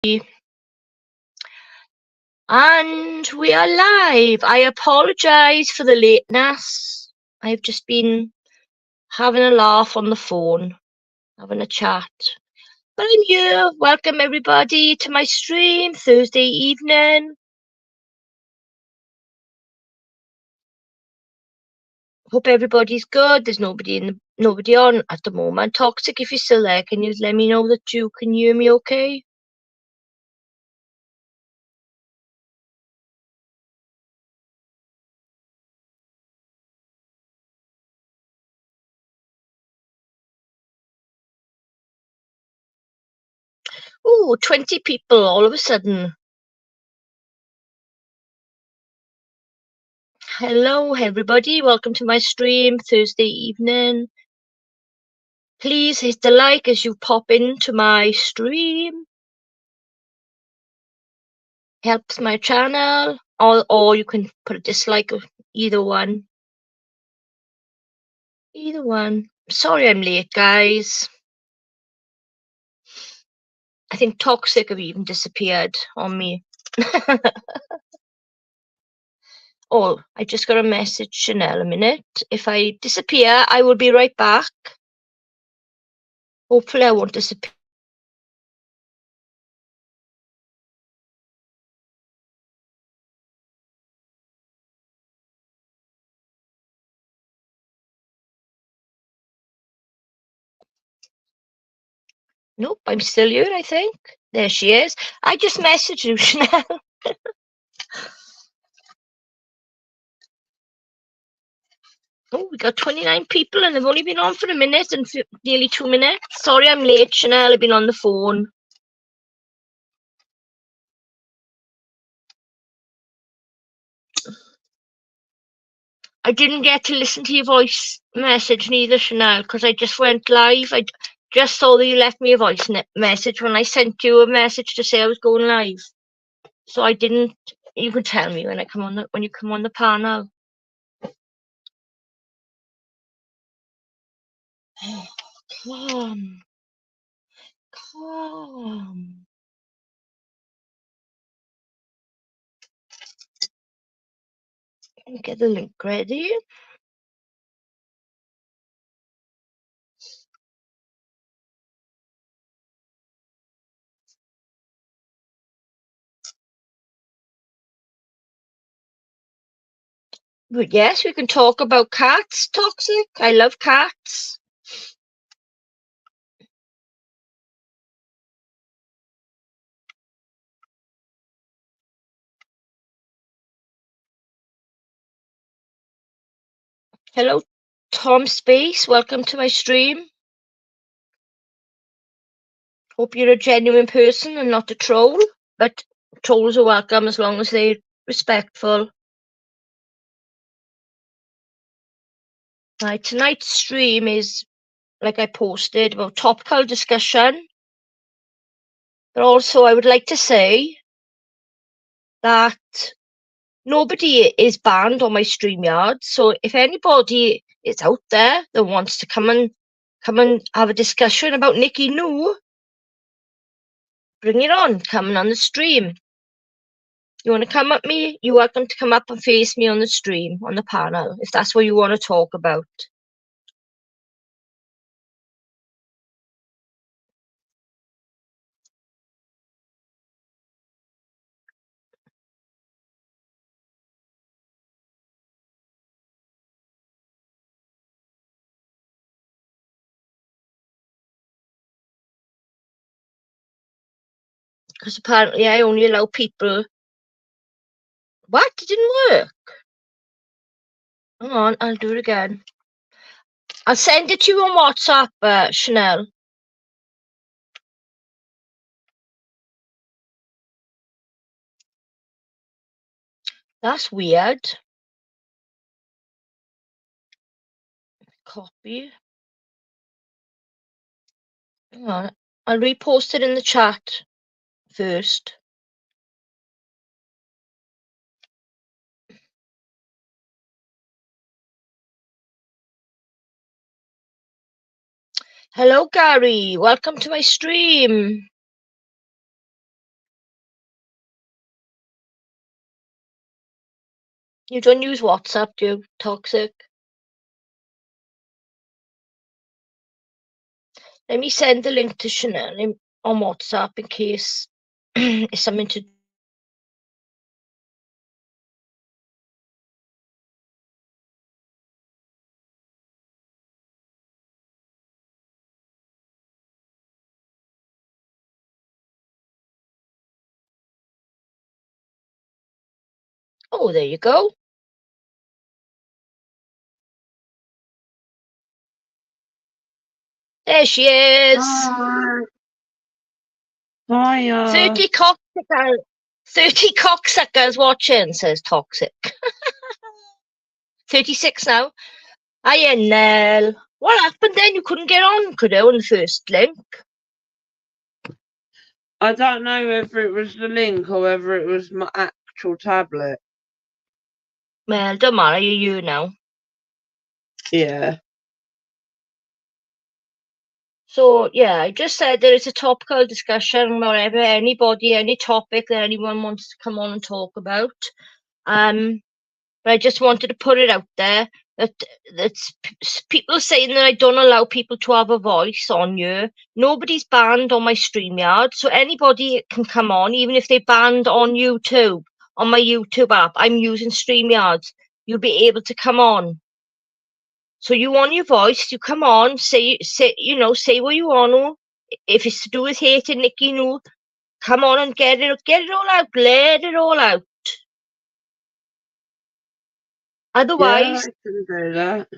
And we are live. I apologise for the lateness. I've just been having a laugh on the phone, having a chat. But I'm here. Welcome everybody to my stream Thursday evening. Hope everybody's good. There's nobody on at the moment. Toxic, if you're still there, can you let me know that you can hear me okay? Ooh, 20 people all of a sudden. Hello everybody, welcome to my stream Thursday evening. Please hit the like as you pop into my stream. Helps my channel, or you can put a dislike of either one. Either one. Sorry I'm late, guys. I think Toxic have even disappeared on me. Oh, I just got a message, Chanel, a minute. If I disappear, I will be right back. Hopefully I won't disappear. Nope, I'm still here, I think. There she is. I just messaged you, Chanel. Oh, we got 29 people and they've only been on for a minute and nearly 2 minutes. Sorry I'm late, Chanel. I've been on the phone. I didn't get to listen to your voice message neither, Chanel, because I just went live. I just saw that you left me a voice message when I sent you a message to say I was going live. So I didn't. You can tell me when I come on when you come on the panel. Oh, come. Get the link ready. But yes, we can talk about cats, Toxic. I love cats. Hello, Tom Space. Welcome to my stream. Hope you're a genuine person and not a troll. But trolls are welcome as long as they're respectful. Right, tonight's stream is, like I posted, about topical discussion. But also, I would like to say that nobody is banned on my StreamYard. So if anybody is out there that wants to come and have a discussion about Nikki New, bring it on. Coming on the stream. You want to come at me? You're welcome to come up and face me on the stream, on the panel, if that's what you want to talk about. Because apparently I only allow people... What? It didn't work? Hang on, I'll do it again. I'll send it to you on WhatsApp, Chanel. That's weird. Copy. Hang on, I'll repost it in the chat first. Hello, Gary. Welcome to my stream. You don't use WhatsApp, do you? Toxic. Let me send the link to Chanel on WhatsApp in case it's something to. Oh, there you go. There she is. Hiya. 30 cocksuckers watching, says Toxic. 36 now. Hiya, Nell. What happened then? You couldn't get on, could you, on the first link? I don't know whether it was the link or whether it was my actual tablet. Well, don't matter, you're you now. Yeah. So, yeah, I just said there is a topical discussion, whatever, anybody, any topic that anyone wants to come on and talk about. But I just wanted to put it out there that that's people saying that I don't allow people to have a voice on you. Nobody's banned on my StreamYard, so anybody can come on, even if they're banned on YouTube, on my YouTube app. I'm using StreamYards. You'll be able to come on. So you want your voice, you come on, say what you want to. If it's to do with hating Nikki No, come on and get it all out, let it all out. Yeah, Otherwise, I can do that.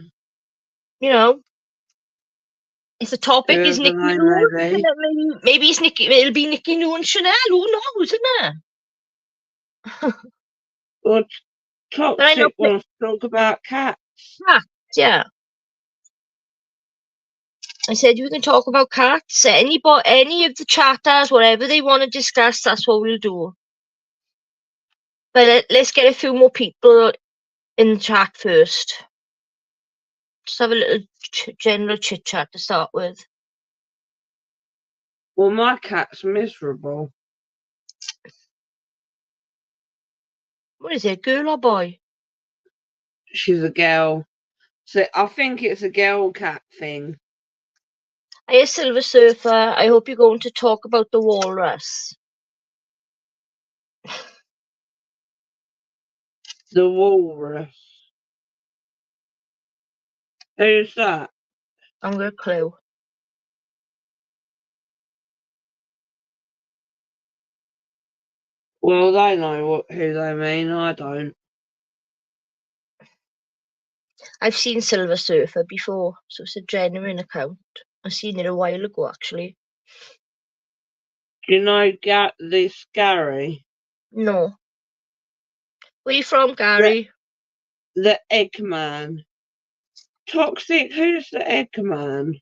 If the topic is Whoever Nikki they No, may be. maybe it's Nikki. It'll be Nikki No and Chanel. Who knows, isn't it? Well, But I know Toxic wants to talk about cats. cats. Yeah, I said you can talk about cats. Any of the chatters, whatever they want to discuss, that's what we'll do. But let's get a few more people in the chat first. Just have a little general chit chat to start with. Well, my cat's miserable. What is it, girl or boy? She's a girl. So I think it's a girl cat thing. Hey, Silver Surfer. I hope you're going to talk about the walrus. The walrus. Who's that? I'm got a clue. Well, they know who they mean. I don't. I've seen Silver Surfer before, so it's a genuine account. I've seen it a while ago, actually. Do you know this Gary? No. Where you from, Gary? The Eggman. Toxic, who's the Eggman?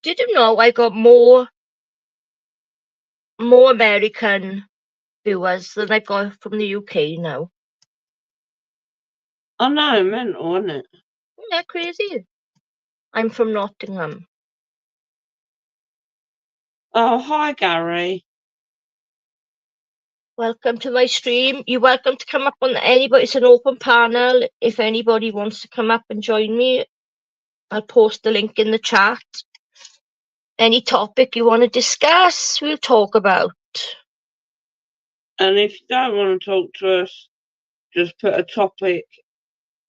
Did you know I got more American viewers than I got from the UK now? I know, mental, isn't it? Isn't that crazy? I'm from Nottingham. Oh, hi, Gary. Welcome to my stream. You're welcome to come up on anybody. It's an open panel. If anybody wants to come up and join me, I'll post the link in the chat. Any topic you want to discuss, we'll talk about. And if you don't want to talk to us, just put a topic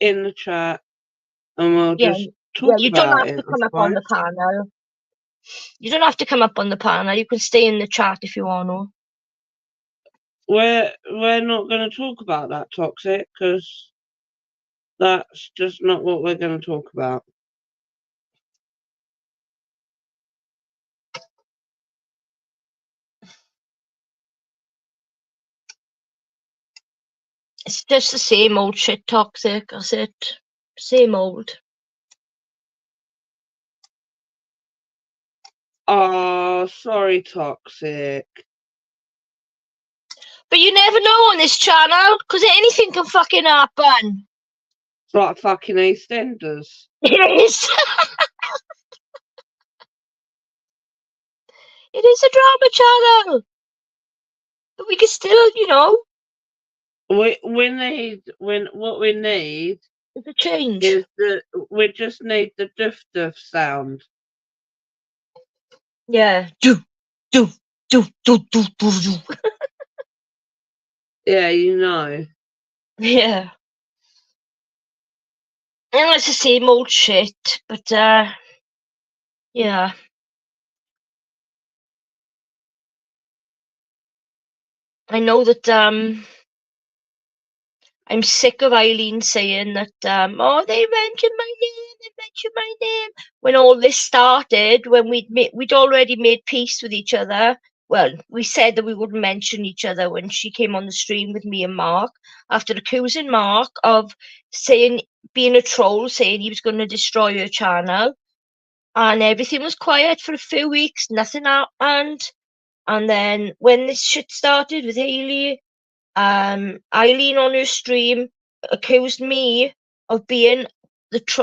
in the chat and we'll just talk You don't about have it, to I come up on the suppose. panel. You don't have to come up on the panel. You can stay in the chat if you want to. We're not going to talk about that, Toxic, because that's just not what we're going to talk about. It's just the same old shit, Toxic. That's it. Same old. Oh, sorry, Toxic. But you never know on this channel, because anything can fucking happen. It's like fucking EastEnders. It is. It is a drama channel. But we can still, We need what we need it's a change. is we just need the doof sound. Yeah. Do, do, do, do, do, do, do. Yeah, you know. Yeah. And it's the same old shit, but yeah. I know that I'm sick of Eileen saying that oh, they mentioned my name when all this started, when we'd already made peace with each other. Well, we said that we wouldn't mention each other when she came on the stream with me and Mark, after accusing Mark of being a troll, saying he was going to destroy her channel. And everything was quiet for a few weeks, nothing happened. And then when this shit started with Hayley, Eileen on her stream accused me of being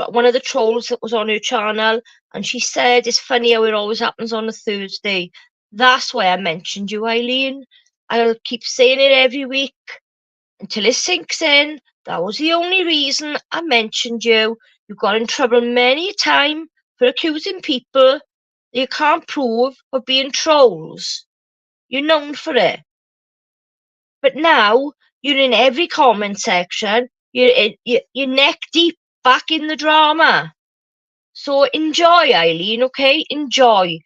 one of the trolls that was on her channel, and she said it's funny how it always happens on a Thursday. That's why I mentioned you, Eileen. I'll keep saying it every week until it sinks in. That was the only reason I mentioned you. You got in trouble many a time for accusing people that you can't prove of being trolls. You're known for it. But now you're in every comment section. You're neck deep back in the drama. So enjoy, Eileen, okay? Enjoy.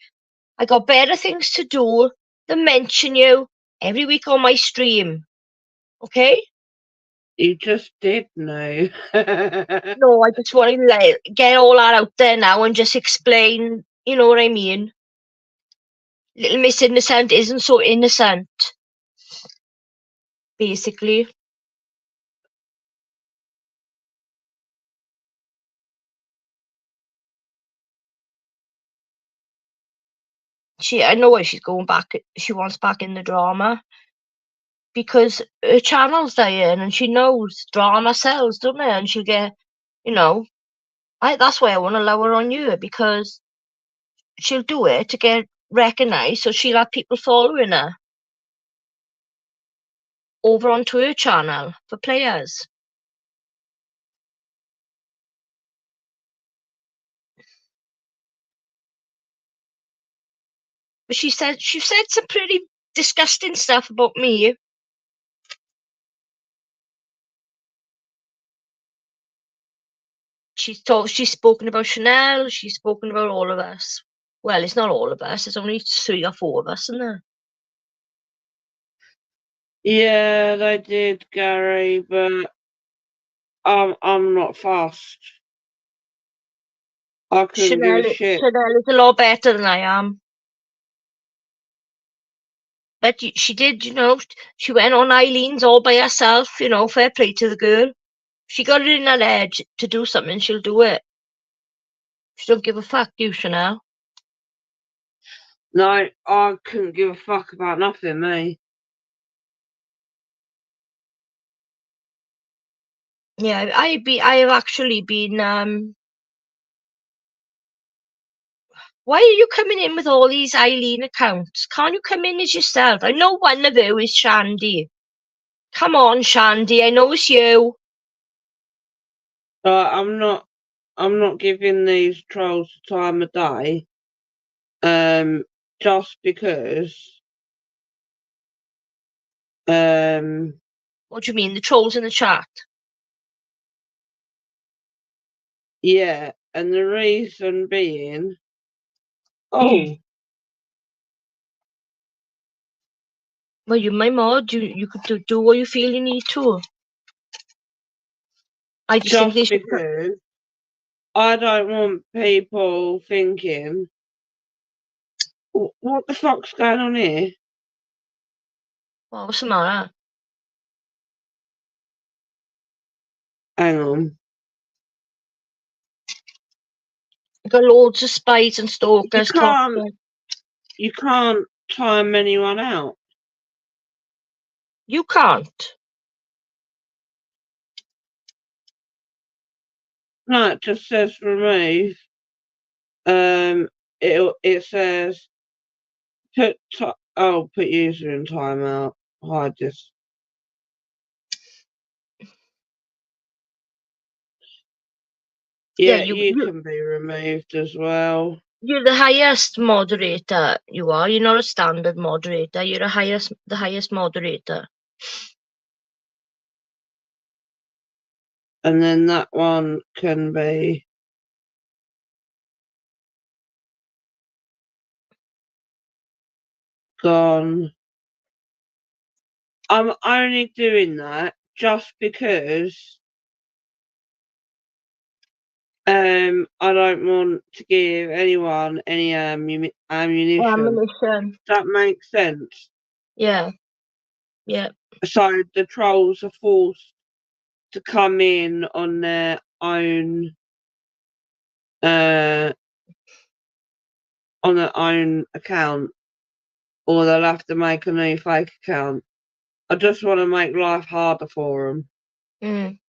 I got better things to do than mention you every week on my stream. Okay? You just did know. No, I just want to get all that out there now and just explain, you know what I mean? Little Miss Innocent isn't so innocent, basically. I know why she's going back. She wants back in the drama because her channel's dying, and she knows drama sells, doesn't it? And she'll get, that's why I want to lower on you, because she'll do it to get recognised, so she'll have people following her over onto her channel for players. But she said some pretty disgusting stuff about me. She's spoken about Chanel. She's spoken about all of us. Well, it's not all of us. There's only 3 or 4 of us, isn't there? Yeah, they did, Gary, but I'm not fast. I couldn't give a shit. Chanel is a lot better than I am. But she did, she went on Eileen's all by herself, fair play to the girl. She got it in her head to do something, she'll do it. She don't give a fuck, do you, Chanel? No, I couldn't give a fuck about nothing, me. Yeah, I have actually been, why are you coming in with all these Eileen accounts? Can't you come in as yourself? I know one of you is Shandy. Come on, Shandy, I know it's you. I'm not giving these trolls the time of day. Just because. What do you mean, the trolls in the chat? Yeah, and the reason being, oh, Well, you're my mod. You could do what you feel you need to. I just think just they should. because I don't want people thinking, what the fuck's going on here? Well, what's the matter? Hang on. You've got loads of spies and stalkers. You can't time anyone out. You can't. No, it just says remove. It says put user in timeout. Hide this. Yeah, you can be removed as well. You're the highest moderator. You are. You're not a standard moderator. You're the highest moderator. And then that one can be gone. I'm only doing that just because I don't want to give anyone any ammunition. Ammunition. That makes sense. Yeah. Yeah. So the trolls are forced to come in on their own account, or they'll have to make a new fake account. I just want to make life harder for them. Mm.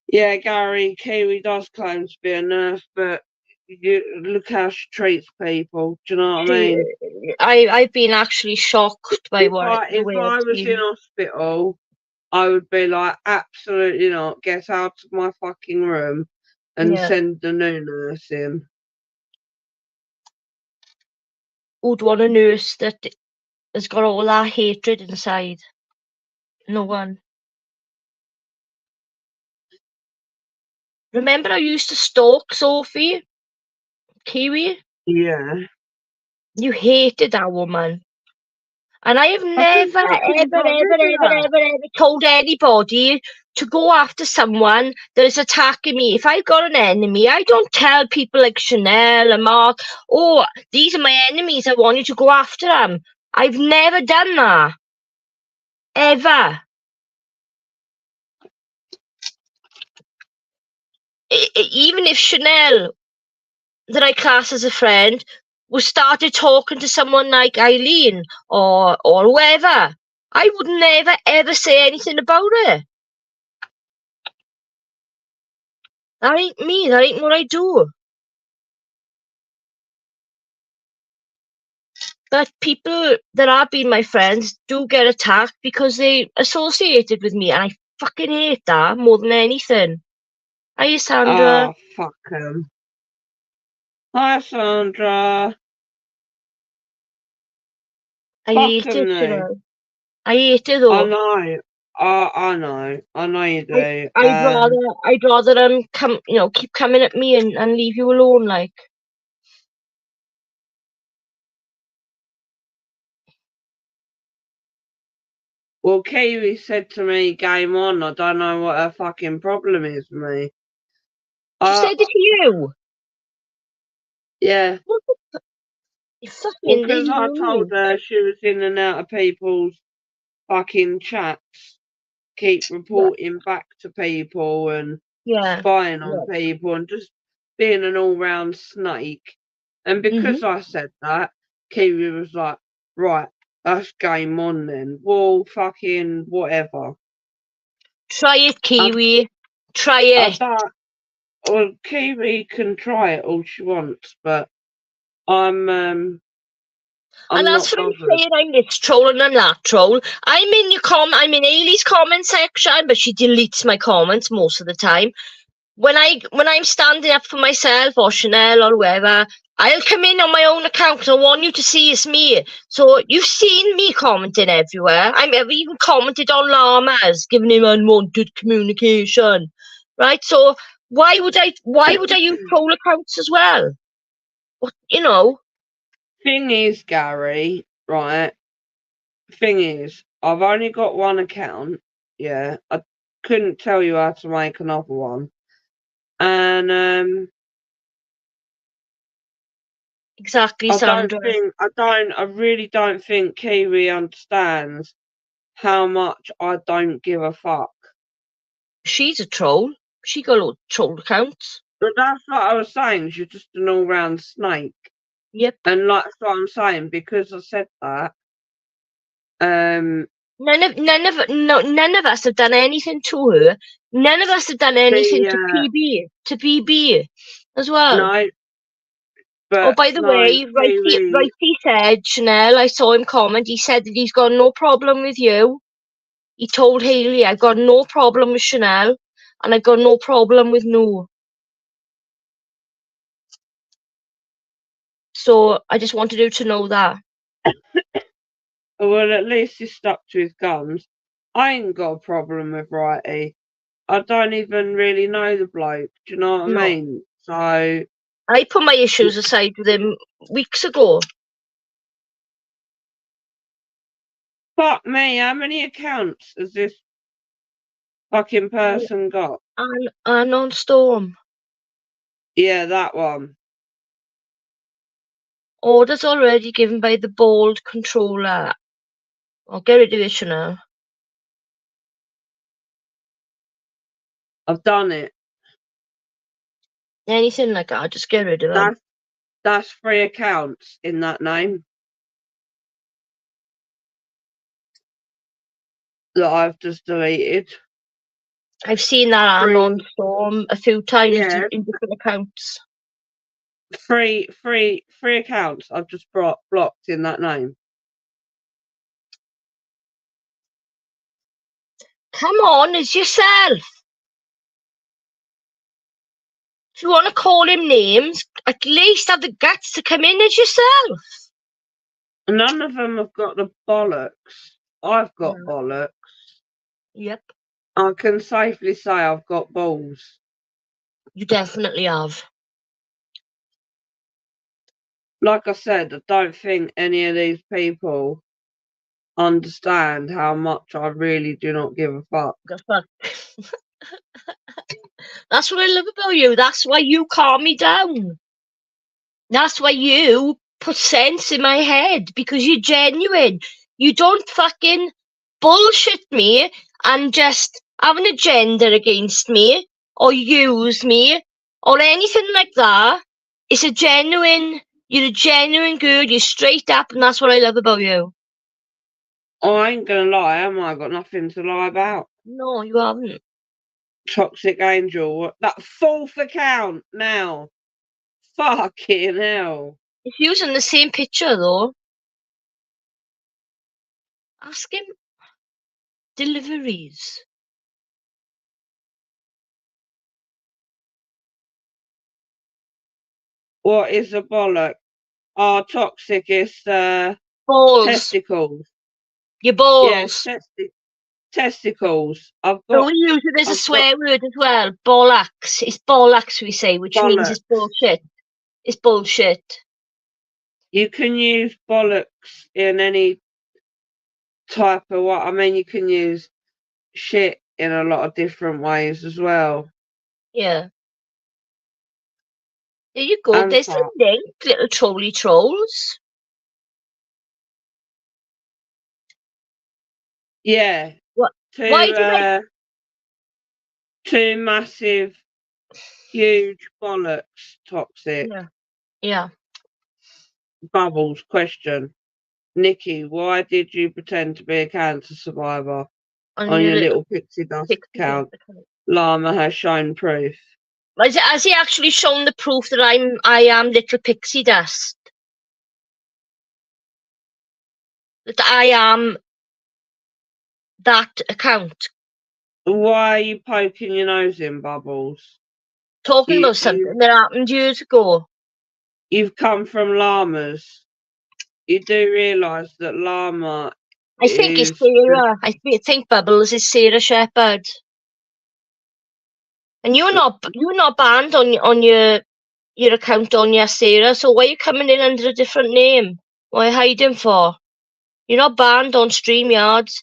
Yeah, Gary, Kiwi does claim to be a nurse, but look how she treats people. Do you know what I mean? I've been actually shocked by If the way I it's was in been. hospital, I would be like, absolutely not. Get out of my fucking room and Yeah. send the new nurse in. Who'd want a nurse that has got all that hatred inside? No one. Remember I used to stalk Sophie? Kiwi? Yeah. You hated that woman. And I have I just never, fucking ever, got ever, rid of ever, that. ever, ever told anybody to go after someone that is attacking me. If I've got an enemy, I don't tell people like Chanel and Mark, oh, these are my enemies, I want you to go after them. I've never done that. Ever. Even if Chanel, that I class as a friend, was started talking to someone like Eileen or whoever, I would never ever say anything about it. That ain't me. That ain't what I do. But people that have been my friends do get attacked because they associated with me, and I fucking hate that more than anything. Hi, Sandra. Oh, fuck him. Hi, Sandra. I Fuck hate him, it, you though. know. I hate it I though. know. I know. I know you do. I'd rather come, keep coming at me and leave you alone, like. Well, Kiwi said to me, game on. I don't know what her fucking problem is with me. She said it to you. Yeah. You Well, fucking because I told idiot. her she was in and out of people's fucking chats, keep Yeah, reporting back to people and yeah, spying on yeah. people and just being an all-round snake. And because Mhm. I said that, Kiwi was like, right, that's game on then. Well, fucking whatever. Try it, I, Kiwi. Try I it. don't, well, Kiwi can try it all she wants, but I'm um And I'm that's not what I'm bothered. saying. I'm this troll and I'm that troll. I'm in Ailey's comment section, but she deletes my comments most of the time. When I'm standing up for myself or Chanel or whoever, I'll come in on my own account because I want you to see it's me. So you've seen me commenting everywhere. I've even commented on llamas, giving him unwanted communication. Right? So why would I use troll accounts as well? What, Thing is, Gary, right? Thing is, I've only got one account. Yeah, I couldn't tell you how to make another one, and exactly, Sandra. I really don't think Kiwi understands how much I don't give a fuck. She's a troll. She got a lot of troll accounts. But that's what I was saying. She's just an all-round snake. Yep. And that's what I'm saying, because I said that, None of us have done anything to her. None of us have done anything to PB as well. no, Oh, but by the no, way, Righty said, Chanel, I saw him comment, he said that he's got no problem with you. He told Hayley, I've got no problem with Chanel, and I've got no problem with No. So I just wanted you to know that. well, at least he stuck to his guns. I ain't got a problem with Righty. I don't even really know the bloke. Do you know what I No. mean? So I put my issues aside with him weeks ago. fuck me, how many accounts has this fucking person got? And on Storm. Yeah, that one. Orders already given by the bold controller. I'll get rid of it now. I've done it. Anything like that, just get rid of them. That's 3 accounts in that name that I've just deleted. I've seen that on Storm a few times Yeah. in different accounts. 3 accounts I've just blocked in that name. Come on, it's yourself. If you want to call him names, at least have the guts to come in as yourself. None of them have got the bollocks. I've got No. bollocks. Yep. I can safely say I've got balls. You definitely have. Like I said, I don't think any of these people understand how much I really do not give a fuck. That's what I love about you. That's why you calm me down. That's why you put sense in my head, because you're genuine. You don't fucking bullshit me and just have an agenda against me or use me or anything like that. You're a genuine girl, you're straight up, and that's what I love about you. I ain't gonna lie, am I? I've got nothing to lie about. No, you haven't. Toxic Angel, that 4th account now. Fucking hell. If using the same picture though, ask him deliveries. What is a bollock? Oh, toxic is Balls. testicles. Your balls. Yes, testicles. So we use it as a swear word as well. Bollocks. It's bollocks we say, which means it's bullshit. It's bullshit. You can use bollocks in any type of what. I mean, you can use shit in a lot of different ways as well. Yeah. There you go. And There's the link, little trolley trolls. Yeah. What? Why did I? 2 massive, huge bollocks, toxic. Yeah. Bubbles, question. Nikki, why did you pretend to be a cancer survivor on your little pixie dust account? Llama has shown proof. Has he actually shown the proof that I am little pixie dust? That I am that account? Why are you poking your nose in, Bubbles? Talking about something that happened years ago. You've come from llamas. You do realise that llama I think it's Sarah. I think Bubbles is Sarah Shepherd. And you're not banned on your account on your Sarah, so why are you coming in under a different name? Why are you hiding for? You're not banned on StreamYards.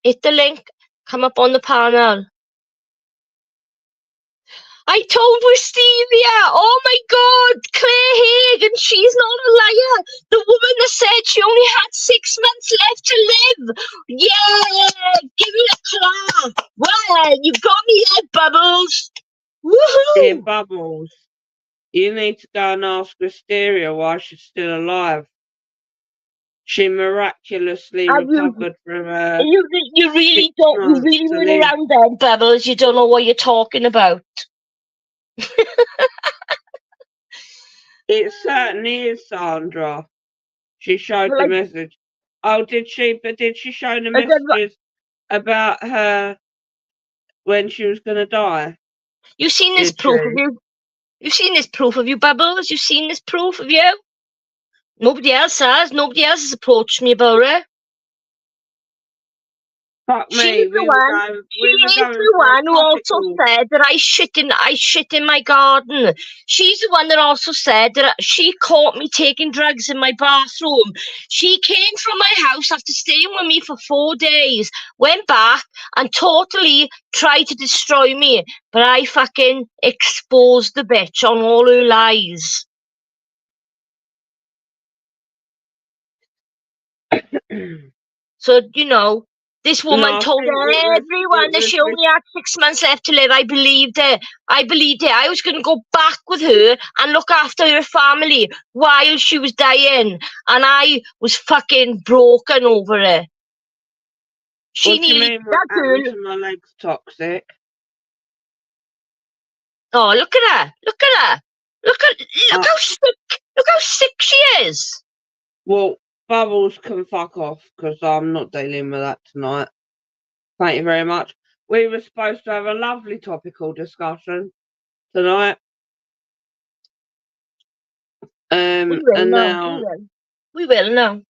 Hit the link, come up on the panel. I told Wisteria, oh my god, Claire Hagan, she's not a liar. The woman that said she only had 6 months left to live. Yeah, give it a clap. Well, you've got me there, Bubbles. Woohoo! Dear Bubbles, You need to go and ask Wisteria why she's still alive. She miraculously Have you, recovered from you really six don't, you months really to went live. around there, Bubbles. You don't know what you're talking about. It certainly is, Sandra. She showed Well, the like, message. Oh, did she? But did she show the I said, messages about her when she was going to die? you seen this Did proof of she? you? You've seen this proof of you, Bubbles? You've seen this proof of you? Nobody else has. Nobody else has approached me about it. Fuck She's me. the one. We were She is going the for a one who also topical. said that I shit in my garden. She's the one that also said that she caught me taking drugs in my bathroom. She came from my house after staying with me for 4 days, went back and totally tried to destroy me. But I fucking exposed the bitch on all her lies. So, this No, woman I told think it everyone that was she only had 6 months left to live. I believed it. I believed it. I was going to go back with her and look after her family while she was dying. And I was fucking broken over it. What do you mean? What That happened girl, to my legs toxic? oh, look at her. Look at her. Look Uh, how sick. Look how sick she is. well, Bubbles can fuck off because I'm not dealing with that tonight. Thank you very much. We were supposed to have a lovely topical discussion tonight. We will And know. We now will. We will know.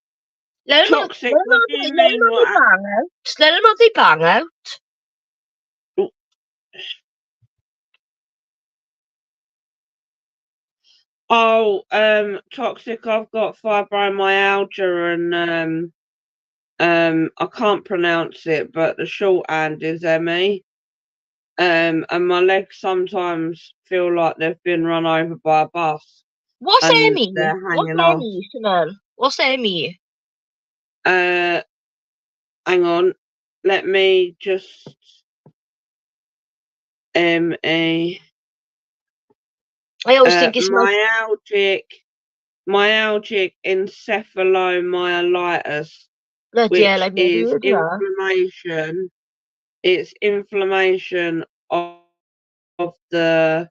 Let them have, toxic. What do you let them mean? have their bang out. Just let them have their bang out. Oh, toxic. I've got fibromyalgia and I can't pronounce it, but the shorthand is ME. And my legs sometimes feel like they've been run over by a bus What's and Emmy? they're What's hanging off. Emmy, Chanel? What's Emmy? Uh, hang on. Let me just ME. I always think it's my Myalgic encephalomyelitis, bloody hell. which I've never is heard of that. inflammation. It's inflammation of the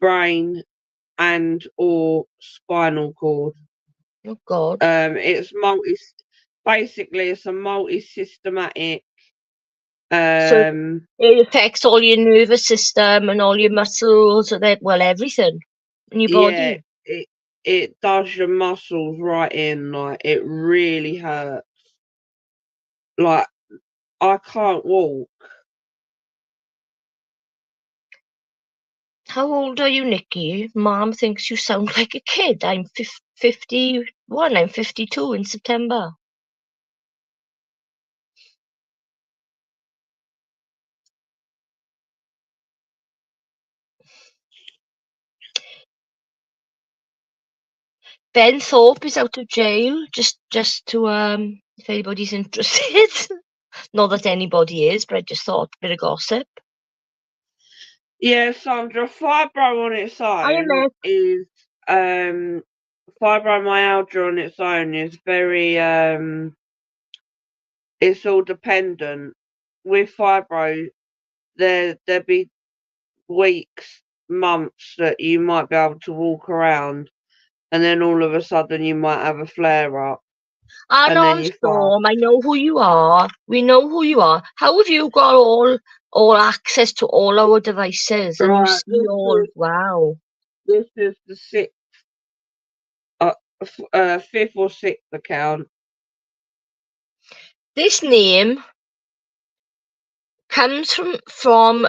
brain and or spinal cord. Oh God. It's basically it's a multi-systematic So um it affects all your nervous system and all your muscles and everything in your yeah, body. it does your muscles right in, like it really hurts. Like I can't walk. How old are you, Nikki? Mom thinks you sound like a kid. I'm 51. I'm 52 in September. Ben Thorpe is out of jail. Just to if anybody's interested. Not that anybody is, but I just thought a bit of gossip. Yeah, Sandra, fibro on its I am own is fibromyalgia on its own is very it's all dependent. With fibro, there be weeks, months that you might be able to walk around, and then all of a sudden you might have a flare up, I and then know you fuck. Storm. I know who you are. We know who you are. How have you got all access to all our devices and you Right, see all? Wow. this is the fifth or sixth account. This name comes from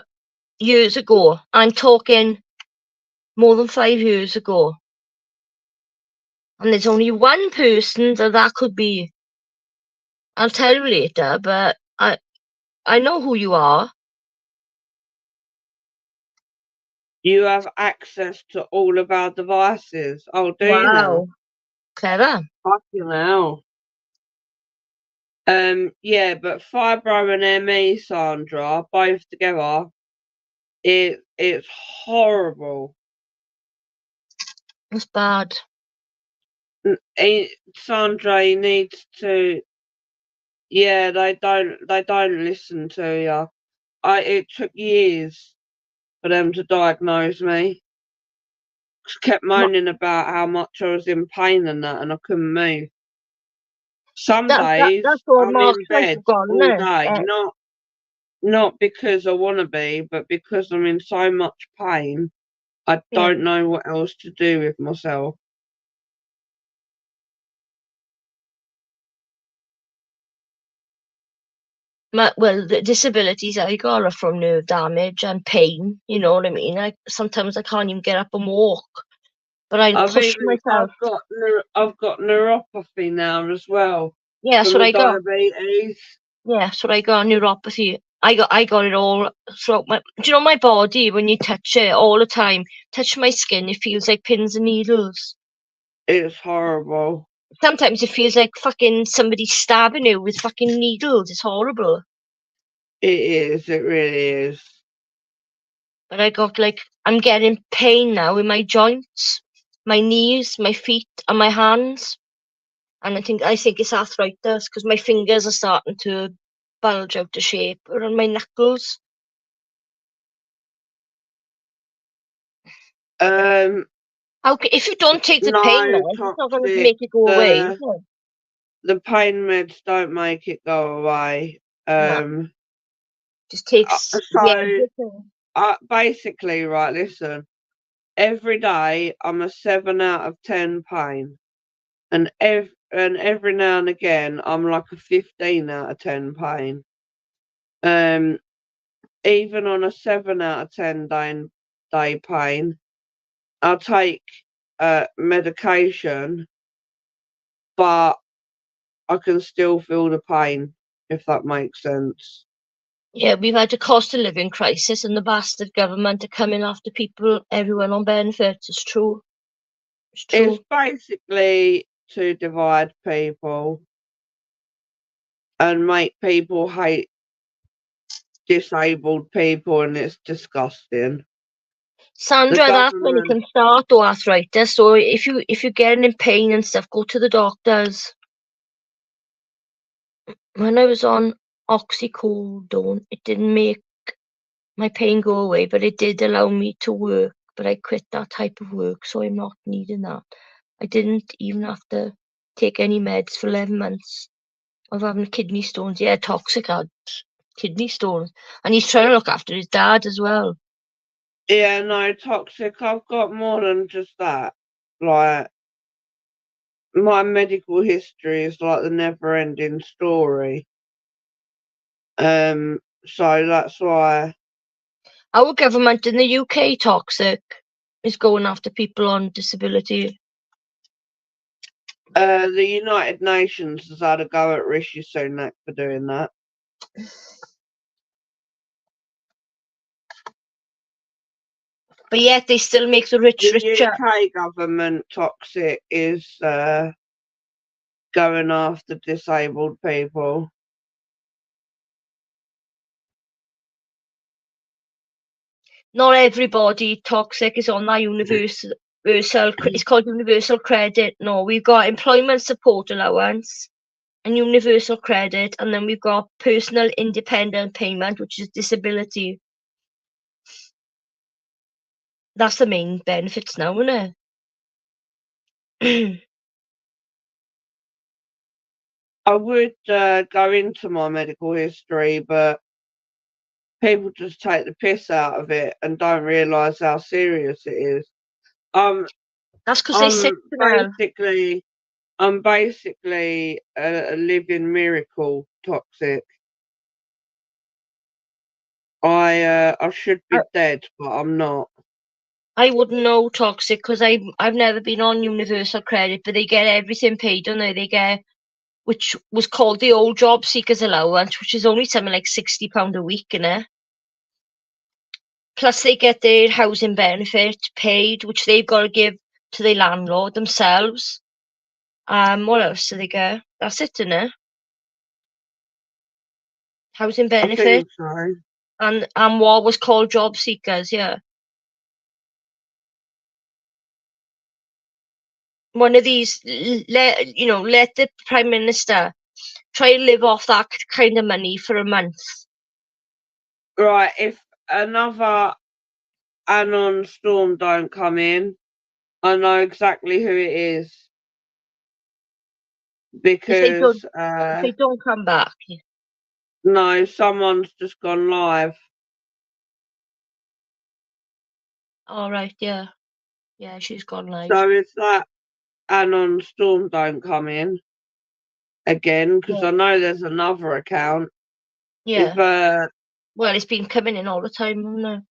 years ago. I'm talking more than 5 years ago. And there's only one person that could be. I'll tell you later, but I know who you are. You have access to all of our devices. Oh, do you now? Wow. Clever. Fucking hell. Yeah, but fibro and ME, Sandra, both together, it's horrible. It's bad. Sandra, he needs to. Yeah, they don't listen to you. It took years for them to diagnose me. Just kept Ma- moaning about how much I was in pain and that, and I couldn't move. Some that's days all I'm Mark's in wife bed have gone, all isn't day, it? not because I want to be, but because I'm in so much pain. I Yeah. don't know what else to do with myself. Well, the disabilities I got are from nerve damage and pain. You know what I mean? Sometimes I can't even get up and walk, but I push myself. I've got neuropathy now as well Yeah, that's from what the I got. diabetes. Yeah, that's what I got. Neuropathy. I got it all throughout my. Do you know my body when you touch it all the time? Touch my skin, it feels like pins and needles. It's horrible. Sometimes it feels like fucking somebody stabbing you with fucking needles. It's horrible. It is. It really is. But I got like I'm getting pain now in my joints, my knees, my feet, and my hands. And I think it's arthritis because my fingers are starting to bulge out of shape around my knuckles. Um, If you don't take the pain no meds, it's not going to toxic. make it go away, is it? The pain meds don't make it go away. No, just takes the So everything. basically, right. Listen. Every day I'm a 7 out of 10 pain, and every now and again I'm like a 15 out of 10 pain. Um, Even on a 7 out of 10 day pain, I'll take medication, but I can still feel the pain, if that makes sense. Yeah, we've had a cost of living crisis and the bastard government are coming after people, everyone on benefits. It's true. It's It's true. basically to divide people and make people hate disabled people, and it's disgusting. The Sandra, that's when you government can start though, arthritis. So if you're getting in pain and stuff, go to the doctors. When I was on oxycodone, it didn't make my pain go away, but it did allow me to work. But I quit that type of work, so I'm not needing that. I didn't even have to take any meds for 11 months of having kidney stones. Yeah, toxic had kidney stones. And he's trying to look after his dad as well. Yeah, no, toxic. I've got more than just that. Like, my medical history is like the never ending story. So that's why Our government in the UK, toxic, is going after people on disability. the United Nations has had a go at Rishi Sunak for doing that. But yet they still make the rich The richer. UK government, toxic, is going after disabled people. Not everybody toxic is on that universal. It's called universal credit. No, we've got employment support allowance and universal credit, and then we've got personal independent payment, which is disability. That's the main benefits now, isn't it? I would go into my medical history, but people just take the piss out of it and don't realise how serious it is. Um, That's because they sick I'm now. I'm basically a living miracle. Toxic. I should I, be dead, but I'm not. I wouldn't know toxic because I've never been on universal credit, but they get everything paid, don't they? They get which was called the old job seekers allowance, which is only something like £60 a week, innit? Plus they get their housing benefit paid, which they've got to give to their landlord themselves. What else do they get? That's it, innit? Housing I benefit think so. and what was called job seekers, yeah. one of these, let the Prime Minister try and live off that kind of money for a month. Right, if another Anon Storm don't come in, I know exactly who it is. Because If they don't come back. no, someone's just gone live. All right, yeah. Yeah, she's gone live. So if that Anon Storm don't come in again, because I know there's another account. Yeah. If well, it's been coming in all the time, hasn't it?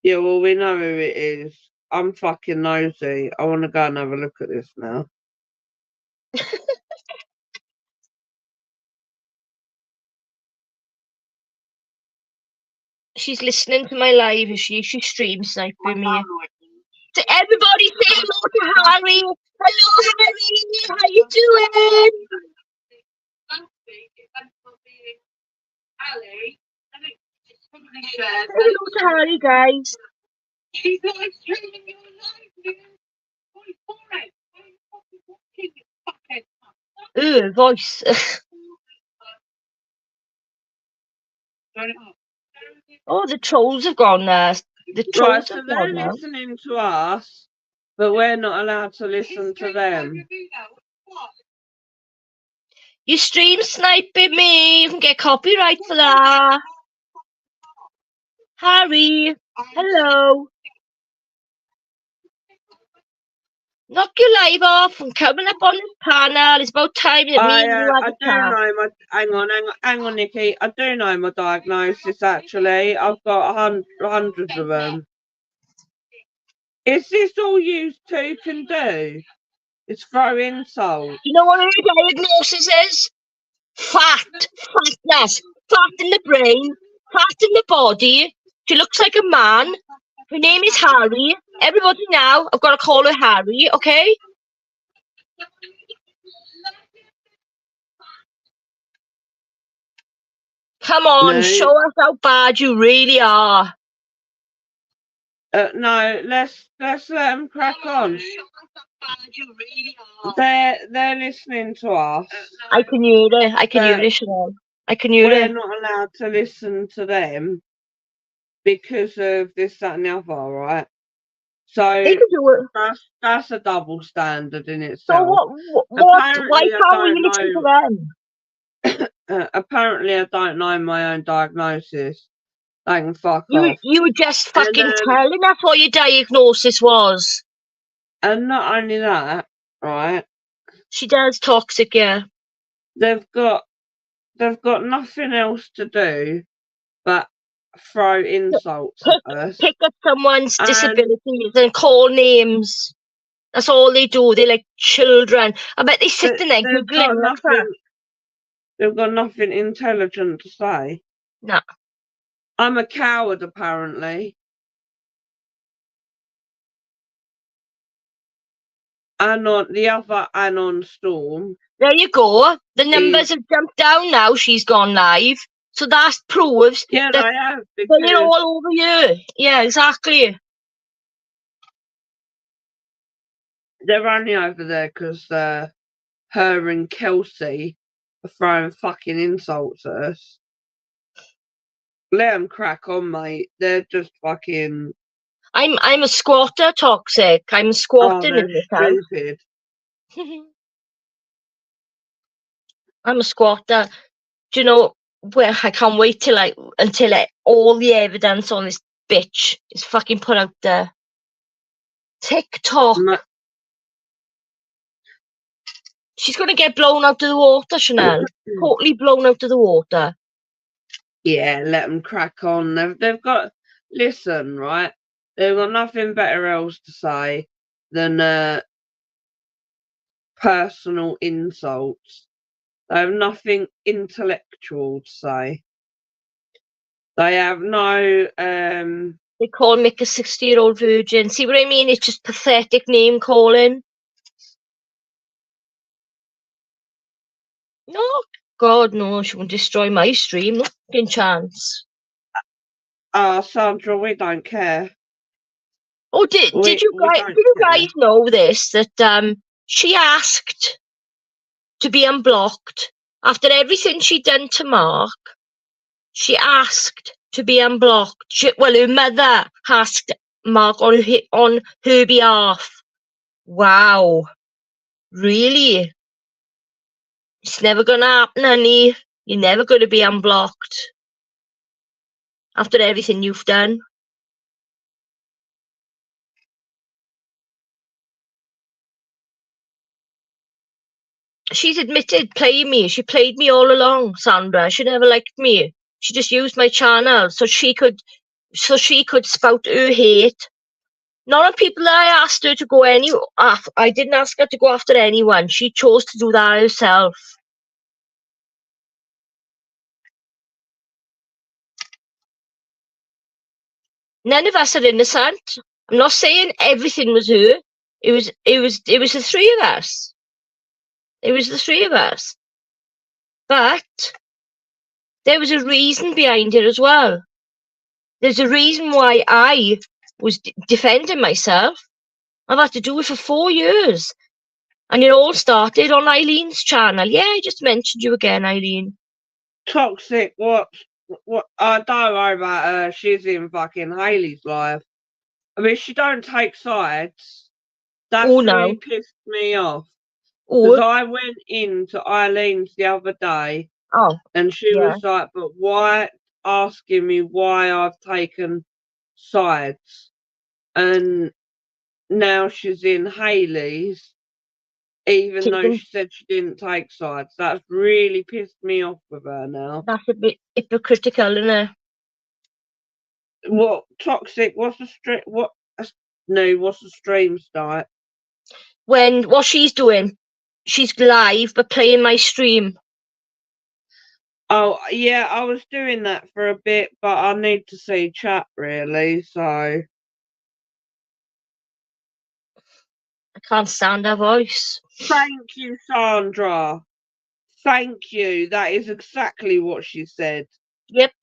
yeah, well, we know who it is. I'm fucking nosy. I want to go and have a look at this now. She's listening to my live, is she? She stream sniping me. So everybody say hello to Harry. Hello, Harry. How you doing? Say hello to Harry, guys. She's live streaming your live. Voice. Oh, the trolls have gone there. The trolls Right, so have they're gone now. listening to us, but we're not allowed to listen to them. You stream sniping me. You can get copyright for that. Harry, hello. Knock your live off and coming up on this panel. It's about time that me and you had I a do chat. know my. Hang on, Nikki. I do know my diagnosis. Actually, I've got hundreds of them. Is this all you two can do? It's throw insults. You know what her diagnosis is? Fatness, fat in the brain, fat in the body. She looks like a man. Her name is Harry. Everybody now, I've got to call her Harry, okay? Come on, No. show us how bad you really are. No, let's let them crack on. They're listening to us. I can hear it. I can hear it, Sinead. I can hear We're it. not allowed to listen to them because of this, that, and the other, right? So They can do it. that's a double standard in So itself. what? Why Apparently, can't we listen to them? Apparently, I don't know my own diagnosis. They can fuck off. You were just fucking telling us what your diagnosis was. And not only that, right? She does toxic, yeah. They've got nothing else to do but throw insults at us. Pick up someone's disabilities and call names. That's all they do. They're like children. I bet they sit in there giggling. They've got nothing intelligent to say. No. I'm a coward, apparently. The other Anon Storm. There you go. The numbers have jumped down now. She's gone live. So that proves that I have, they're all over you. Yeah, exactly. They're only over there because her and Kelsey are throwing fucking insults at us. Let them crack on, mate. They're just fucking. I'm a squatter, toxic. I'm squatting in this house. Stupid. I'm a squatter. Do you know where I can't wait until all the evidence on this bitch is fucking put out there. TikTok. She's gonna get blown out of the water, Chanel. Totally blown out of the water. Yeah, let them crack on. They've got. Listen, right? They've got nothing better else to say than personal insults. They have nothing intellectual to say. They have no. They call Mick a 60-year-old virgin. See what I mean? It's just pathetic name calling. No, God, no. She won't destroy my stream. No fucking chance. Sandra, we don't care. Oh, did We you guys don't care. know this? That she asked to be unblocked after everything she'd done to Mark. She asked to be unblocked. Well, her mother asked Mark on her behalf. Wow, really? It's never gonna happen, honey. You're never gonna be unblocked after everything you've done. She's admitted playing me. She played me all along, Sandra. She never liked me. She just used my channel so she could spout her hate. None of people that I asked her to go I didn't ask her to go after anyone. She chose to do that herself. None of us are innocent. I'm not saying everything was her. It was the three of us. It was the three of us. But there was a reason behind it as well. There's a reason why I was defending myself. I've had to do it for 4 years. And it all started on Eileen's channel. Yeah, I just mentioned you again, Eileen. Toxic, what? Don't worry about her. She's in fucking Hayley's life. I mean, she don't take sides. That's really pissed me off. Because I went into Eileen's the other day, and she was like, "But why?" asking me why I've taken sides, and now she's in Hayley's, even though she said she didn't take sides. That's really pissed me off with her now. That's a bit hypocritical, isn't it? What toxic? What's the stream? What's the stream start? When what she's doing, she's live but playing my stream. Oh yeah, I was doing that for a bit, but I need to see chat really. So I can't stand her voice. Thank you, Sandra. Thank you. That is exactly what she said. Yep.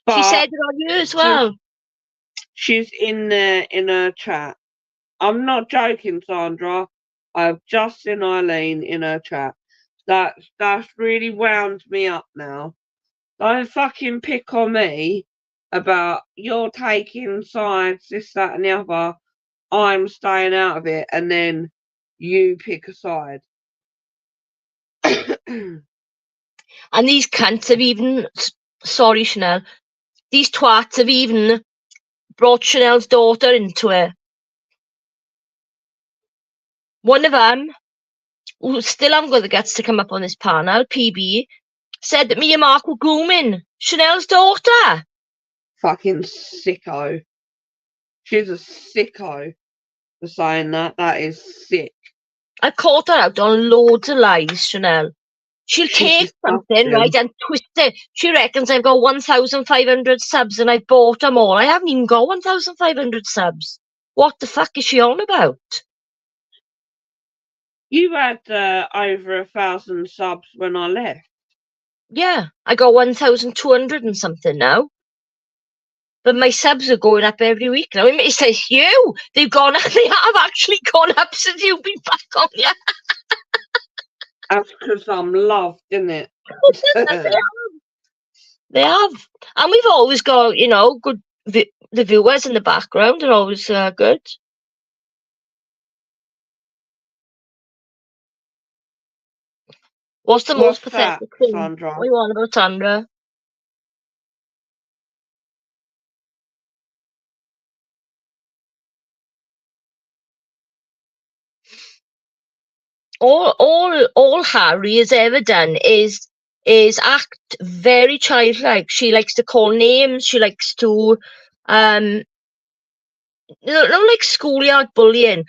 But she said it on you as well. She's in there in her chat. I'm not joking, Sandra. I've just seen Eileen in her chat. That's really wound me up now. Don't fucking pick on me about you're taking sides, this, that, and the other. I'm staying out of it, and then you pick a side. And these cunts have even, sorry Chanel, these twats have even brought Chanel's daughter into it. One of them, who still haven't got the guts to come up on this panel, PB, said that me and Mark were grooming Chanel's daughter. Fucking sicko. She's a sicko for saying that. That is sick. I caught her out on loads of lies, Chanel. She'll take something, right, and twist it. She reckons I've got 1,500 subs and I bought them all. I haven't even got 1,500 subs. What the fuck is she on about? You had over 1,000 subs when I left. Yeah, I got 1,200 and something now. But my subs are going up every week now. It says you. They've gone up. They have actually gone up since you've been back on. Yeah. That's because I'm loved, isn't it? They have. And we've always got, you know, good. The viewers in the background are always good. What's the most pathetic thing? Sandra? What are you on about, Sandra? All Harry has ever done is act very childlike. She likes to call names. She likes to, like schoolyard bullying,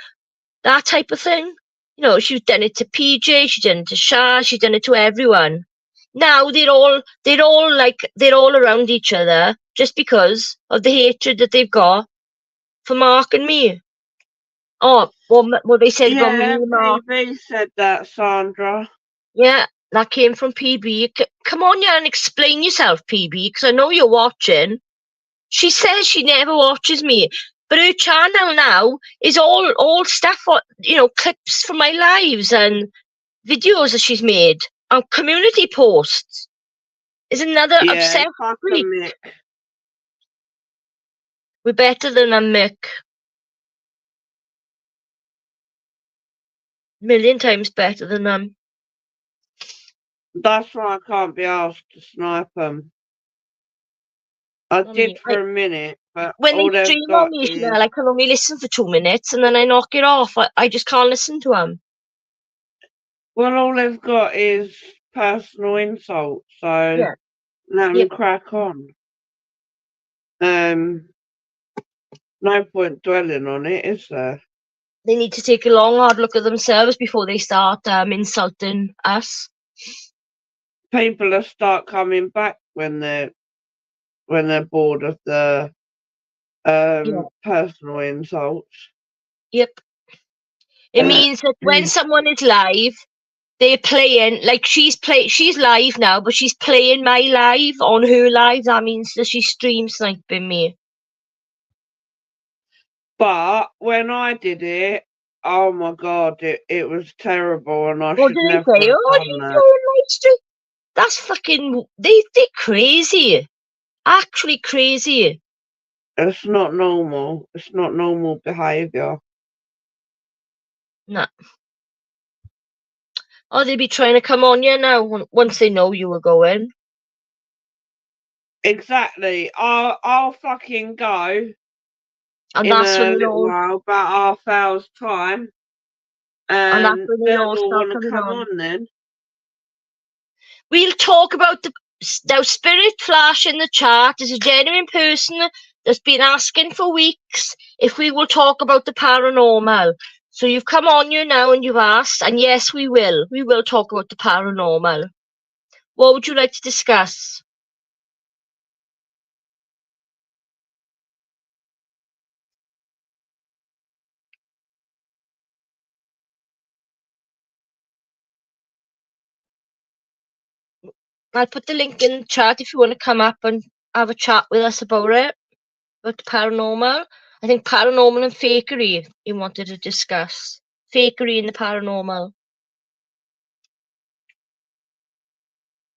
that type of thing. You know, she's done it to PJ. She's done it to Shah. She's done it to everyone. Now they're all around each other just because of the hatred that they've got for Mark and me. Oh, what they said about me and Mark. PB said that, Sandra. Yeah, that came from PB. Come on, yeah, and explain yourself, PB, because I know you're watching. She says she never watches me. But her channel now is all stuff, clips from my lives and videos that she's made and community posts. Is another Yeah, obsessed fuck a freak. Mick. We're better than a Mick. Million times better than them. That's why I can't be asked to snipe them. I did for a minute, but when all they they've stream got on me, is... Chanel, I can only listen for 2 minutes and then I knock it off. I just can't listen to them. Well, all they've got is personal insults, so Yeah. let them crack on. No point dwelling on it, is there? They need to take a long, hard look at themselves before they start insulting us. People will start coming back when they're bored of the personal insults. Yep. It means that when someone is live, they're playing, like she's live now, but she's playing my live on her live. That means that she's stream sniping me. But when I did it, oh my god, it was terrible, and I What should did they never say? have Oh, done she's that. doing live stream. That's fucking. They're crazy. Actually crazy. It's not normal. It's not normal behaviour. No. Oh, they'd be trying to come on you now once they know you were going. Exactly. I'll fucking go And in that's when a they little all. while, about half hour's time, And that's and when they they'll all all start want to coming come on. on then. We'll talk about now. Spirit Flash in the chat is a genuine person that's been asking for weeks if we will talk about the paranormal. So you've come on you now and you've asked, and yes, we will. We will talk about the paranormal. What would you like to discuss? I'll put the link in the chat if you want to come up and have a chat with us about it, about the paranormal. I think paranormal and fakery you wanted to discuss. Fakery and the paranormal.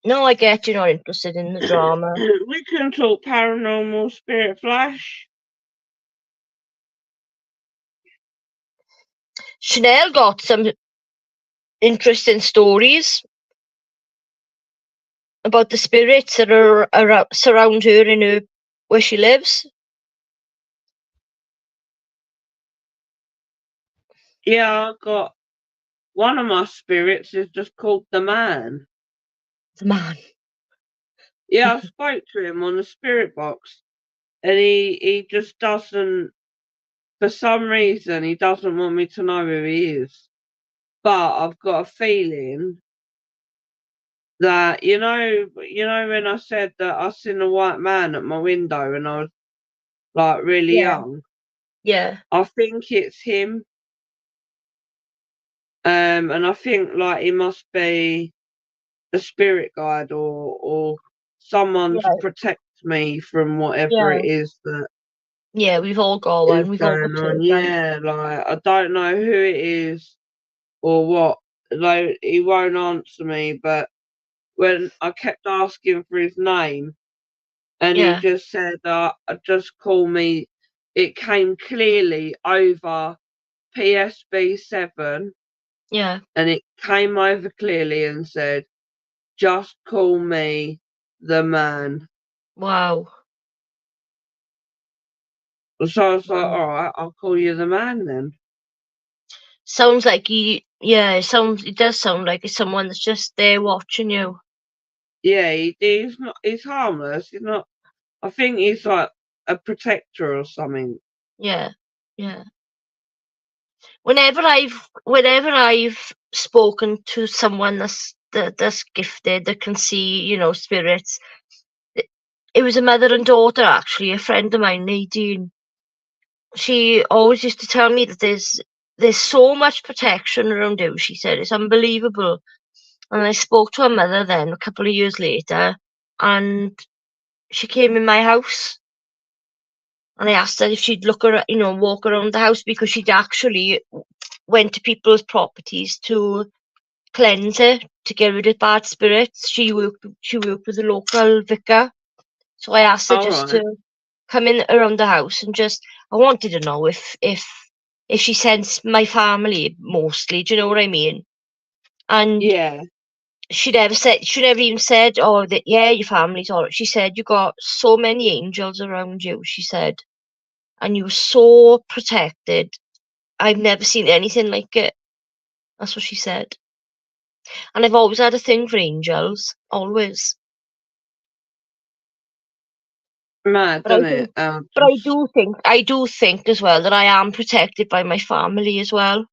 No, I get you're not interested in the drama. We can talk paranormal, Spirit Flash. Chanel got some interesting stories about the spirits that are surround her in where she lives. Yeah, I got one of my spirits is just called the Man. The man. Yeah, I spoke to him on the spirit box, and he just doesn't. For some reason, he doesn't want me to know who he is. But I've got a feeling that when I said that I seen a white man at my window and I was like really young. Yeah. I think it's him. And I think like he must be a spirit guide or someone to protect me from whatever it is that Yeah, we've all got one. is We've all going got on. two. Yeah, like I don't know who it is or what. Like he won't answer me, but when I kept asking for his name and he just said, just call me. It came clearly over PSB7. Yeah. And it came over clearly and said, just call me the Man. Wow. So I was like, all right, I'll call you the Man then. Sounds like it does sound like it's someone that's just there watching you. Yeah, he's harmless. He's not, I think he's like a protector or something. Yeah. Yeah. Whenever I've spoken to someone that's gifted, that can see, spirits, it was a mother and daughter, actually, a friend of mine, Nadine. She always used to tell me that there's so much protection around you. She said it's unbelievable. And I spoke to her mother then a couple of years later, and she came in my house And I asked her if she'd look around, walk around the house, because she'd actually went to people's properties to cleanse it, to get rid of bad spirits. She worked with a local vicar. So I asked her All just right. to come in around the house and I wanted to know if she sensed my family mostly, do you know what I mean? And Yeah. she never even said, oh, that, yeah, your family's all right. She said, you got so many angels around you, she said, and you were so protected. I've never seen anything like it. That's what she said. And I've always had a thing for angels, always. Mad, But I isn't think, it? but I do think as well that I am protected by my family as well.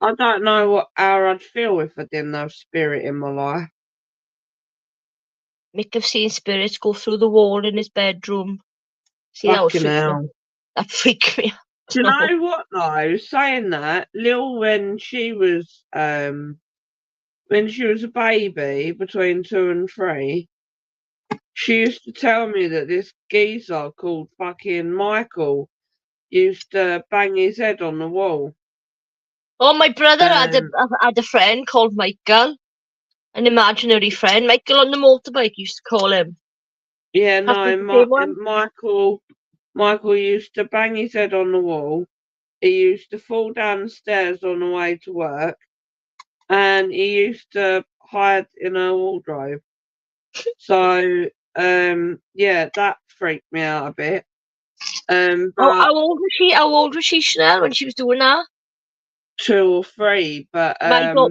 I don't know how I'd feel if I didn't have spirit in my life. Mick have seen spirits go through the wall in his bedroom. See, that would Fucking freak me. hell. That freak me Do you out. know what though? Saying that, Lil when she was a baby between 2 and 3, she used to tell me that this geezer called fucking Michael used to bang his head on the wall. Oh, my brother Um, had a friend called Michael, an imaginary friend. Michael on the motorbike, used to call him. yeah, That's no, the same one. Michael used to bang his head on the wall. He used to fall down the stairs on the way to work, and he used to hide in a wardrobe. So, yeah, that freaked me out a bit. Oh, But How old was she, Chanel, when she was doing that? 2 or 3, but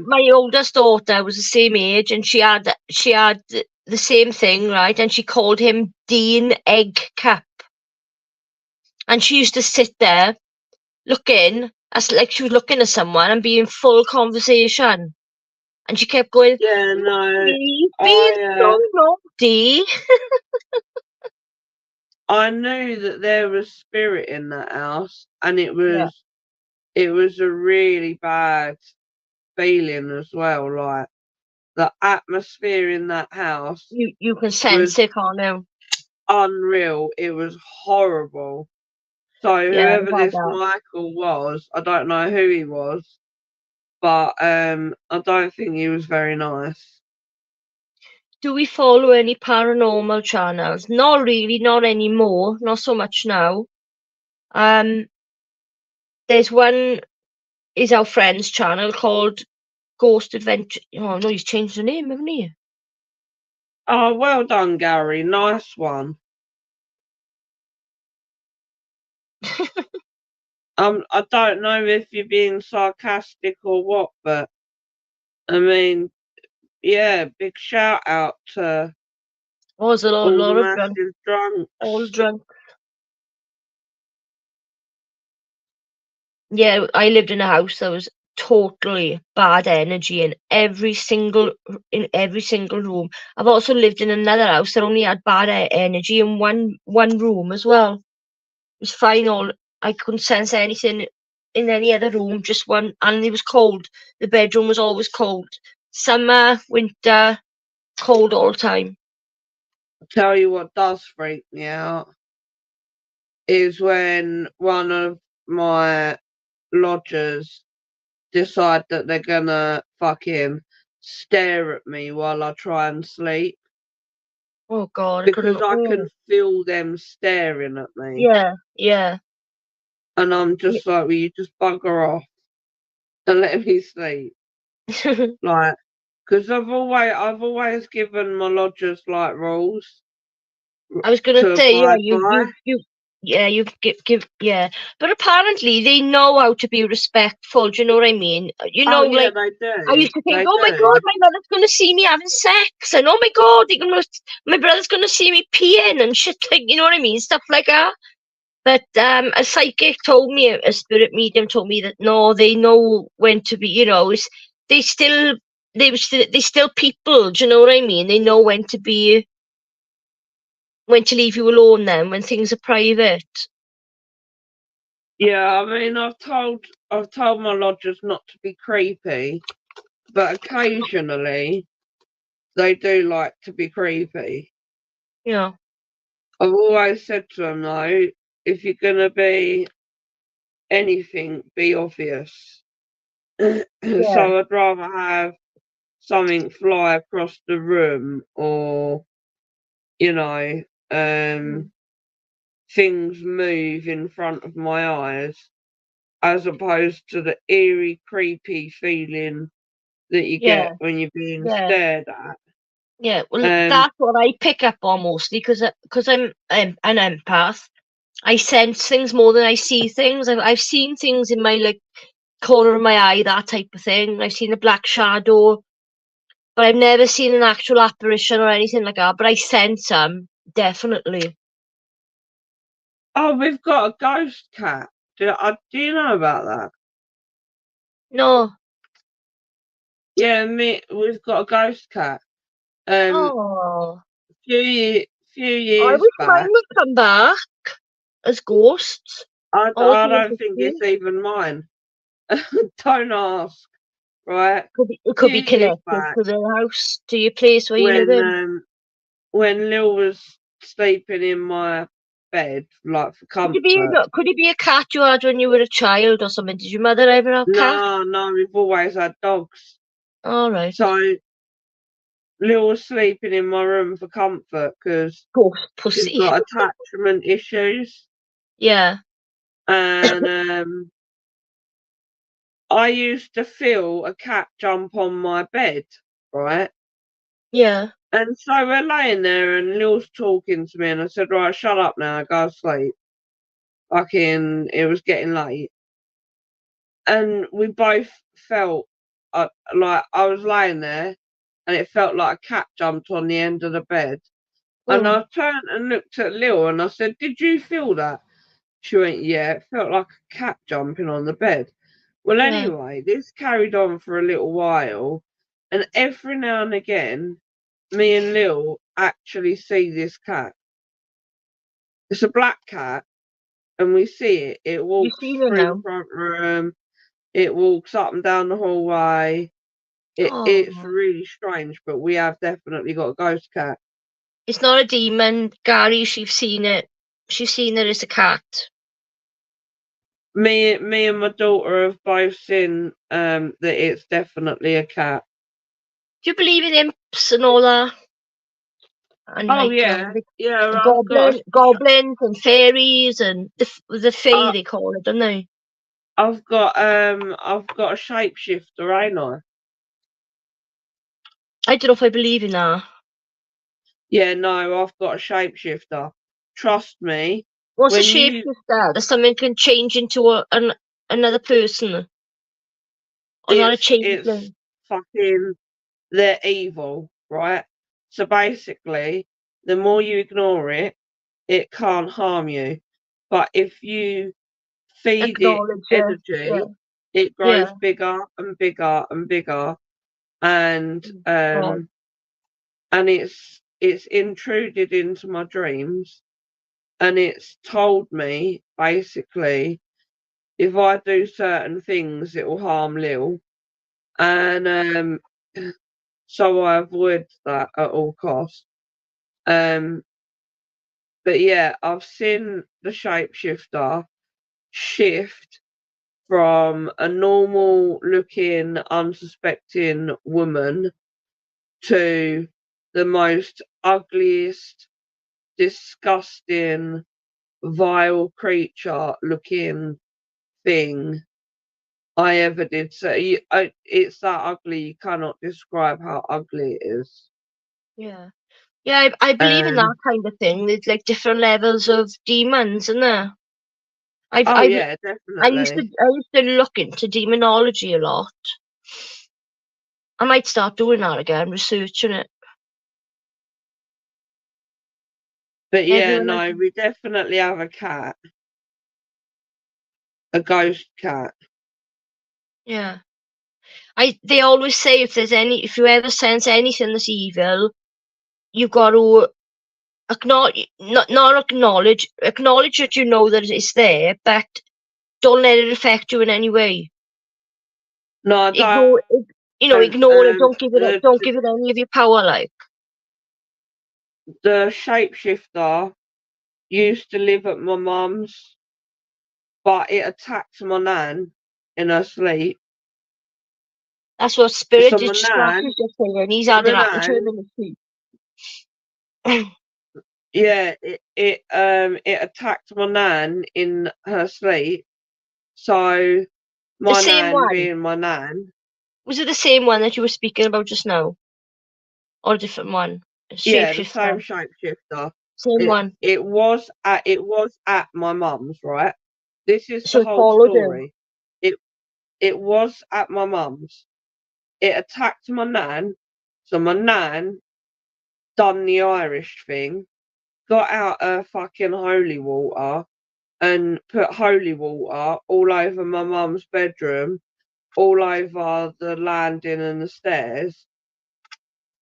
My oldest daughter was the same age, and she had the same thing, right? And she called him Dean Egg Cup, and she used to sit there looking as like she was looking at someone and be in full conversation, and she kept going, yeah, no, "He's being I so naughty." I knew that there was spirit in that house, and Yeah, it was a really bad feeling as well. Like the atmosphere in that house you can was sense it, can't you? unreal. It was horrible. So Yeah, whoever I've had this that. Michael was, I don't know who he was, but I don't think he was very nice. Do we follow any paranormal channels? Not really, not anymore. Not so much now. Um, there's one is our friend's channel called Ghost Adventure. Oh no, he's changed the name, haven't he? Oh, well done, Gary. Nice one. I don't know if you're being sarcastic or what, but I mean, yeah, big shout out to Oh, there's a all the lot of drunk, massive all drunks. drunk. Yeah, I lived in a house that was totally bad energy in every single room. I've also lived in another house that only had bad energy in one room as well. It was fine. All I couldn't sense anything in any other room. Just one, and it was cold. The bedroom was always cold. Summer, winter, cold all the time. I'll tell you what does freak me out is when one of my lodgers decide that they're gonna fucking stare at me while I try and sleep, Oh God, I because couldn't. I can Oh, feel them staring at me, yeah, yeah. and I'm just like, will you just bugger off and let me sleep? Like, because I've always given my lodgers like rules I was gonna to say, yeah, abide by. yeah, you yeah. But apparently they know how to be respectful. Do you know what I mean? Oh yeah, Like they I do. used to think, They oh my God, do. my mother's gonna see me having sex, and oh my God, my brother's gonna see me peeing and shit, like, you know what I mean, stuff like that. But a psychic told me, a spirit medium told me that no, they know when to be. They still, they still people. Do you know what I mean? They know when to leave you alone then when things are private. Yeah, I mean, I've told my lodgers not to be creepy, but occasionally they do like to be creepy. Yeah. I've always said to them though, if you're gonna be anything, be obvious. So Yeah. I'd rather have something fly across the room, or you know, Mm. things move in front of my eyes, as opposed to the eerie, creepy feeling that you Yeah. get when you're being Yeah. stared at. Yeah. Well, Um, that's what I pick up on mostly because I'm an empath. I sense things more than I see things. I've seen things in my like corner of my eye, that type of thing. I've seen a black shadow, but I've never seen an actual apparition or anything like that. But I sense them definitely. oh, we've got a ghost cat. Do you know about that? No. Yeah, we've got a ghost cat. Um, Oh. few I years wish mine back. would come back as ghosts. All I being don't think it's 50. even mine. Don't ask. Right. It could Few be years connected back, to the house, to your place where you live when in. Lil was sleeping in my bed, like for comfort. Could it be a cat you had when you were a child or something? Did your mother ever have cat? No, no, we've always had dogs. All right. So Lil was sleeping in my room for comfort because Ghost she's pussy. got attachment issues, Yeah. and I used to feel a cat jump on my bed, right? Yeah. And so we're laying there, and Lil's talking to me, and I said, "Right, shut up now, go to sleep." Fucking, it was getting late, and we both felt like I was laying there, and it felt like a cat jumped on the end of the bed. And Mm. I turned and looked at Lil, and I said, "Did you feel that?" She went, "Yeah, it felt like a cat jumping on the bed." Well, Yeah. anyway, this carried on for a little while, and every now and again, me and Lil actually see this cat. It's a black cat, and we see it. It You walks seen it through the now? front room, it walks up and down the hallway. It's Oh. really strange, but we have definitely got a ghost cat. It's not a demon, Gary. She's seen it. She's seen it as a cat. Me and my daughter have both seen that it's definitely a cat. Do you believe in imps and all that? And Oh like yeah, yeah. the I've got goblins and fairies and the fae uh, they call it, don't they? I've got a shapeshifter, ain't I? I don't know if I believe in that. Yeah, no, I've got a shapeshifter. Trust me, What's a when you shapeshifter? That something can change into another person, or is that a it's changeling? fucking they're evil, right? So basically, the more you ignore it, it can't harm you. But if you feed it Acknowledge it. Yeah. energy, it Yeah. grows bigger and bigger and bigger, and Oh. it's intruded into my dreams, and it's told me basically if I do certain things, it will harm Lil, and so I avoid that at all costs. Um, but yeah, I've seen the shapeshifter shift from a normal looking, unsuspecting woman to the most ugliest, disgusting, vile creature looking thing I ever did. So it's that ugly, you cannot describe how ugly it is. Yeah. Yeah, I believe in that Um, kind of thing. There's like different levels of demons, isn't there? I've oh, I've yeah, I definitely. used to look into demonology a lot. I might start doing that again, researching it. But yeah, Everyone, no, we definitely have a cat, a ghost cat. yeah. They always say if you ever sense anything that's evil, you've got to acknowledge, not acknowledge that you know that it's there, but don't let it affect you in any way. No, I Ignore, don't. ignore it. Don't give it. Don't give it any of your power. Like, The shapeshifter used to live at my mum's, but it attacked my nan in her sleep. that's what spirit So my just nan, just saying. He's had it happen to him in his sleep. yeah, it attacked my nan in her sleep. So The my same nan one. being my nan, Was it the same one that you were speaking about just now, or a different one? yeah, the same Shapeshifter. shapeshifter. Same one. It was at my mum's, right? This is So the it whole followed him. story. It was at my mum's. It attacked my nan, so my nan done the Irish thing, got out her fucking holy water and put holy water all over my mum's bedroom, all over the landing and the stairs.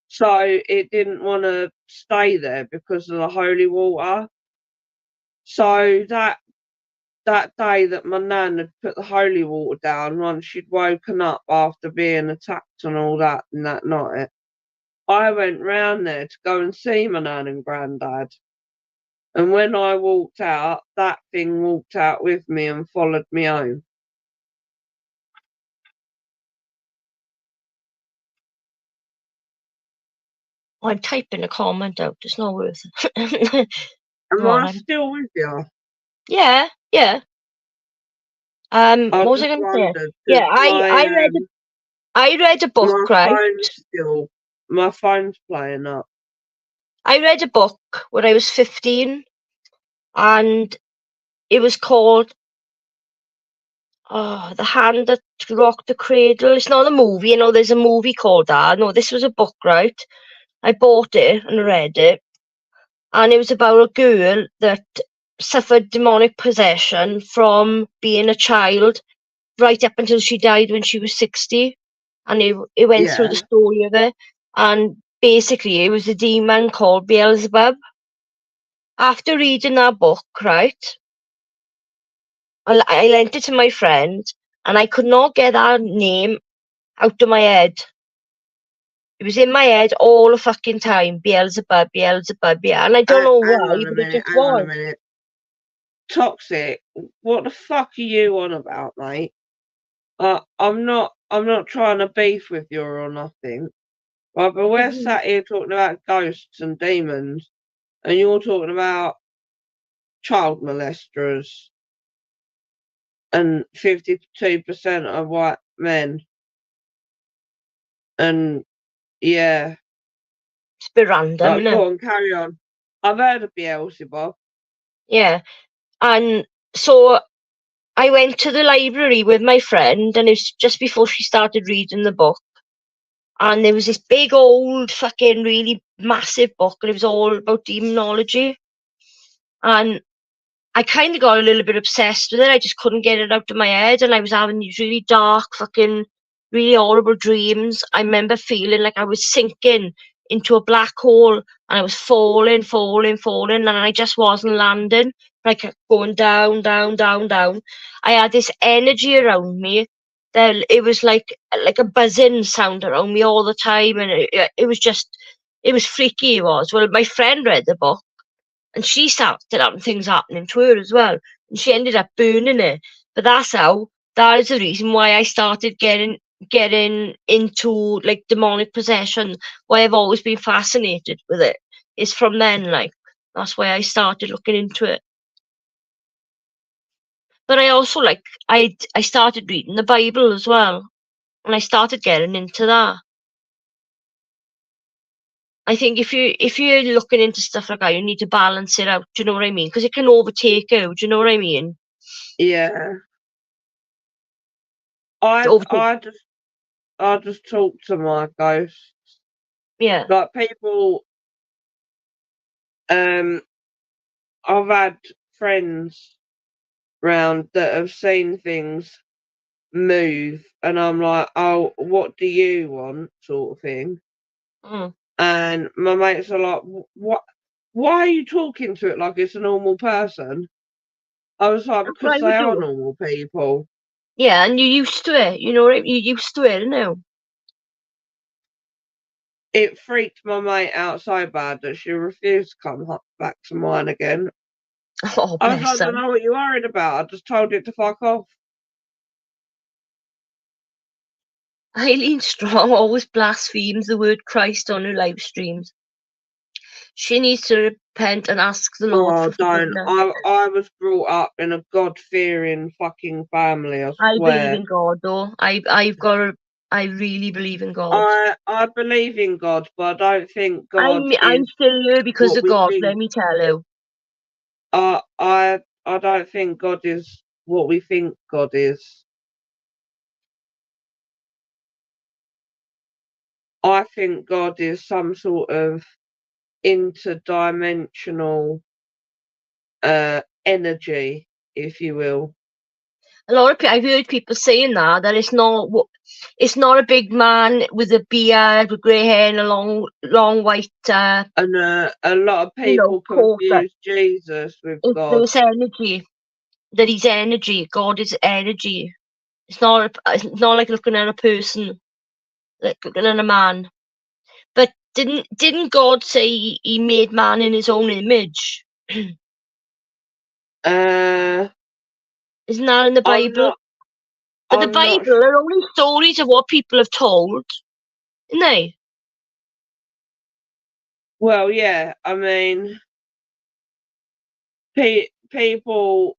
So it didn't want to stay there because of the holy water. So that day that my nan had put the holy water down, once she'd woken up after being attacked and all that and that night, I went round there to go and see my nan and granddad. And when I walked out, that thing walked out with me and followed me home. I'm typing a comment out. It's not worth it. Am Go on. I still with you? Yeah, yeah. I What was I just going to say? wondered because Yeah, I read a book, my right? phone's playing up. I read a book when I was 15, and it was called The Hand That Rocked the Cradle. It's not a movie, there's a movie called that. No, this was a book, right? I bought it and read it, and it was about a girl that suffered demonic possession from being a child right up until she died when she was 60. And it went through Yeah, the story of it. And basically, it was a demon called Beelzebub. After reading that book, right, I lent it to my friend, and I could not get that name out of my head. It was in my head all the fucking time. Beelzebub, Beelzebub, yeah. And I don't know hang why, on a but it minute, just hang on a was. minute. Toxic. What the fuck are you on about, mate? I'm not trying to beef with you or nothing. Right, but we're Mhm. sat here talking about ghosts and demons, and you're talking about child molesters and 52% of white men. And yeah, It's a bit random, right, innit? go on, carry on. I've heard of Beelzebub. Yeah. And so I went to the library with my friend, and it was just before she started reading the book. And there was this big old fucking really massive book, and it was all about demonology. And I kind of got a little bit obsessed with it. I just couldn't get it out of my head, and I was having these really dark, fucking, really horrible dreams. I remember feeling like I was sinking into a black hole, and I was falling, falling, falling, and I just wasn't landing. I kept going down, down, down, down. I had this energy around me that it was like a buzzing sound around me all the time, and it was just, it was freaky. It was. Well, my friend read the book, and she started having things happening to her as well. And she ended up burning it. But that is the reason why I started getting into like demonic possession, why I've always been fascinated with it. Is from then, like, that's why I started looking into it. But I also I started reading the Bible as well. And I started getting into that. I think if you're looking into stuff like that, you need to balance it out. Do you know what I mean? Because it can overtake you. Do you know what I mean? Yeah. To I overtake. I just I just talk to my ghosts. Yeah. Like people I've had friends round that have seen things move and I'm like, oh, what do you want? Sort of thing. Mm. And my mates are like, what? Why are you talking to it like it's a normal person? I was like, That's what because I would they are do. normal people. Yeah, and you're used to it. You know, you're used to it now. It freaked my mate out so bad that she refused to come back to mine again. Oh, I was bless like, I her. don't know what you're worried about. I just told it to fuck off. Eileen Strong always blasphemes the word Christ on her live streams. She needs to repent and ask the Lord Oh, for don't. forgiveness. I was brought up in a God-fearing fucking family, I I believe swear. in God, though. I really believe in God. I believe in God, but I don't think God I'm is still here because what of we God, think. let me tell you. I don't think God is what we think God is. I think God is some sort of interdimensional energy, if you will. A lot of I've heard people saying that it's not a big man with a beard, with grey hair and a long white, And a lot of people coat. confuse Jesus with It's God. this energy that he's energy. God is energy. It's not like looking at a person, like looking at a man. But didn't God say he made man in his own image? Uh, Isn't that in the I'm Bible? not. But the I'm not. Bible are only stories of what people have told, isn't they? Well, yeah. I mean, people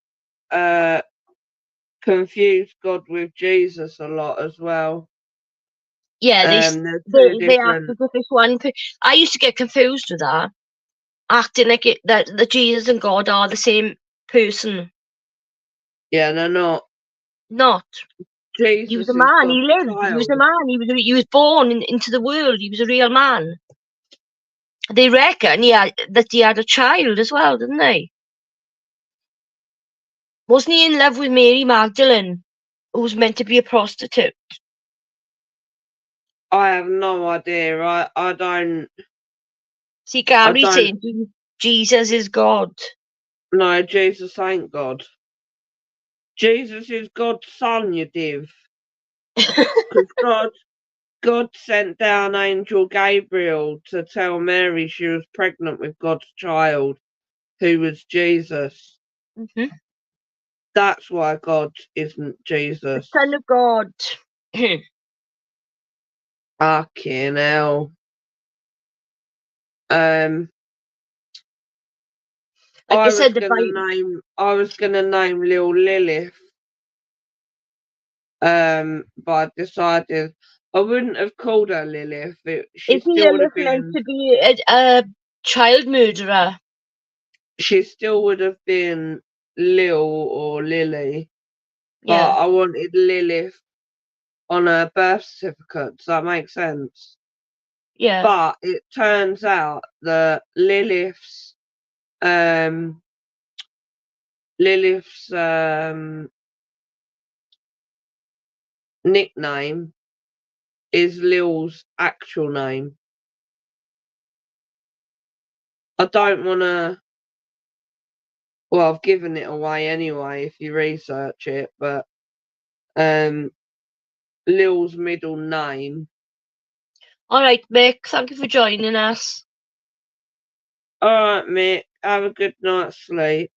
confuse God with Jesus a lot as well. Yeah, They're two they act different. as if it's one. I used to get confused with that, acting like that Jesus and God are the same person. Yeah, they're not. Not. He was Jesus a is man. He God's lived. He was a child. man. He was born into the world. He was a real man. They reckon that he had a child as well, didn't they? Wasn't he in love with Mary Magdalene, who was meant to be a prostitute? I have no idea. I don't. See, I Gary don't saying Jesus is God. know. Jesus ain't God. Jesus is God's son, you div. Because God sent down Angel Gabriel to tell Mary she was pregnant with God's child, who was Jesus. Hmm. That's why God isn't The Jesus. Son of God. Fucking hell. Um, Like I I was said, gonna name Lil Lilith. But I decided I wouldn't have called her Lilith. She isn't still would have Lilith meant been. to be a child murderer? She still would have been Lil or Lily. But Yeah, I wanted Lilith on her birth certificate. Does that make sense? yeah. But it turns out that um Lilith's nickname is Lil's actual name. I don't wanna well, I've given it away anyway if you research it, but um Lil's middle name. All right, Mick. Thank you for joining us. Alright, Mick, have a good night's sleep.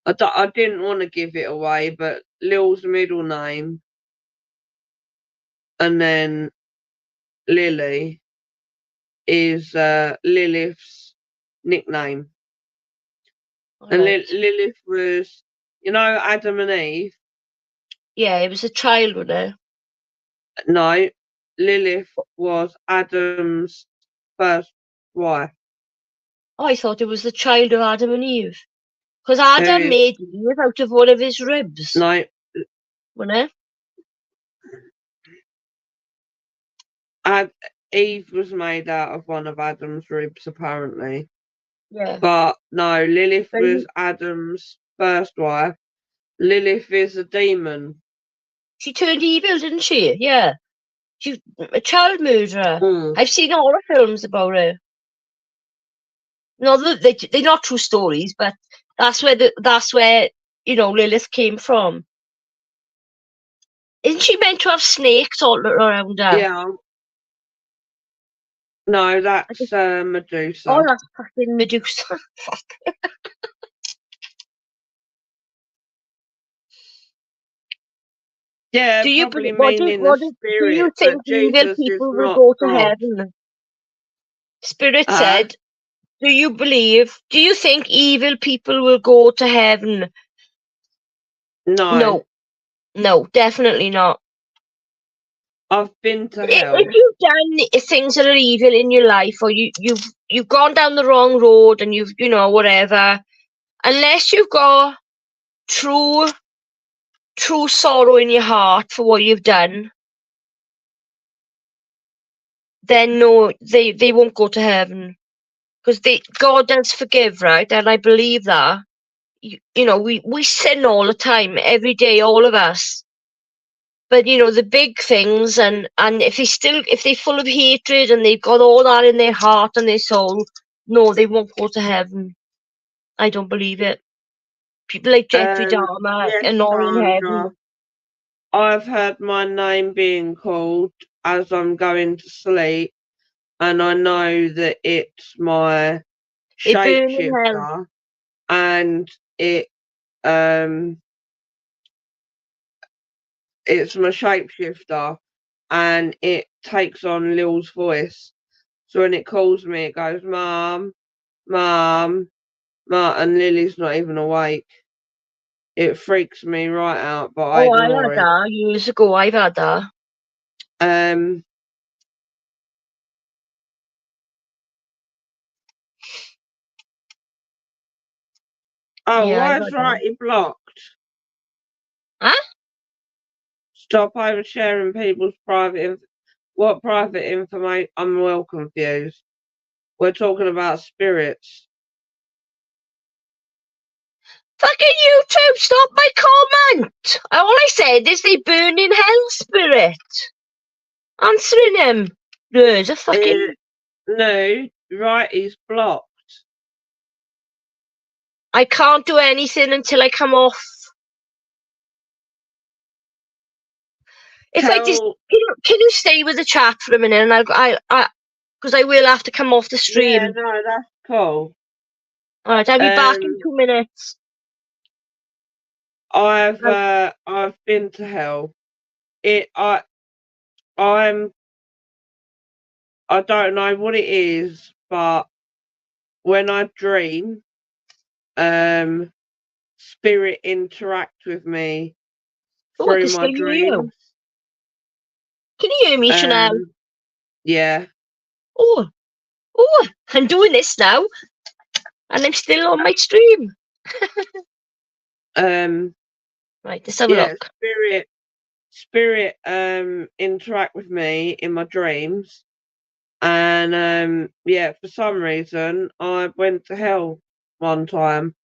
I didn't want to give it away, but Lil's middle name and then Lily is Lilith's nickname. All And right. Lilith was, Adam and Eve? Yeah, it was a child, wasn't it? No, Lilith was Adam's first wife. Oh, I thought it was the child of Adam and Eve. Because Who Adam is, made Eve out of one of his ribs, no, wasn't it? Eve was made out of one of Adam's ribs, apparently. Yeah. But no, Lilith But was Adam's first wife. Lilith is a demon. she turned evil, didn't she? Yeah. She's a child murderer. Mm. I've seen horror films about her. No, they're not true stories, but That's where Lilith came from. Isn't she meant to have snakes all around her? Yeah. No, that's Medusa. Oh, that's fucking Medusa. Fuck. Yeah, Do you probably what do meaning the what do you spirit, think but evil Jesus is people will not go to God. heaven? Spirit Huh? said, do you think evil people will go to heaven? No. No, definitely not. I've been to If hell. you've done things that are evil in your life, or you've gone down the wrong road, and you've whatever, unless you've got true sorrow in your heart for what you've done, then no, they won't go to heaven, because God does forgive, right? And I believe that. We sin all the time, every day, all of us. But the big things, and if they're full of hatred and they've got all that in their heart and their soul, no, they won't go to heaven. I don't believe it. People like Jeffrey Dahmer Yes, are not in Sandra. heaven. I've heard my name being called as I'm going to sleep, and I know that it's my They burn in hell. shapeshifter, and it's my shapeshifter, and it takes on Lil's voice. So when it calls me, it goes, "Mum, Mum, Mum," and Lily's not even awake. It freaks me right out, but I Oh, I ignore had it. that years ago. I've had that. Oh, Yeah, why I've is had that. Righty blocked? Huh? Stop oversharing people's what private information? I'm well confused. We're talking about spirits. Fucking you two, stop my comment! All I said is they burn in hell, Spirit. Answering him. There's a fucking... No, Righty's blocked. I can't do anything until I come off. If I just... Can you stay with the chat for a minute, and because I will have to come off the stream. Yeah, no, that's cool. Alright, I'll be back in 2 minutes. I've been to hell. I don't know what it is, but when I dream, spirit interact with me Oh, I through can my still hear you. dreams. Can you hear me, Chanel? Yeah. Oh, I'm doing this now, and I'm still on my stream. Right, let's have a look. Spirit interact with me in my dreams, and for some reason I went to hell one time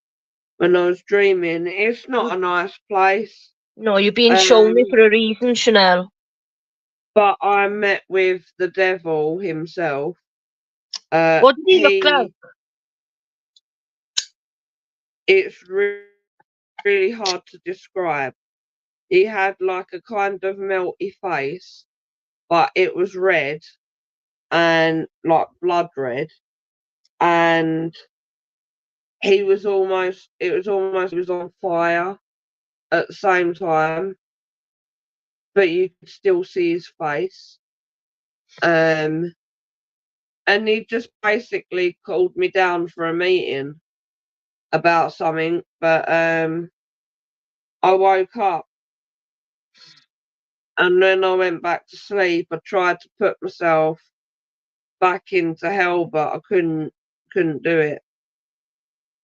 when I was dreaming. It's not a nice place. No, you're being shown it for a reason, Chanel. But I met with the devil himself. What did he look like? It's really hard to describe. He had like a kind of melty face, but it was red and like blood red, and it was almost he was on fire at the same time, but you could still see his face. And he just basically called me down for a meeting about something, but I woke up, and then I went back to sleep. I tried to put myself back into hell, but I couldn't do it.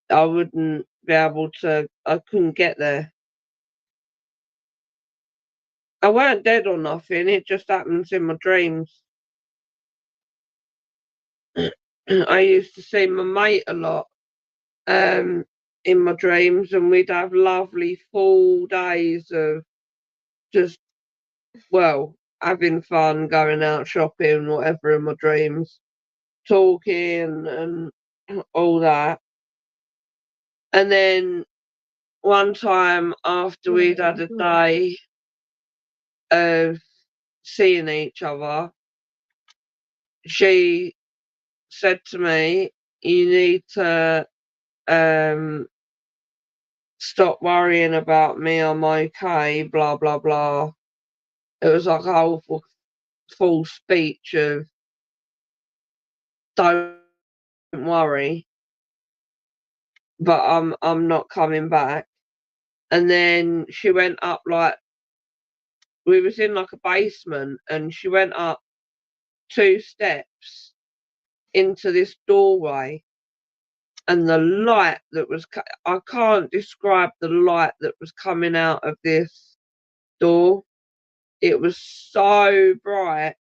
I wouldn't be able to. I couldn't get there. I weren't dead or nothing. It just happens in my dreams. I used to see my mate a lot in my dreams, and we'd have lovely full days of just having fun, going out shopping, whatever in my dreams, talking and all that. And then one time after we'd had a day of seeing each other, she said to me, "You need to stop worrying about me, I'm okay, blah blah blah." It was like a whole full speech of don't worry, but I'm not coming back. And then she went up, like, we was in like a basement, and she went up 2 steps into this doorway, and the light that was I can't describe the light that was coming out of this door. It was so bright,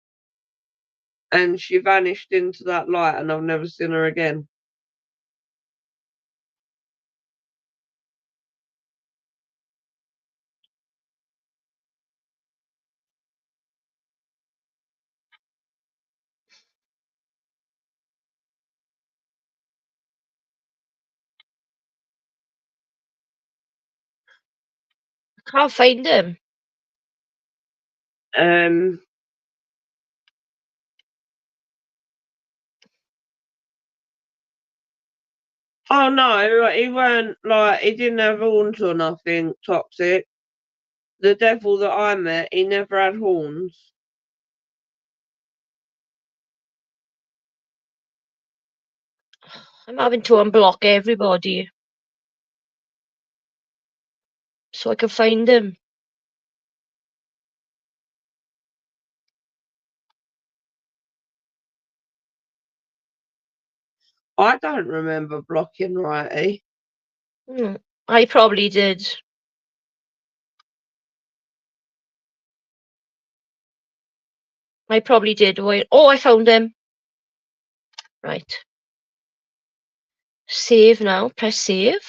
and she vanished into that light, and I've never seen her again. Can't find him. Oh no, he weren't, like, he didn't have horns or nothing, Toxic. The devil that I met, he never had horns. I'm having to unblock everybody so I can find him. I don't remember blocking Righty. I probably did. I probably did. Wait. Oh, I found him. Right. Save now. Press save.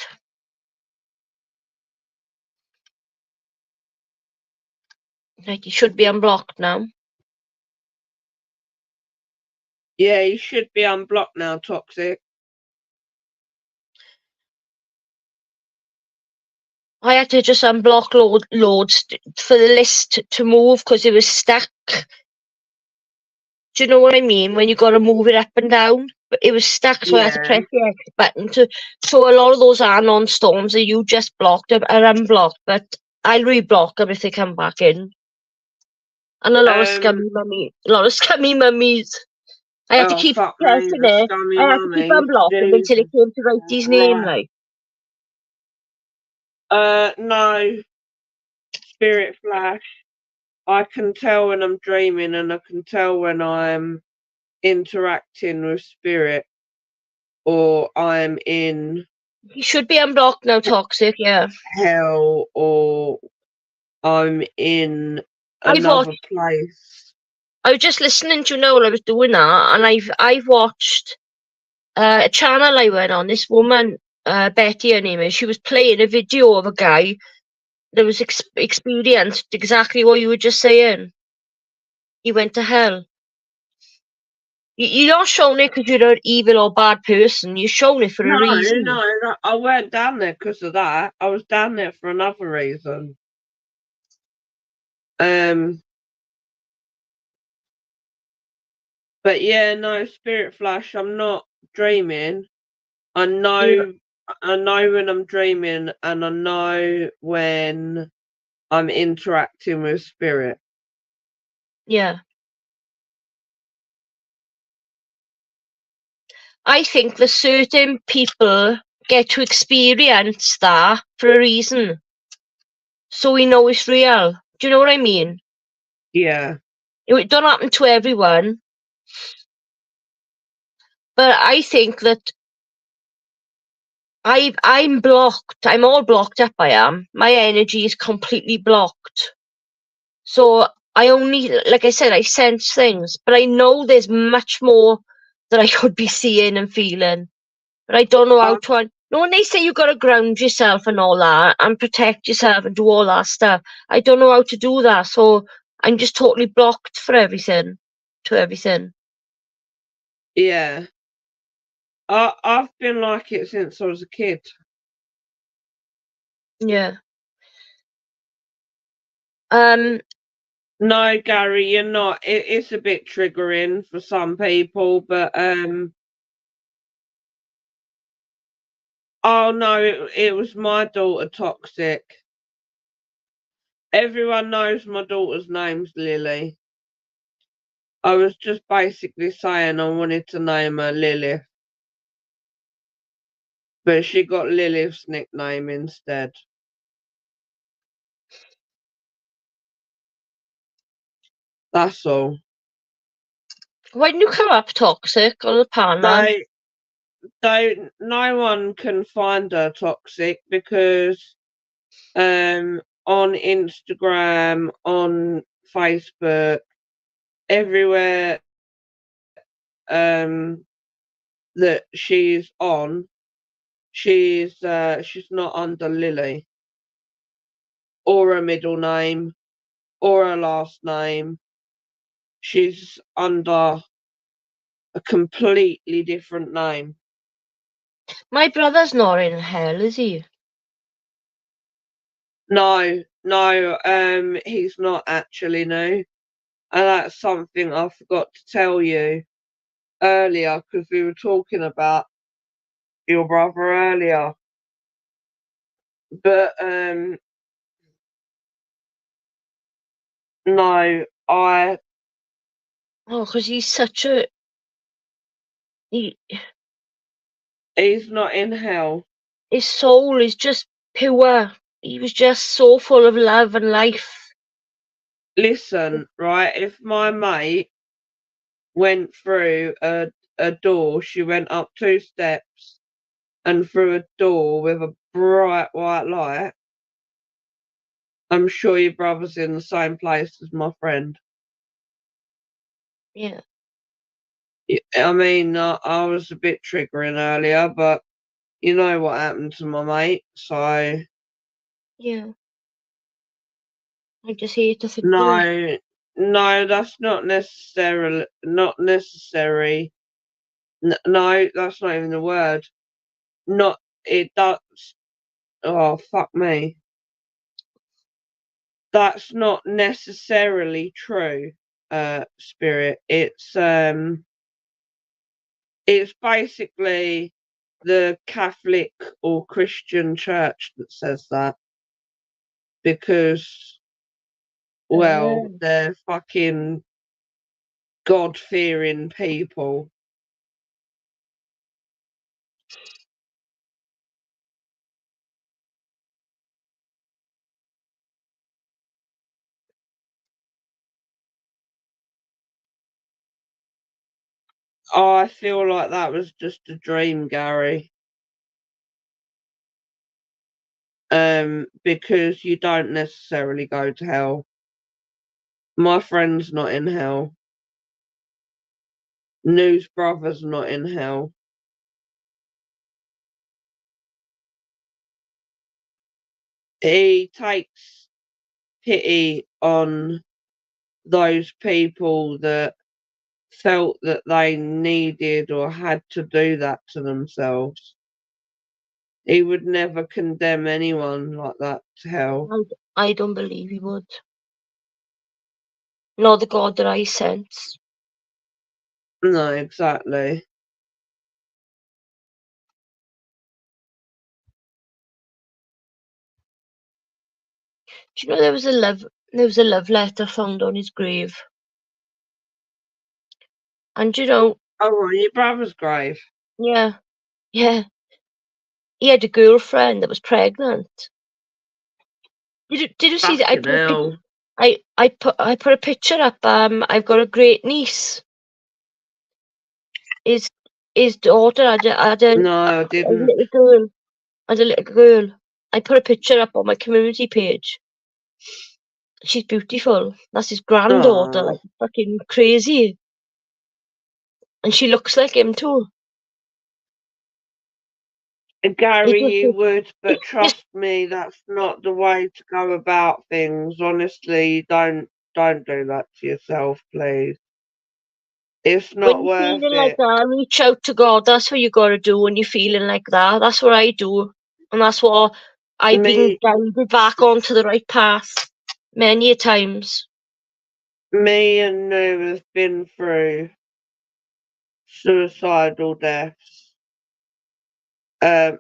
Right, he should be unblocked now. Yeah, he should be unblocked now, Toxic. I had to just unblock loads for the list to move because it was stuck. Do you know what I mean? When you got to move it up and down, but it was stuck, so I had to press the X button to. So a lot of those are non-storms that you just blocked are unblocked, but I'll reblock them if they come back in. And a lot of scummy mummies. I had to keep pressing it. I had to keep unblocking until it came to write his name, like. No. Spirit Flash. I can tell when I'm dreaming, and I can tell when I'm interacting with spirit, or I'm in He should be unblocked now, Toxic, yeah. hell, or I'm in another place. I was just listening to you know while I was doing that, and I've watched a channel I went on. This woman, Betty, her name is. She was playing a video of a guy that was experienced exactly what you were just saying. He went to hell. You're not showing it because you're an evil or bad person. You're showing it for a reason. No, I weren't down there because of that. I was down there for another reason. But yeah, no, Spirit Flash, I'm not dreaming. I know when I'm dreaming, and I know when I'm interacting with spirit. Yeah. I think that certain people get to experience that for a reason. So we know it's real. Do you know what I mean? Yeah. It don't happen to everyone. But I think that I'm blocked. I'm all blocked up, I am. My energy is completely blocked. So I only, like I said, I sense things. But I know there's much more that I could be seeing and feeling. But I don't know how to. No, when they say you got to ground yourself and all that and protect yourself and do all that stuff, I don't know how to do that. So I'm just totally blocked for everything, to everything. Yeah. I've been like it since I was a kid. Yeah. No, Gary, you're not. It's a bit triggering for some people, but oh no, it was my daughter toxic. Everyone knows my daughter's name's Lily. I was just basically saying I wanted to name her Lilith, but she got Lilith's nickname instead. That's all. Why didn't you come up toxic on the panel? No one can find her toxic because on Instagram, on Facebook, everywhere that she's on, she's not under Lily or a middle name or a last name. She's under a completely different name. My brother's not in hell, is he? No, he's not actually, no. And that's something I forgot to tell you earlier because we were talking about your brother earlier. But no, Oh, because he's such a... He, he's not in hell. his soul is just pure. He was just so full of love and life. Listen, right, if my mate went through a door, she went up 2 steps and through a door with a bright white light, I'm sure your brother's in the same place as my friend. Yeah. I mean, I was a bit triggering earlier, but you know what happened to my mate, so Yeah. I just hate to think of it. no, that's not necessarily not necessary. No, that's not even the word. Not it does. Oh fuck me. That's not necessarily true. Spirit. It's basically the Catholic or Christian church that says that because, well, they're fucking God fearing people. I feel like that was just a dream, Gary. Because you don't necessarily go to hell. My friend's not in hell. News brother's not in hell. He takes pity on those people that felt that they needed or had to do that to themselves. He would never condemn anyone like that to hell. I don't believe he would. Nor the God that I sense. No, exactly. Do you know there was a love letter found on his grave? And you know, Oh, on your brother's grave. yeah, he had a girlfriend that was pregnant. Did you see that? Fucking hell. I put a picture up. I've got a great niece. His daughter had a No, I didn't. little girl. Had a little girl. I put a picture up on my community page. She's beautiful. That's his granddaughter, Oh, like fucking crazy. And she looks like him too. He Gary, just, you would, but just trust me, that's not the way to go about things. Honestly, don't do that to yourself, please. It's when not you're worth feeling like it. that, reach out to God. That's what you gotta do when you're feeling like that. That's what I do. And that's what I've been Me, guided back onto the right path many a times. me and New have been through suicidal deaths.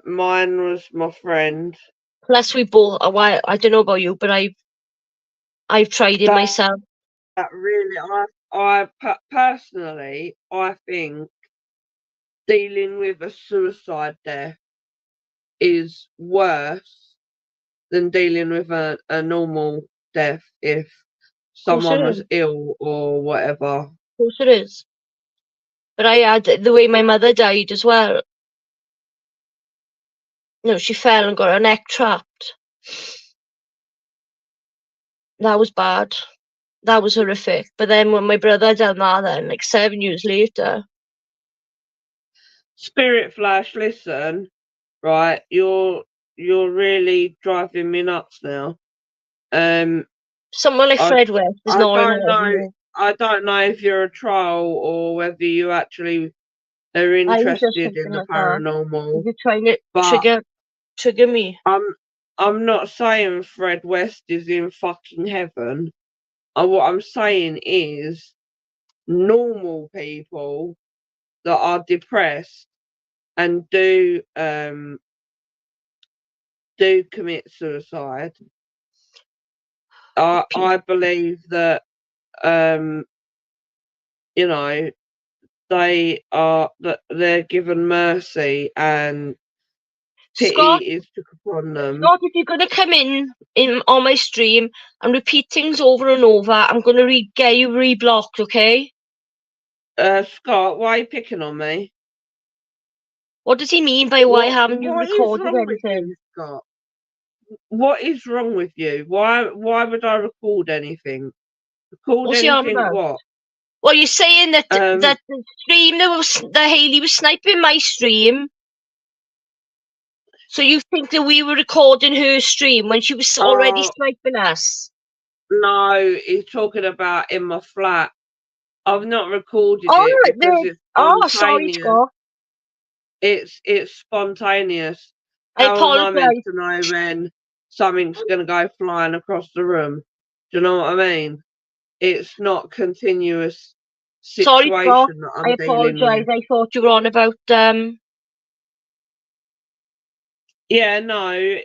Mine was my friend. Plus, we both. I don't know about you, but I've tried it That myself. really, personally, I think dealing with a suicide death is worse than dealing with a normal death if Of course it someone is. was ill or whatever. Of course it is. But I had the way my mother died as well. You know, she fell and got her neck trapped. That was bad. That was horrific. But then when my brother done that, then like 7 years later, Spirit Flash, listen, right? You're really driving me nuts now. someone like I Fred West is I not in don't it know. anymore. I don't know if you're a troll or whether you actually are I was just interested in thinking the like that. paranormal. You're trying to But trigger me. I'm not saying Fred West is in fucking heaven. What I'm saying is normal people that are depressed and do commit suicide. I believe that you know they're given mercy and pity Scott, is took upon them. Scott, if you're gonna come in on my stream and repeat things over and over, I'm gonna get you reblocked, okay? Scott, why are you picking on me? What does he mean by why haven't you What is recorded wrong with anything? you, Scott? What is wrong with you? Why would I record anything? Record What's he on anything about? what? Well, you're saying that Um the stream that Hayley was sniping my stream. So you think that we were recording her stream when she was already oh sniping us? no, he's talking about in my flat. I've not recorded All it right because then. it's Oh, sorry, spontaneous. Scott. It's spontaneous. I How am I meant apologise. to know when something's gonna go flying across the room? Do you know what I mean? It's not continuous Sorry, Scott. situation that I I'm dealing apologise. with. I thought you were on about Yeah, no.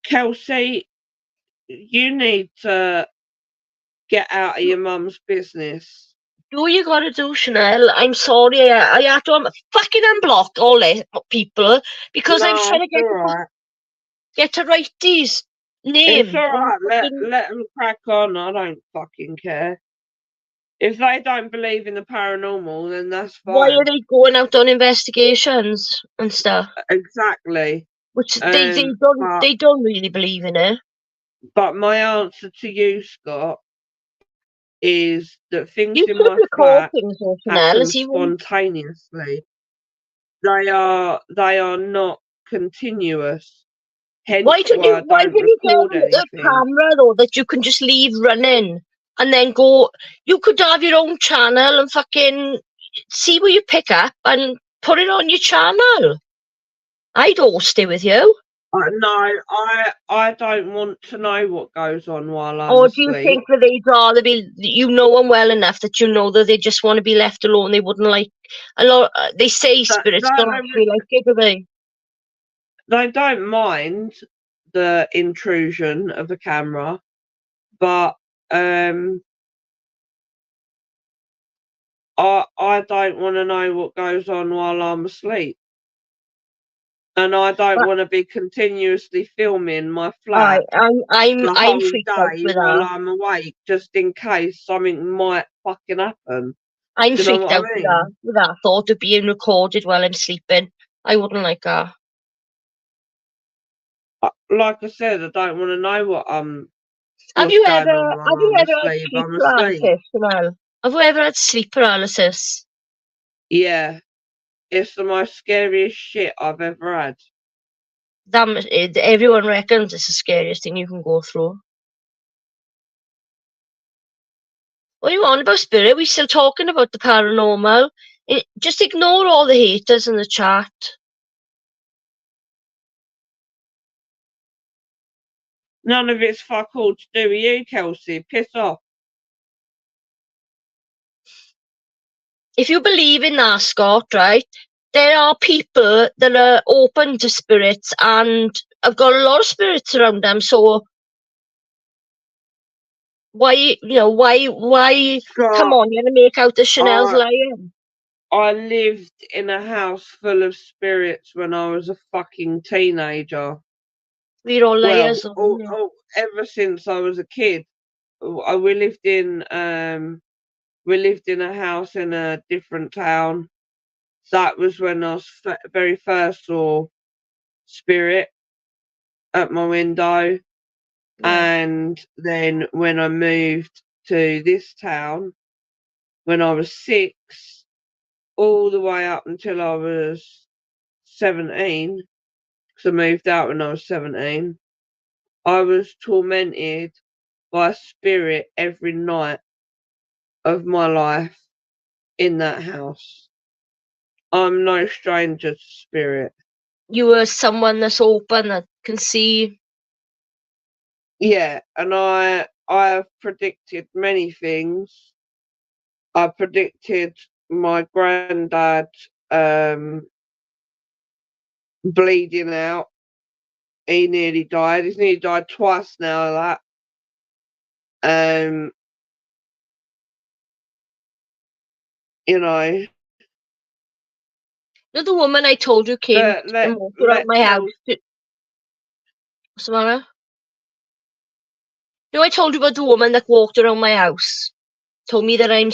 Kelsey, you need to get out of your mum's business. do you gotta do, Chanel? I'm sorry. I had to fucking unblock all these people because I was No, trying it's to alright. get to write these It's names. And alright. fucking, Let them crack on. I don't fucking care. If they don't believe in the paranormal, then that's why are fine. they going out on investigations and stuff? Exactly. Which But they don't really believe in it. my answer to you, Scott, is that things You in should my record flat things, though, Chanel. happen As even spontaneously. They are not continuous. Hence why don't why I you don't get record a anything. camera though that you can just leave running and then go? You could have your own channel and fucking see what you pick up and put it on your channel. I'd host it with you. No, I don't want to know what goes on while I'm Or do you think asleep. that they'd rather be, you know them well enough that you know that they just want to be left alone? They wouldn't like a lot. They say That, spirits that, don't actually like it, do they? they don't mind the intrusion of the camera, but I don't want to know what goes on while I'm asleep. And I don't But want to be continuously filming my I, flat the I'm whole freaked out day with while that. I'm awake just in case something might fucking happen. I'm Do you know freaked what out I mean? with that thought of being recorded while I'm sleeping. I wouldn't like that. Like I said, I don't want to know Have what's you going on ever while I'm had asleep. sleep I'm asleep. paralysis, Chanel? Have you ever had sleep paralysis? Yeah, it's the most scariest shit I've ever had. Everyone reckons it's the scariest thing you can go through. What are you on about, Spirit? We're still talking about the paranormal. Just ignore all the haters in the chat. None of it's fuck all to do with you, Kelsey. Piss off. If you believe in that, Scott, right, there are people that are open to spirits and have got a lot of spirits around them. So why, why? Come Scott, on, you're gonna make out the Chanel's I, lying. I lived in a house full of spirits when I was a fucking teenager. We're all Well, liars, aren't we? ever since I was a kid. We lived in a house in a different town. That was when I was very first saw spirit at my window. Yeah. And then when I moved to this town, when I was 6, all the way up until I was 17, because I moved out when I was 17, I was tormented by a spirit every night of my life in that house. I'm no stranger to spirit. You were someone that's open, that can see. Yeah, and I have predicted many things. I predicted my granddad bleeding out. He nearly died. He's nearly died twice now of that. Um, you know, You know the woman I told you came but and walked around my house? Kelsey. What's the matter? You know I told you about the woman that walked around my house? Told me that I'm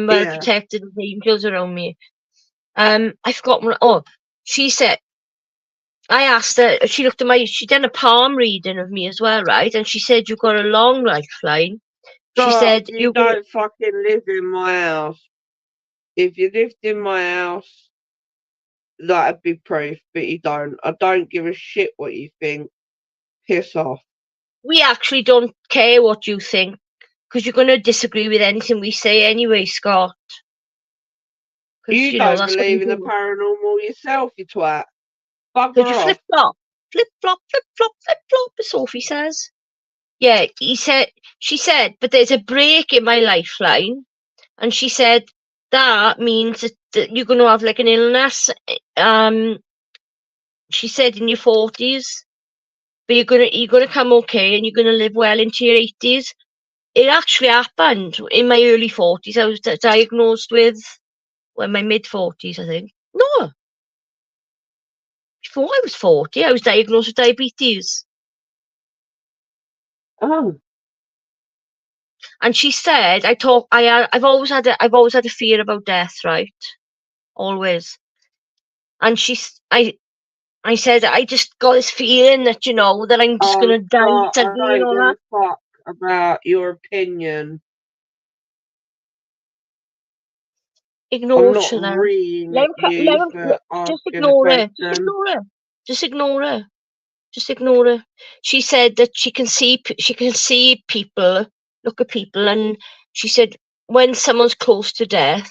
well Yeah. protected with angels around me. I forgot. Oh, she said, I asked her, she done a palm reading of me as well, right? And she said, "You got a long lifeline." She Scott, said, you don't fucking live in my house. If you lived in my house, that'd be proof, but you don't. I don't give a shit what you think. Piss off. we actually don't care what you think, because you're going to disagree with anything we say anyway, Scott. Because, You don't that's what you believe in the do. paranormal yourself, you twat. Because you Bugger off. flip-flop. Flip-flop, flip-flop, flip-flop, as Sophie says. Yeah, she said, but there's a break in my lifeline. And she said, that means that you're going to have like an illness. She said in your 40s, but you're gonna come okay and you're gonna live well into your 80s. It actually happened in my early 40s. I was diagnosed with, well, my mid 40s, I think. No, before I was 40, I was diagnosed with diabetes. Oh. And she said, I've always had a fear about death, right? Always. And I said, I just got this feeling that, that I'm just Oh, gonna die Scott, I suddenly and don't all give that. a fuck about your opinion. I'm Ignore not Chanel. reading at you for Just asking a ignore her. Just question. ignore her. Just ignore her. Just ignore her. She said that she can see people, look at people, and she said when someone's close to death,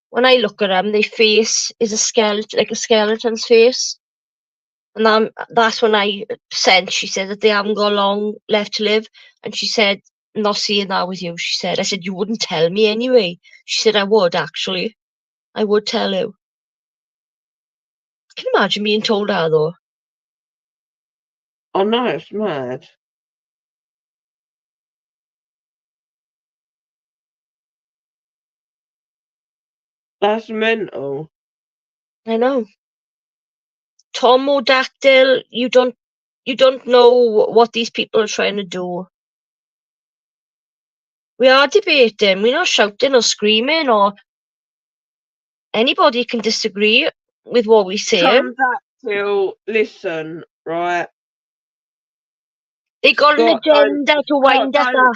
when I look at them, their face is a skeleton, like a skeleton's face, and that's when I sense. She said that they haven't got long left to live, and she said, "Not seeing that with you." She said, "I said you wouldn't tell me anyway." She said, "I would actually. I would tell you." Can you imagine being told that though? I know it's mad. That's mental. I know. Tomodactyl, you don't know what these people are trying to do. We are debating, we're not shouting or screaming, or anybody can disagree with what we're saying. Listen, right? They got an Scott don't agenda to Scott wind us don't up.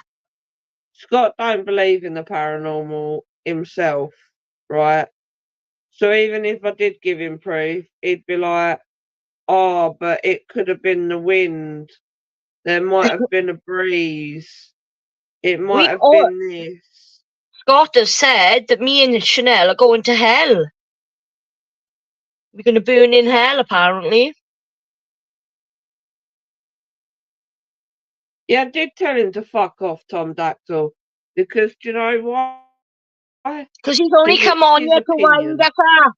Scott don't believe in the paranormal himself, right? So even if I did give him proof, he'd be like, "Oh, but it could have been the wind. There might have been a breeze. It might We've have all been this." Scott has said that me and Chanel are going to hell. We're going to burn in hell, apparently. Yeah, I did tell him to fuck off, Tom Dactyl, because do you know why? Because he's only Because come it's on his here to wind opinion. us up.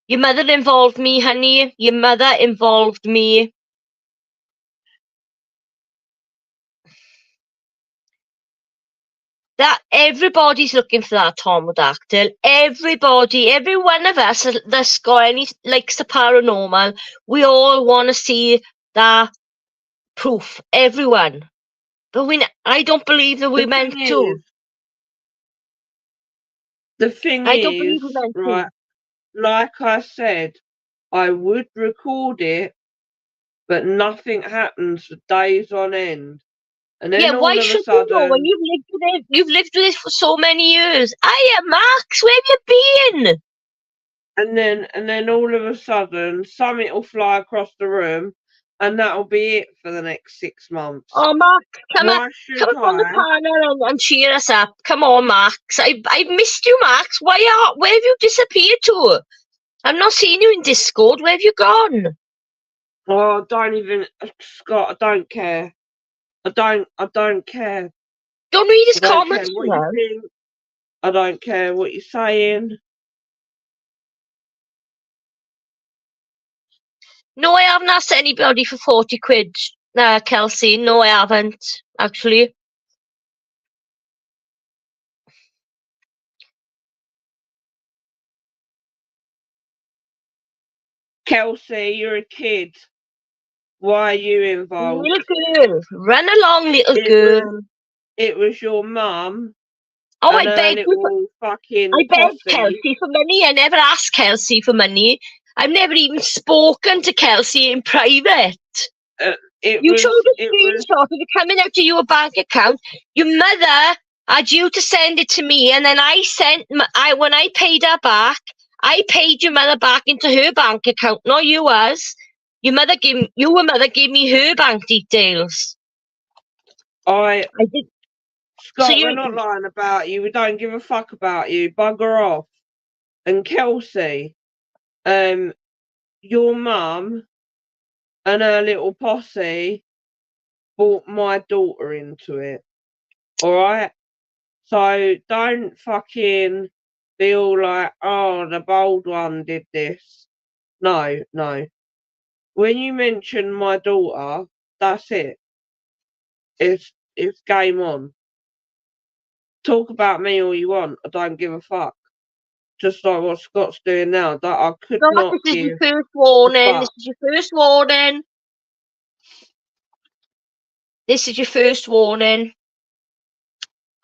Your mother involved me, honey. Your mother involved me. That everybody's looking for that Tomodactyl. Everybody, every one of us that's got any likes the paranormal, we all want to see that proof. Everyone, but I don't believe that we're meant to. The thing I don't believe is, we're meant right, to. like I said, I would record it, but nothing happens for days on end. And then Yeah, all why of a should you know when sudden, you've lived with it? You've lived with it for so many years. Hiya, Max, where have you been? and then all of a sudden, something will fly across the room, and that'll be it for the next 6 months. Oh, Max, come Why up should on the I? panel and cheer us up. Come on, Max. I've missed you, Max. Where have you disappeared to? I'm not seeing you in Discord. Where have you gone? Oh, don't even, Scott. I don't care. I don't care. Don't read I his don't care comments, what you you know. think. I don't care what you're saying. No, I haven't asked anybody for 40 quid, Kelsey. No, I haven't, actually. Kelsey, you're a kid. Why are you involved? Little girl. Run along, little girl. It was your mum Oh, and her little fucking I begged posse. Kelsey for money. I never asked Kelsey for money. I've never even spoken to Kelsey in private. You showed a screenshot of it coming out of your bank account. Your mother had you to send it to me, and then when I paid her back, I paid your mother back into her bank account, not yours. Your mother gave me her bank details. I did. Scott, we're not lying about you. We don't give a fuck about you. Bugger off. And Kelsey, your mum and her little posse brought my daughter into it. Alright? So don't fucking feel like, oh, the bold one did this. No. When you mention my daughter, that's it. It's game on. Talk about me all you want. I don't give a fuck. Just like what Scott's doing now. That I could not This is give your first warning. a This is your first warning. This is your first warning.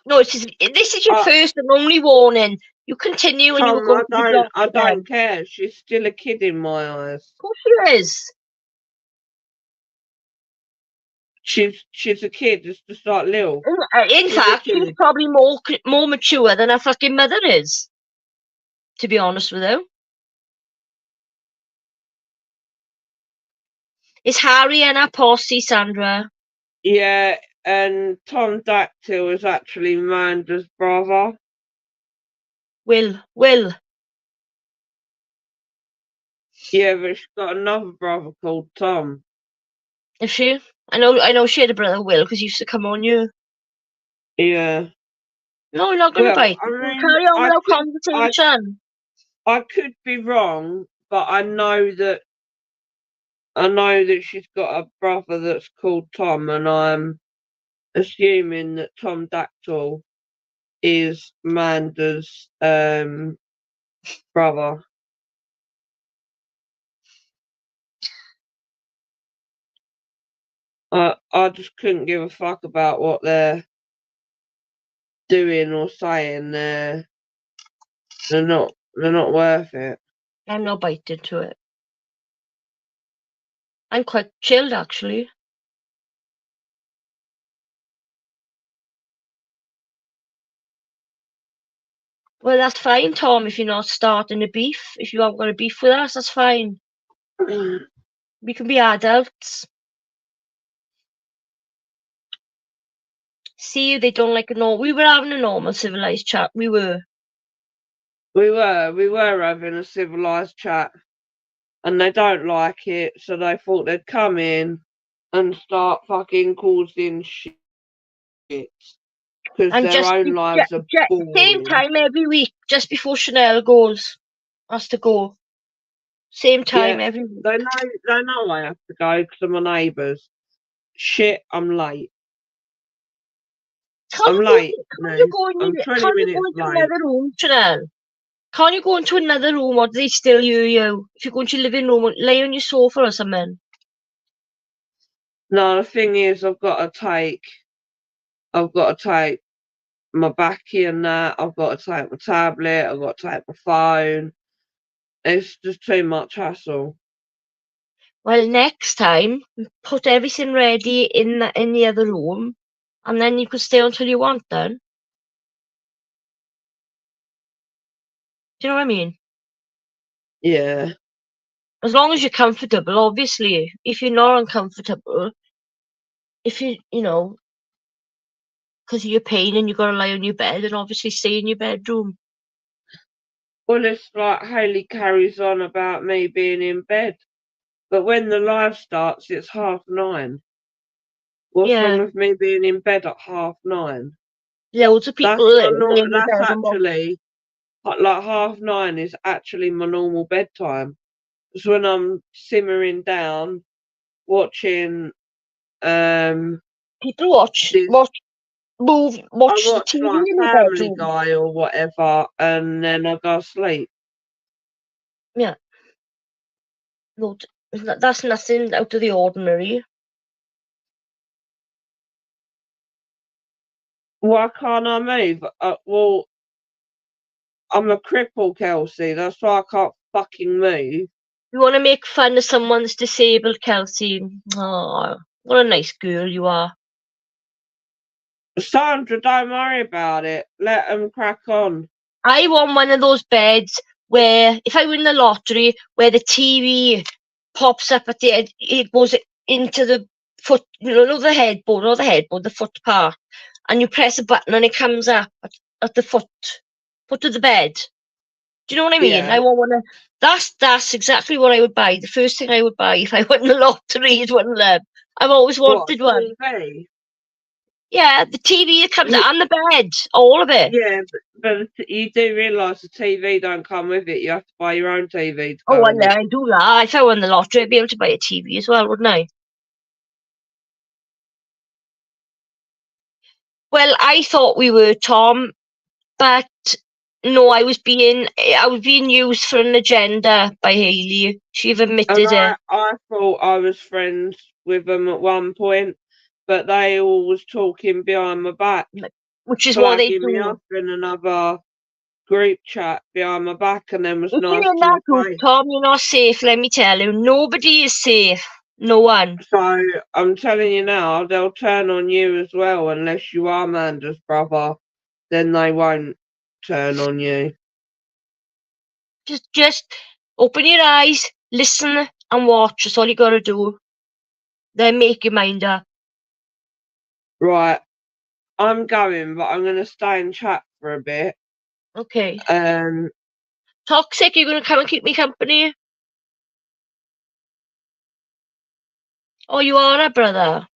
No, this is your first and only warning. You continue and you will go to the doctor. I don't care. She's still a kid in my eyes. Of course she is. She's a kid. It's just like little. In fact, she's probably more mature than her fucking mother is. To be honest with you. It's Harry and her posse, Sandra. Yeah, and Tom Dactyl is actually Amanda's brother. Will. Yeah, but she's got another brother called Tom. Is she? I know she had a brother, Will, because he used to come on you. Yeah. No, you're not going to bite. I mean, carry on with our conversation. I could be wrong, but I know that she's got a brother that's called Tom, and I'm assuming that Tom Dactyl is Amanda's brother. I just couldn't give a fuck about what they're doing or saying. They're not worth it. I'm not biting to it. I'm quite chilled, actually. Well, that's fine, Tom, if you're not starting a beef. If you haven't got a beef with us, that's fine. We can be adults. See, they don't like we were having a normal civilized chat. We were. We were having a civilized chat, and they don't like it, so they thought they'd come in and start fucking causing shit because And their just own lives are same boring. time every week, just before Chanel has to go. Same time Yeah, every week. they know I have to go because of my neighbours. Shit, I'm late. I'm late, Can't you Neve. go I'm 20 can't you go minutes into late. another room, Chanel? Can't you go into another room, or do they still hear you? If you go into your living room, lay on your sofa or something. No, the thing is, I've got to take my backy and that. I've got to take my tablet. I've got to take my phone. It's just too much hassle. Well, next time, put everything ready in the other room, and then you can stay until you want. Then, do you know what I mean? Yeah. As long as you're comfortable, obviously. If you're not uncomfortable, if you know, because of your pain and you've got to lie on your bed, and obviously stay in your bedroom. Well, it's like Hayley carries on about me being in bed, but when the live starts, it's 9:30. What's wrong Yeah, with me being in bed at 9:30? loads of people lay in your That's bed and actually like 9:30 is actually my normal bedtime. It's when I'm simmering down watching people watch this. watch I watch the watch TV like in your Family bedroom. Guy or whatever, and then I go to sleep. Yeah, no, that's nothing out of the ordinary. Why can't I move? Well, I'm a cripple, Kelsey. That's why I can't fucking move. You want to make fun of someone's disabled, Kelsey? Oh, what a nice girl you are. Sandra, don't worry about it. Let them crack on. I want one of those beds where, if I win the lottery, where the TV pops up at the end, it goes into the foot, not the headboard, the foot part, and you press a button and it comes up at the foot of the bed. Do you know what I mean? Yeah. I want one of that's exactly what I would buy. The first thing I would buy if I won the lottery is one of them. I've always What, wanted one. TV? Yeah, the TV that comes out and the bed, all of it. Yeah, but you do realise the TV don't come with it. You have to buy your own TV to Oh, go well, in it. I do that. If I won the lottery, I'd be able to buy a TV as well, wouldn't I? Well, I thought we were, Tom, but no, I was being used for an agenda by Hayley. She've And admitted it, I thought I was friends with them at one point, but they all was talking behind my back, which is what they flagging me do. up in another group chat behind my back, and then was If you're nice in to my that group, face. Tom, you're not safe, let me tell you. Nobody is safe. No one. So I'm telling you now, they'll turn on you as well unless you are Amanda's brother. Then they won't turn on you. Just open your eyes, listen, and watch. That's all you gotta do. Then make your mind up. Right, I'm going, but I'm going to stay and chat for a bit. Okay. Um, Toxic, you're gonna come and keep me company? Oh, you are a brother.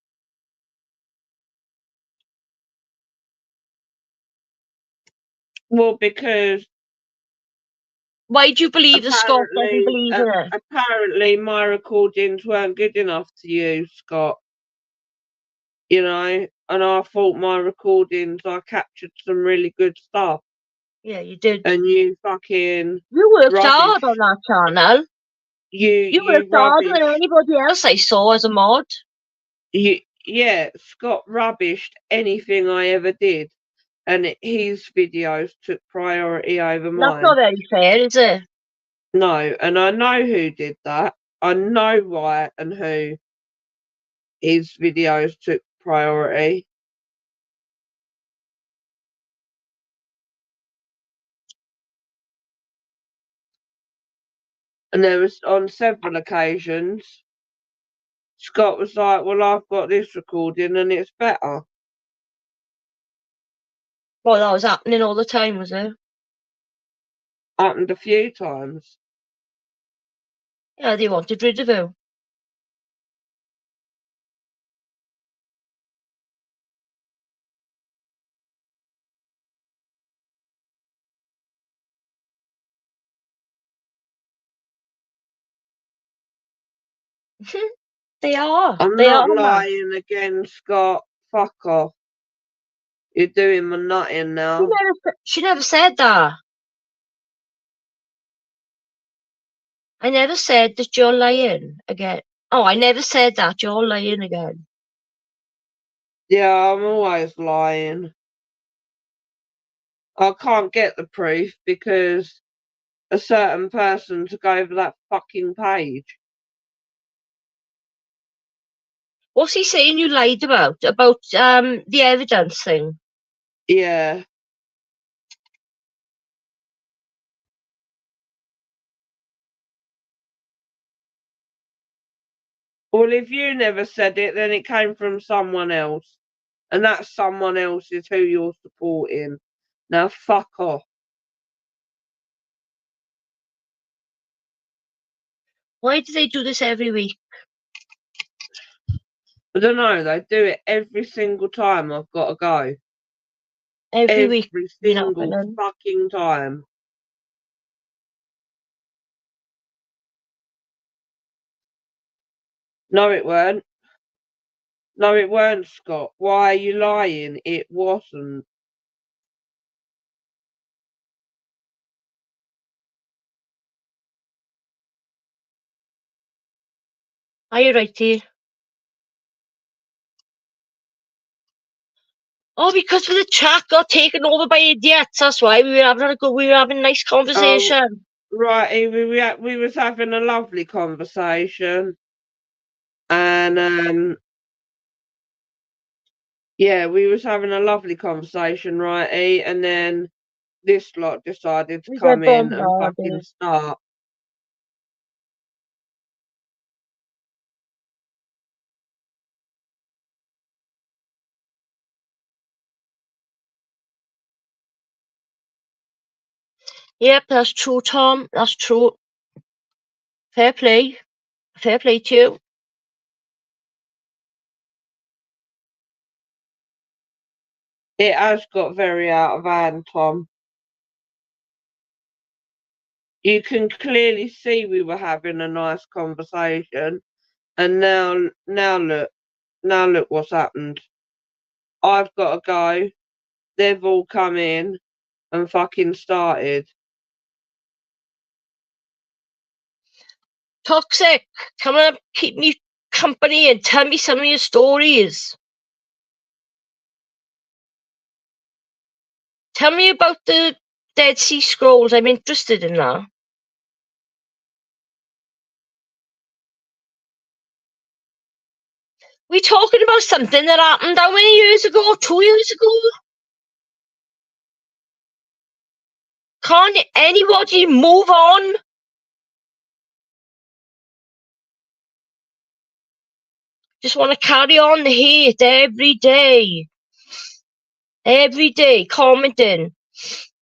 well, because Why do you believe the Scott doesn't believe in it? apparently my recordings weren't good enough to use, Scott. You know, and I thought my recordings, I captured some really good stuff, Yeah, you did. and you fucking You worked hard on rubbish. that channel. You You you worked harder than rubbish. anybody else I saw as a mod. Yeah, Scott rubbished anything I ever did, and his videos took priority over That's not mine. very fair, is it? No, and I know who did that. I know why and who his videos took priority. And there was on several occasions Scott was like, well, I've got this recording and it's better. Well, that was happening all the time, was it? Happened a few times. Yeah, they wanted rid of you. They are. I'm They not are, man. lying again, Scott. Fuck off. You're doing my nutting now. She never said that. I never said that you're lying again. Oh, I never said that. You're lying again. Yeah, I'm always lying. I can't get the proof because a certain person took over that fucking page. What's he saying you lied about? About the evidence thing? Yeah. Well, if you never said it, then it came from someone else. And that someone else is who you're supporting. Now, fuck off. Why do they do this every week? I don't know, they do it every single time I've got to go. Every week Every been single happening. fucking time. No, it weren't. No, it weren't, Scott. Why are you lying? It wasn't. Are you right here? Oh, because the chat got taken over by idiots. That's why we were having a nice Oh, conversation. right. We was having a lovely conversation. And yeah, we was having a lovely conversation, righty, and then this lot decided to We come get in and fucking bombarded. start. Yep, that's true, Tom. That's true. Fair play. Fair play to you. It has got very out of hand, Tom. You can clearly see we were having a nice conversation, and now look what's happened. I've got to go. They've all come in and fucking started. Toxic, come and keep me company and tell me some of your stories. Tell me about the Dead Sea Scrolls. I'm interested in that. We talking about something that happened how many years ago? 2 years ago? Can't anybody move on? Just want to carry on the hate every day. Every day, commenting.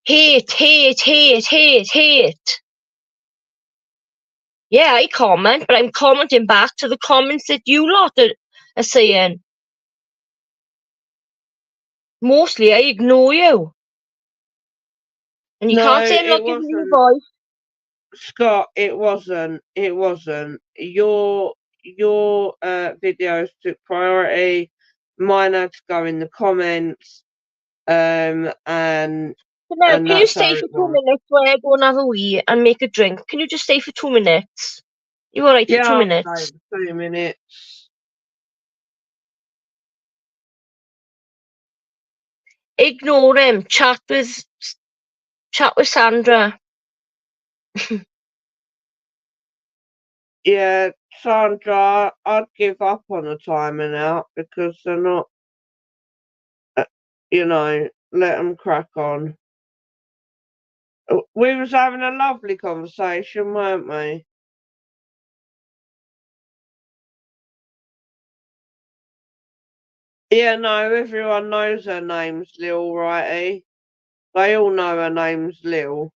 Hate, hate, hate, hate, hate. Yeah, I comment, but I'm commenting back to the comments that you lot are saying. Mostly I ignore you. And you No, can't say I'm not it giving you a wasn't. voice. Scott, it wasn't. It wasn't. Your videos took priority. Mine had to go in the comments. And Now, can you that's stay how for it 2 was. minutes while I go and have a wee and make a drink? Can you just stay for 2 minutes? You alright for Yeah, 2 I'll stay minutes? for 2 minutes. Ignore him. Chat with Sandra. Yeah, Sandra, I'd give up on a timer now because they're not, uh, let them crack on. We was having a lovely conversation, weren't we? Yeah, no, everyone knows her name's Lil, righty? They all know her name's Lil.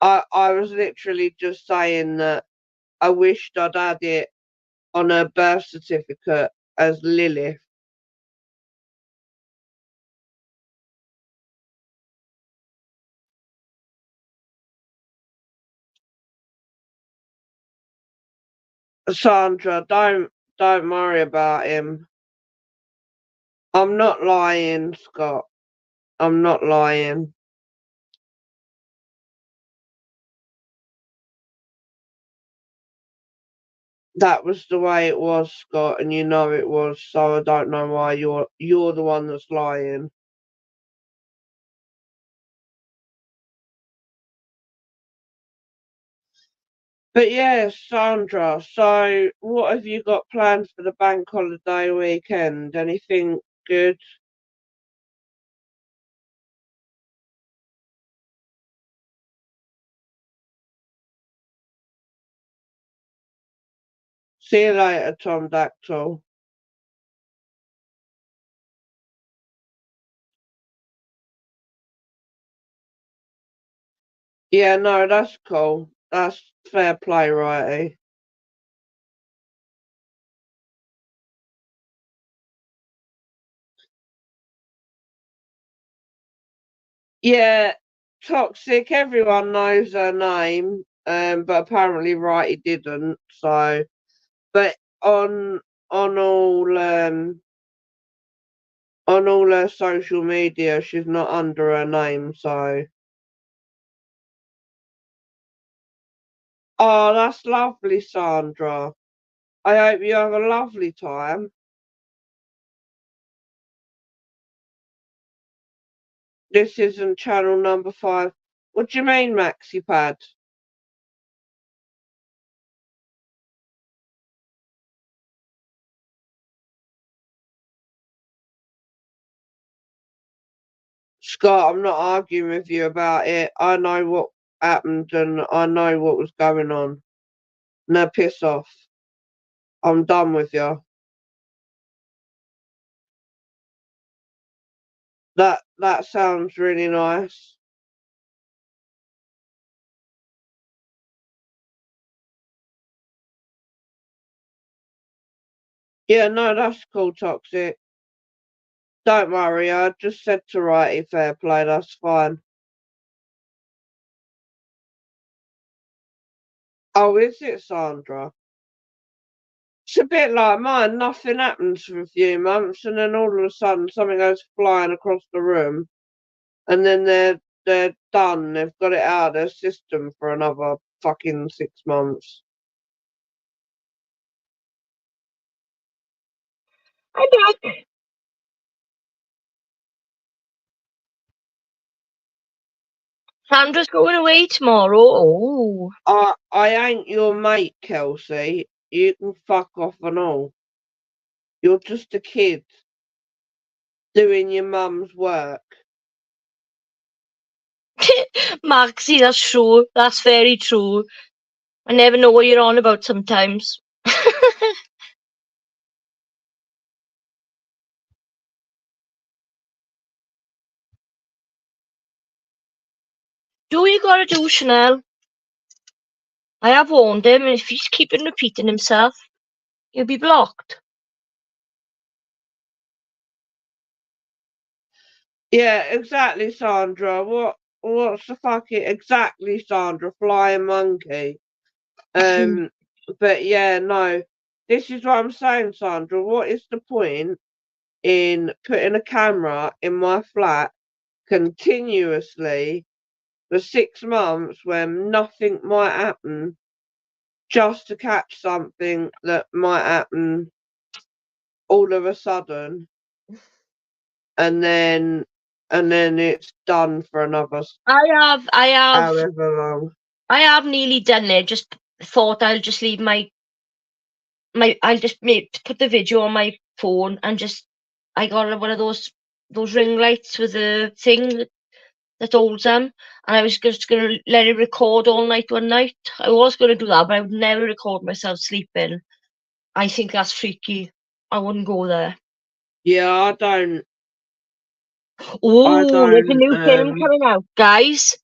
I was literally just saying that I wished I'd had it on her birth certificate as Lilith. Sandra, don't worry about him. I'm not lying, Scott. I'm not lying. That was the way it was, Scott, and you know it was, so I don't know why you're the one that's lying. But yeah, Sandra, so what have you got planned for the bank holiday weekend? Anything good? See you later, Tom Dactyl. Yeah, no, that's cool. That's fair play, righty. Yeah, Toxic, everyone knows her name, but apparently Righty didn't, so but on all on all her social media she's not under her name, so oh that's lovely, Sandra. I hope you have a lovely time. This isn't channel number 5. What do you mean, Maxi Pad? Scott, I'm not arguing with you about it. I know what happened and I know what was going on. Now piss off. I'm done with you. That sounds really nice. Yeah, no, that's cool, Toxic. Don't worry, I just said to Righty fair play, that's fine. Oh, is it, Sandra? It's a bit like mine, nothing happens for a few months and then all of a sudden something goes flying across the room and then they're done, they've got it out of their system for another fucking 6 months. I'm back. Sandra's going away tomorrow. Oh. I ain't your mate, Kelsey. You can fuck off and all. You're just a kid doing your mum's work. Maxie, that's true. That's very true. I never know what you're on about sometimes. Do what you gotta do, Chanel. I have warned him, and if he's keeping repeating himself, he'll be blocked. Yeah, exactly, Sandra. What's the fucking exactly, Sandra? Flying monkey. But yeah, no. This is what I'm saying, Sandra. What is the point in putting a camera in my flat continuously for 6 months when nothing might happen, just to catch something that might happen all of a sudden, and then it's done for another however long. I have nearly done it. Just thought I'll just leave I'll just put the video on my phone and just, I got one of those ring lights with the thing that holds them, and I was just gonna let it record all night one night. I was gonna do that, but I would never record myself sleeping. I think that's freaky. I wouldn't go there. Yeah, I don't. Oh, there's a new film Um, coming out, guys.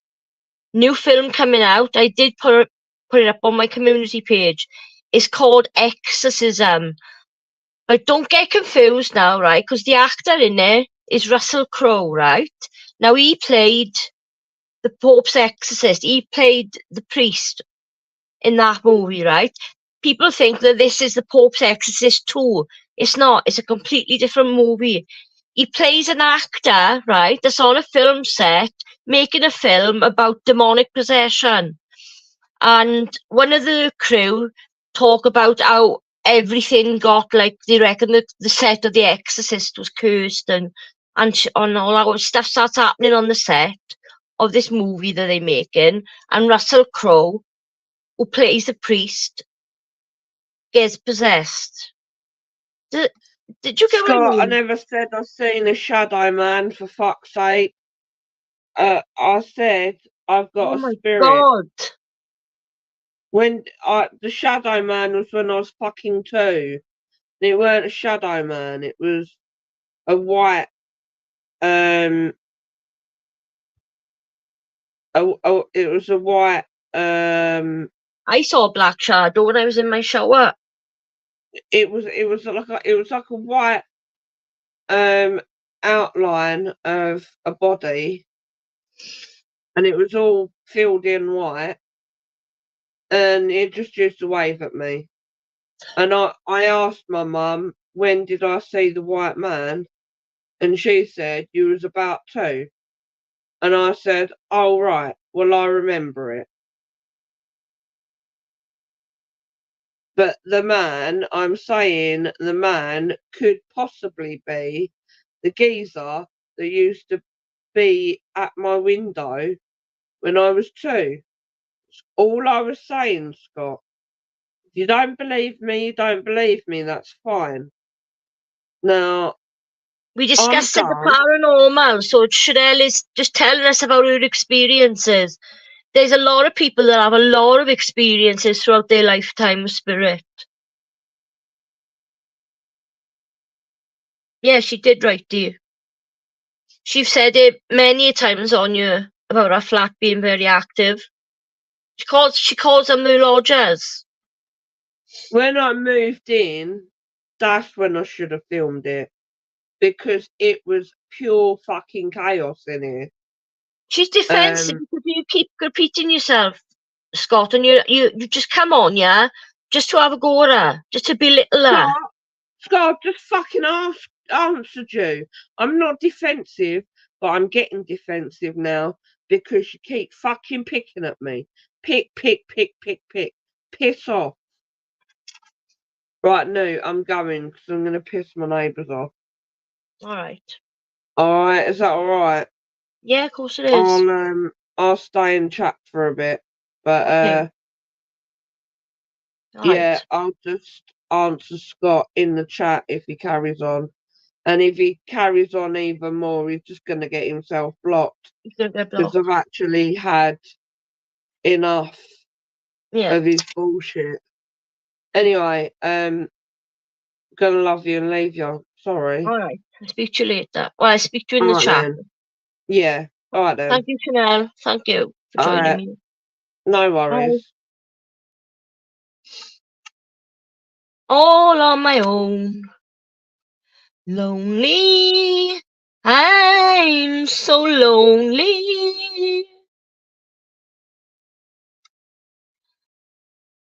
New film coming out. I did put it up on my community page. It's called Exorcism. But don't get confused now, right? Because the actor in there is Russell Crowe, right? Now he played the Pope's exorcist. He played the priest in that movie, right? People think that this is the Pope's Exorcist 2. It's not. It's a completely different movie. He plays an actor, right, that's on a film set making a film about demonic possession. And one of the crew talk about how everything got, like, they reckon that the set of The Exorcist was cursed, and all that stuff starts happening on the set of this movie that they're making. And Russell Crowe, who plays the priest, gets possessed. Did you get what I Scott, I mean? never said I've seen a shadow man, for fuck's sake. I said I've Oh got a my spirit. god. When the shadow man was when I was fucking 2. It weren't a shadow man. It was a white. It was a white. I saw a black shadow when I was in my shower. It was like a white outline of a body, and it was all filled in white, and it just used to wave at me. And I asked my mum, when did I see the white man? And she said, you was about 2. And I said, oh, right, well, I remember it. But I'm saying the man could possibly be the geezer that used to be at my window when I was 2. All I was saying, Scott. If you don't believe me, you don't believe me, that's fine. Now, We I'm discussed the done. paranormal, so Chanel is just telling us about her experiences. There's a lot of people that have a lot of experiences throughout their lifetime with spirit. Yeah, she did write to you. She said it many times on you about her flat being very active. She calls them the lodgers. When I moved in, that's when I should have filmed it. Because it was pure fucking chaos in here. She's defensive Um, because you keep repeating yourself, Scott, and you just come on, yeah, just to have a go at her, just to belittle her. Scott, just fucking answered you. I'm not defensive, but I'm getting defensive now because you keep fucking picking at me. Pick, pick, pick, pick, pick. Piss off. Right, no, I'm going because I'm going to piss my neighbours off. All right. Alright, is that alright? Yeah, of course it is. I'll stay in chat for a bit. But Okay. All yeah, right. I'll just answer Scott in the chat if he carries on. And if he carries on even more, he's just going to get himself blocked. He's gonna get Because blocked. I've actually had enough Yeah. of his bullshit. Anyway, gonna love you and leave you. Sorry. All right. I'll speak to you later. Well, I'll speak to you in the Alright chat. then. Yeah. Alright then. Thank you, Chanel. Thank you for joining Alright. me. No Bye. worries. All on my own. Lonely. I'm so lonely.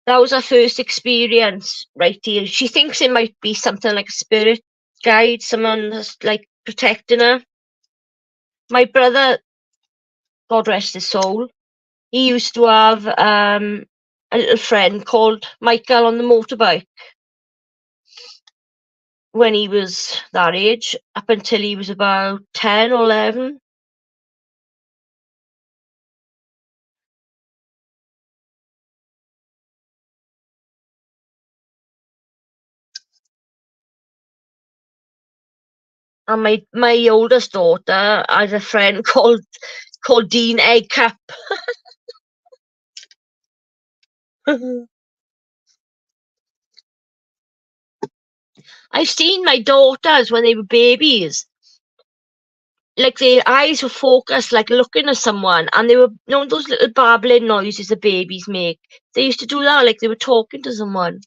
That was her first experience right here. She thinks it might be something like a spirit guide, someone that's like protecting her. My brother, God rest his soul, he used to have a little friend called Michael on the motorbike when he was that age, up until he was about 10 or 11. And my oldest daughter has a friend called Dean Eggcup. I've seen my daughters when they were babies. Like their eyes were focused, like looking at someone, and they were, you know, those little babbling noises the babies make. They used to do that, like they were talking to someone.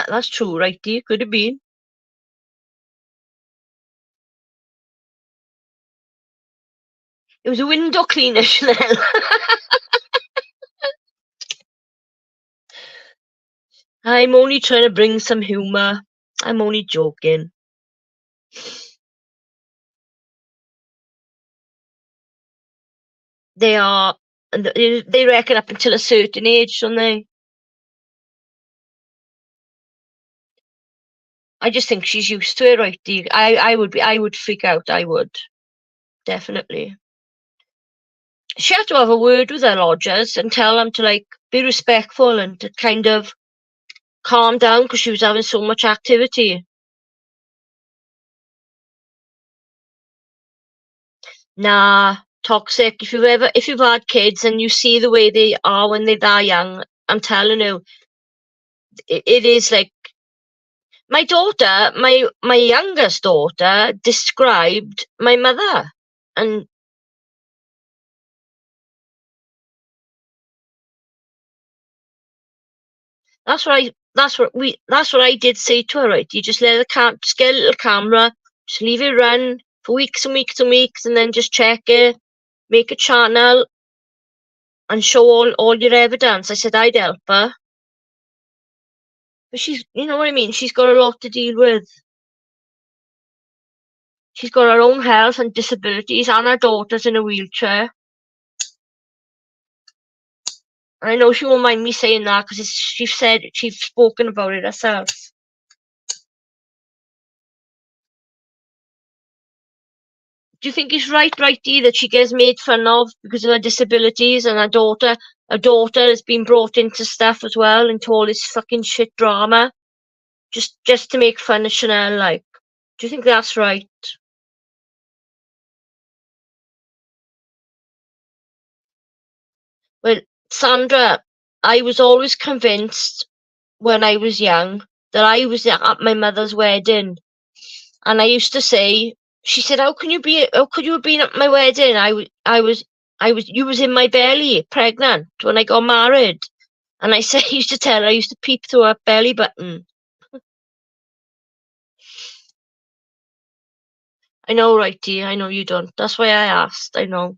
That's true, right? Dear, could have been. It was a window cleaner, Chanel. I'm only trying to bring some humour. I'm only joking. They are, and they reckon up until a certain age, don't they? I just think she's used to it, right? I would freak out. I would definitely. She had to have a word with her lodgers and tell them to like be respectful and to kind of calm down because she was having so much activity. Nah, toxic. If you've had kids and you see the way they are when they're that young, I'm telling you, it is like my daughter, my youngest daughter, described my mother, and that's what I did say to her. Right, you just let just get a little camera, just leave it run for weeks and weeks and weeks, and then just check it, make a channel, and show all your evidence. I said I'd help her, but you know what I mean. She's got a lot to deal with. She's got her own health and disabilities, and her daughter's in a wheelchair. I know she won't mind me saying that because she's spoken about it herself. Do you think it's righty, that she gets made fun of because of her disabilities, and her daughter has been brought into stuff as well, into all this fucking shit drama, just to make fun of Chanel, like? Do you think that's right? Well, Sandra, I was always convinced when I was young that I was at my mother's wedding. And I used to say, she said, how could you have been at my wedding? You was in my belly, pregnant, when I got married. And I said, I used to tell her, I used to peep through her belly button. I know, right, dear, I know you don't. That's why I asked, I know.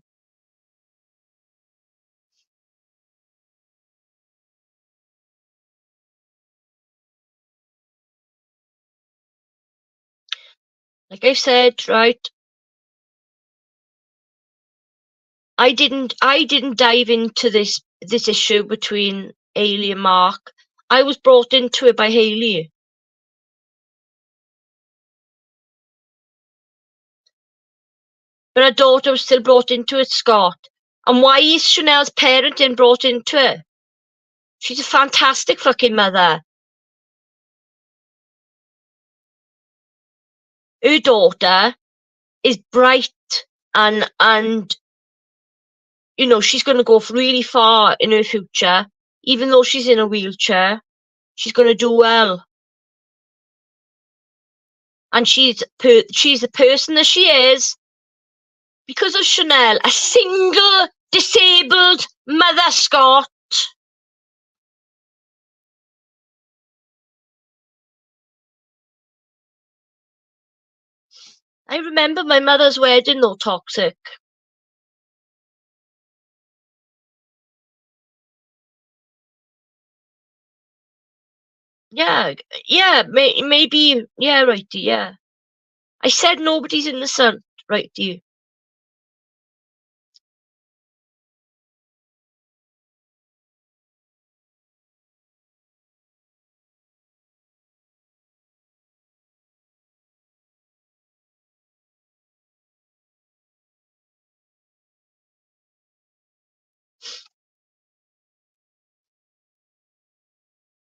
Like I said, right, I didn't dive into this issue between Hayley and Mark. I was brought into it by Hayley. But her daughter was still brought into it, Scott. And why is Chanel's parenting brought into it? She's a fantastic fucking mother. Her daughter is bright and you know, she's going to go really far in her future. Even though she's in a wheelchair, she's going to do well. And she's the person that she is because of Chanel, a single disabled mother, Scott. I remember my mother's wedding, though, toxic. Yeah, maybe, yeah, righty, yeah. I said nobody's innocent, righty.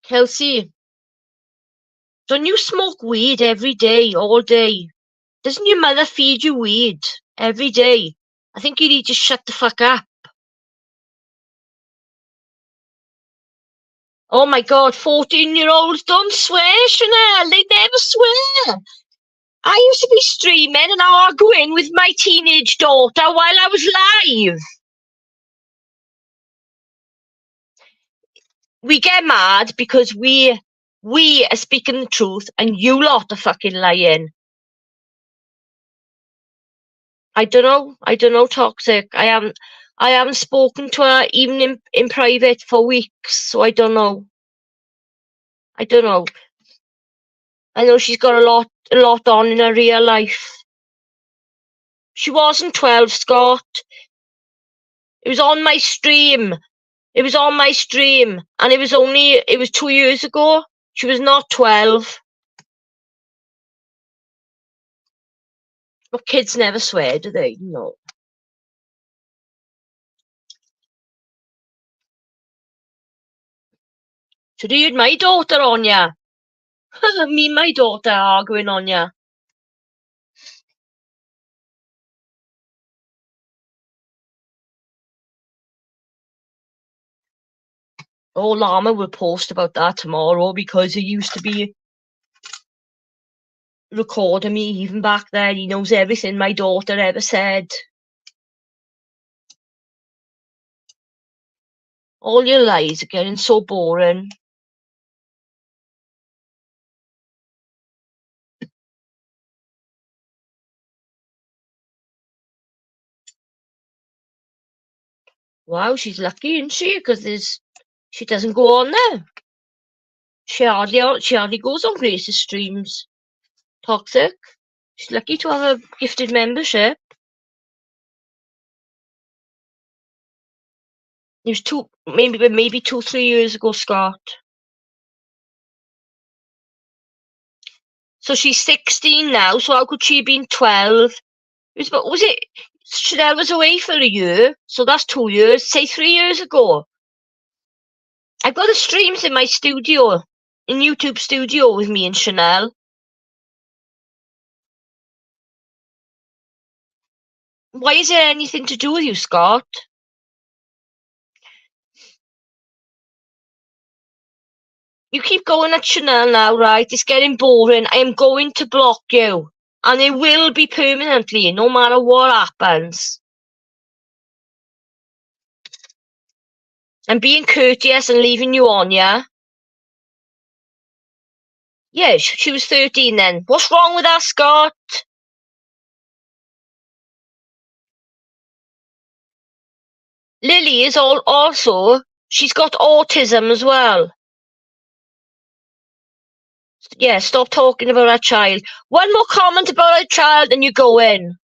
Kelsey, don't you smoke weed every day, all day? Doesn't your mother feed you weed every day? I think you need to shut the fuck up. Oh my God, 14-year-olds don't swear, Chanel. They never swear. I used to be streaming and arguing with my teenage daughter while I was live. We get mad because we are speaking the truth and you lot are fucking lying. I don't know, Toxic. I haven't spoken to her even in private for weeks, so I don't know. I know she's got a lot on in her real life. She wasn't 12, Scott. It was on my stream. And it was 2 years ago. She was not 12. But kids never swear, do they? No. So do you had my daughter on ya? Me and my daughter arguing on ya. Oh, Llama will post about that tomorrow because he used to be recording me even back then. He knows everything my daughter ever said. All your lies are getting so boring. Wow, she's lucky, isn't she? Because she doesn't go on there. She hardly goes on Grace's streams. Toxic. She's lucky to have a gifted membership. It was maybe 2-3 years ago, Scott. So she's 16 now, so how could she have been 12? Chanel was away for a year, so that's 2 years. Say 3 years ago. I've got the streams in my studio, in YouTube studio with me and Chanel. Why is it anything to do with you, Scott? You keep going at Chanel now, right? It's getting boring. I am going to block you. And it will be permanently, no matter what happens. I'm being courteous and leaving you on, yeah? Yeah, she was 13 then. What's wrong with that, Scott? Lily is also, she's got autism as well. Yeah, stop talking about our child. One more comment about our child and you go in.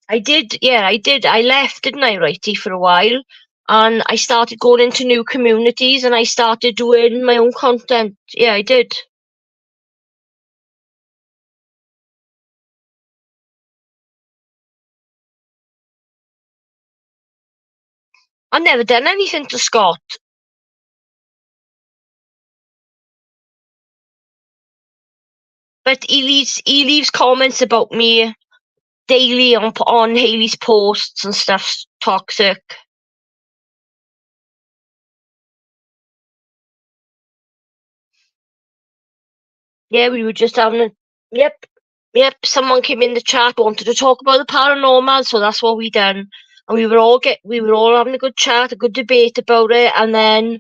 I did. I left, didn't I, Righty, for a while. And I started going into new communities and I started doing my own content. Yeah, I did. I've never done anything to Scott. But he leaves comments about me daily on Hayley's posts and stuff. Toxic. Yeah, we were just having a yep. Someone came in the chat, wanted to talk about the paranormal, so that's what we done. And we were all having a good chat, a good debate about it, and then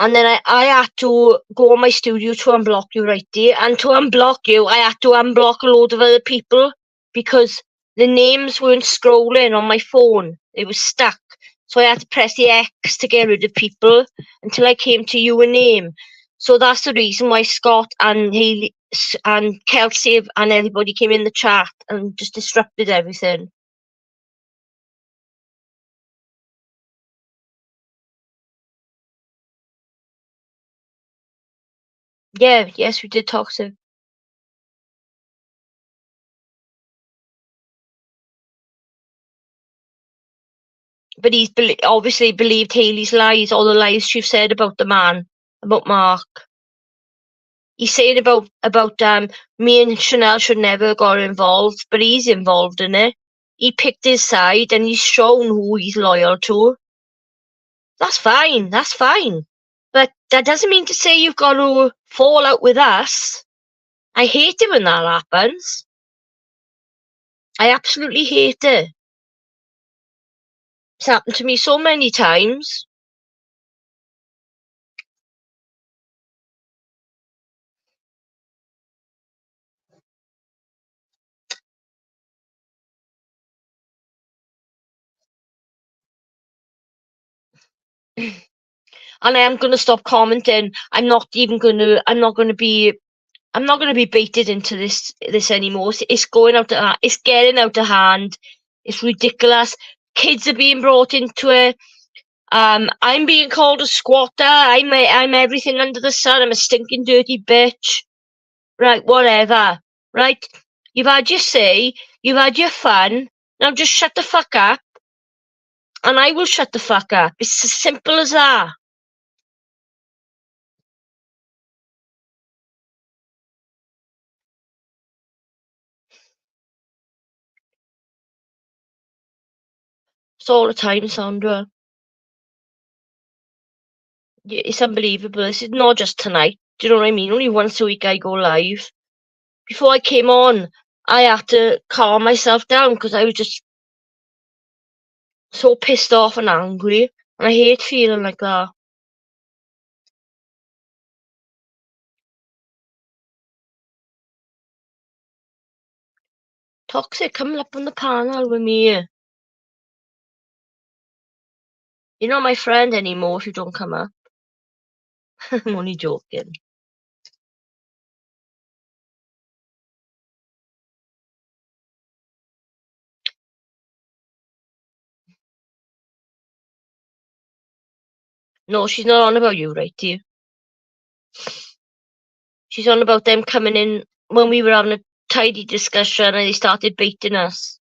I had to go on my studio to unblock you, Righty. And to unblock you, I had to unblock a load of other people because the names weren't scrolling on my phone. It was stuck. So I had to press the X to get rid of people until I came to your name. So that's the reason why Scott and Hayley and Kelsey and everybody came in the chat and just disrupted everything. Yeah, yes, we did talk to. But he's obviously believed Hayley's lies, all the lies she's said about the man, about Mark. He's saying about me and Chanel should never have got involved, but he's involved in it. He picked his side and he's shown who he's loyal to. That's fine, that's fine. But that doesn't mean to say you've got to fall out with us. I hate it when that happens. I absolutely hate it. It's happened to me so many times. And I am going to stop commenting. I'm not going to be baited into this anymore. It's going out of, it's getting out of hand. It's ridiculous. Kids are being brought into it. I'm being called a squatter. I'm everything under the sun. I'm a stinking dirty bitch. Right, whatever. Right? You've had your say. You've had your fun. Now just shut the fuck up. And I will shut the fuck up. It's as simple as that. It's all the time, Sandra. It's unbelievable. This is not just tonight. Do you know what I mean? Only once a week I go live. Before I came on, I had to calm myself down because I was just so pissed off and angry. And I hate feeling like that. Toxic, coming up on the panel with me. You're not my friend anymore if you don't come up. I'm only joking. No, she's not on about you, right, dear? She's on about them coming in when we were having a tidy discussion and they started baiting us.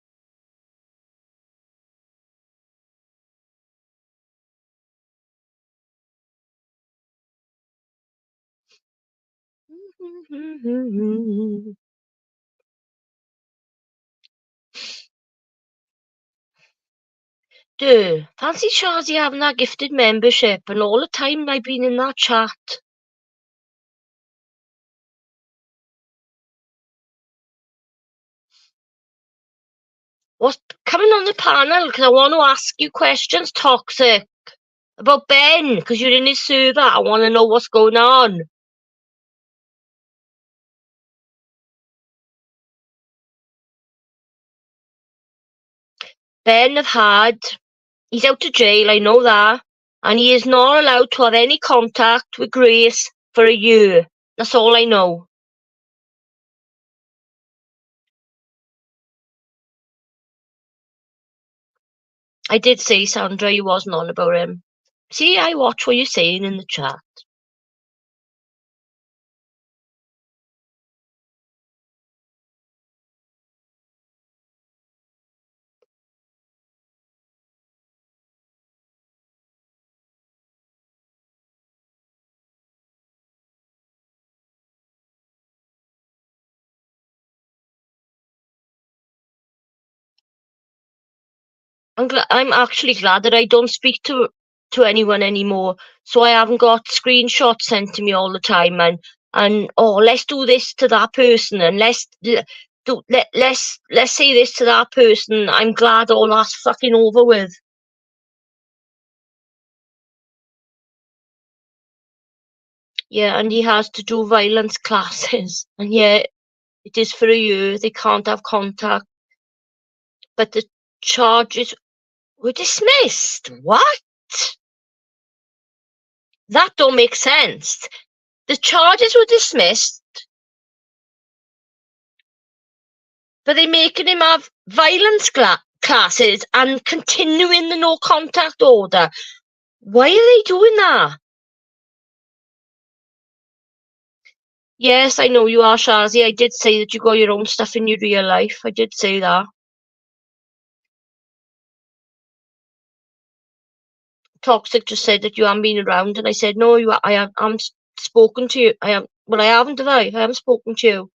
Duh, fancy Shazzy having that gifted membership and all the time I've been in that chat. What's coming on the panel? Because I want to ask you questions, Toxic. About Ben, because you're in his server. I want to know what's going on. Ben he's out of jail, I know that. And he is not allowed to have any contact with Grace for a year. That's all I know. I did say, Sandra, you wasn't on about him. See, I watch what you're saying in the chat. I'm actually glad that I don't speak to anyone anymore. So I haven't got screenshots sent to me all the time and oh, let's do this to that person and let's say this to that person. I'm glad all that's fucking over with. Yeah, and he has to do violence classes. And yeah, it is for a year. They can't have contact. But the charges were dismissed. What? That don't make sense. The charges were dismissed, but they're making him have violence classes and continuing the no contact order. Why are they doing that? Yes, I know you are, Shazi. I did say that you got your own stuff in your real life. I did say that. Toxic just said that you haven't been around, and I said no. I haven't spoken to you. Well, I haven't, have I? I haven't spoken to you.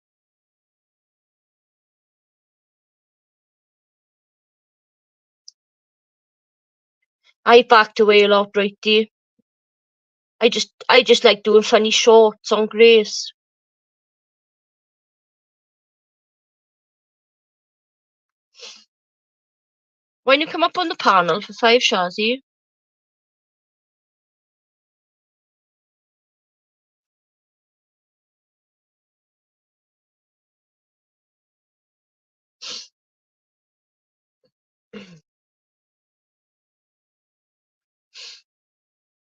I backed away a lot, righty. I just like doing funny shorts on Grace. When you come up on the panel for 5, Shazzy?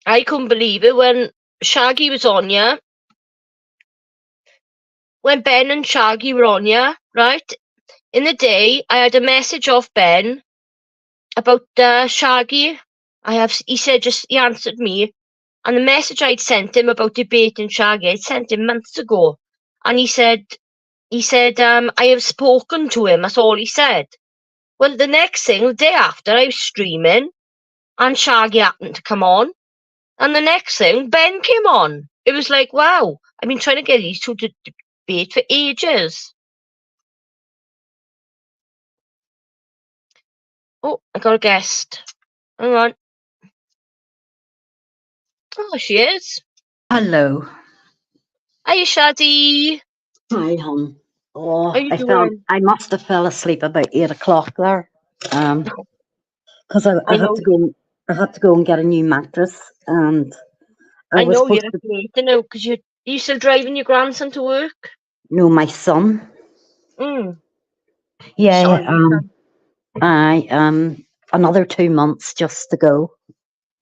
I couldn't believe it when Shaggy was on ya. When Ben and Shaggy were on ya, right? In the day, I had a message off Ben about Shaggy. He said he answered me, and the message I'd sent him about debating Shaggy, I'd sent him months ago, and he said, I have spoken to him. That's all he said. Well, the next thing, the day after, I was streaming, and Shaggy happened to come on, and the next thing, Ben came on. It was like, wow, I've been trying to get these two to debate for ages. Oh, I got a guest. Hang on. Oh, she is. Hello. Hiya, Shaddy. Hi, hon. Oh, How you doing? I must have fell asleep about 8 o'clock there. Because I I had know. to go. I had to go and get a new mattress, and I was know you're supposed to late, you know, because you still driving your grandson to work. know my son. Yeah. Sorry, son. Another 2 months just to go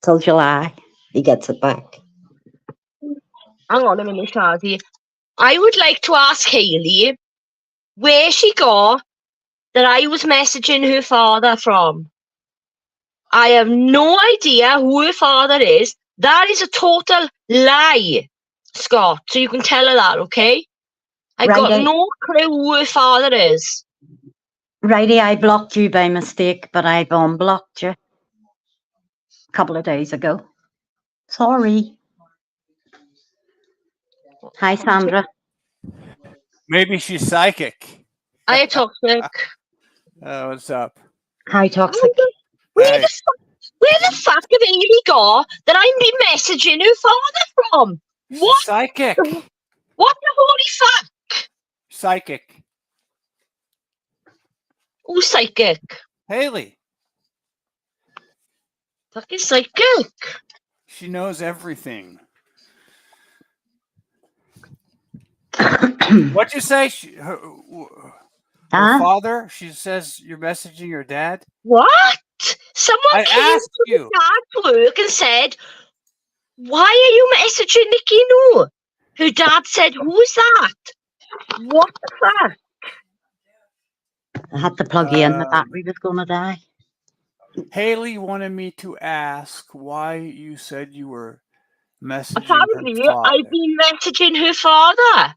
till July. He gets it back. Hang on a minute, Shaddy. I would like to ask Hayley where she got that I was messaging her father from. I have no idea who her father is. That is a total lie, Scott. So you can tell her that, okay? I got Righty. no clue who her father is. Righty, I blocked you by mistake, but I've unblocked you a couple of days ago. Sorry. Hi, Sandra. Maybe she's psychic. I toxic. What's up? Hi, Toxic. Where the fuck have Hayley got that I'm be messaging her father from? What? She's psychic. What the holy fuck? Psychic. Who's psychic? Haley. Fucking psychic. She knows everything. What'd you say? Her father? She says you're messaging your dad? What? Someone I came asked to you. the dad's work and said, why are you messaging Nikki No? Her dad said, who's that? What the fuck? I had to plug you in. The battery was going to die. Haley wanted me to ask why you said you were messaging Apparently, her father. I've been messaging her father.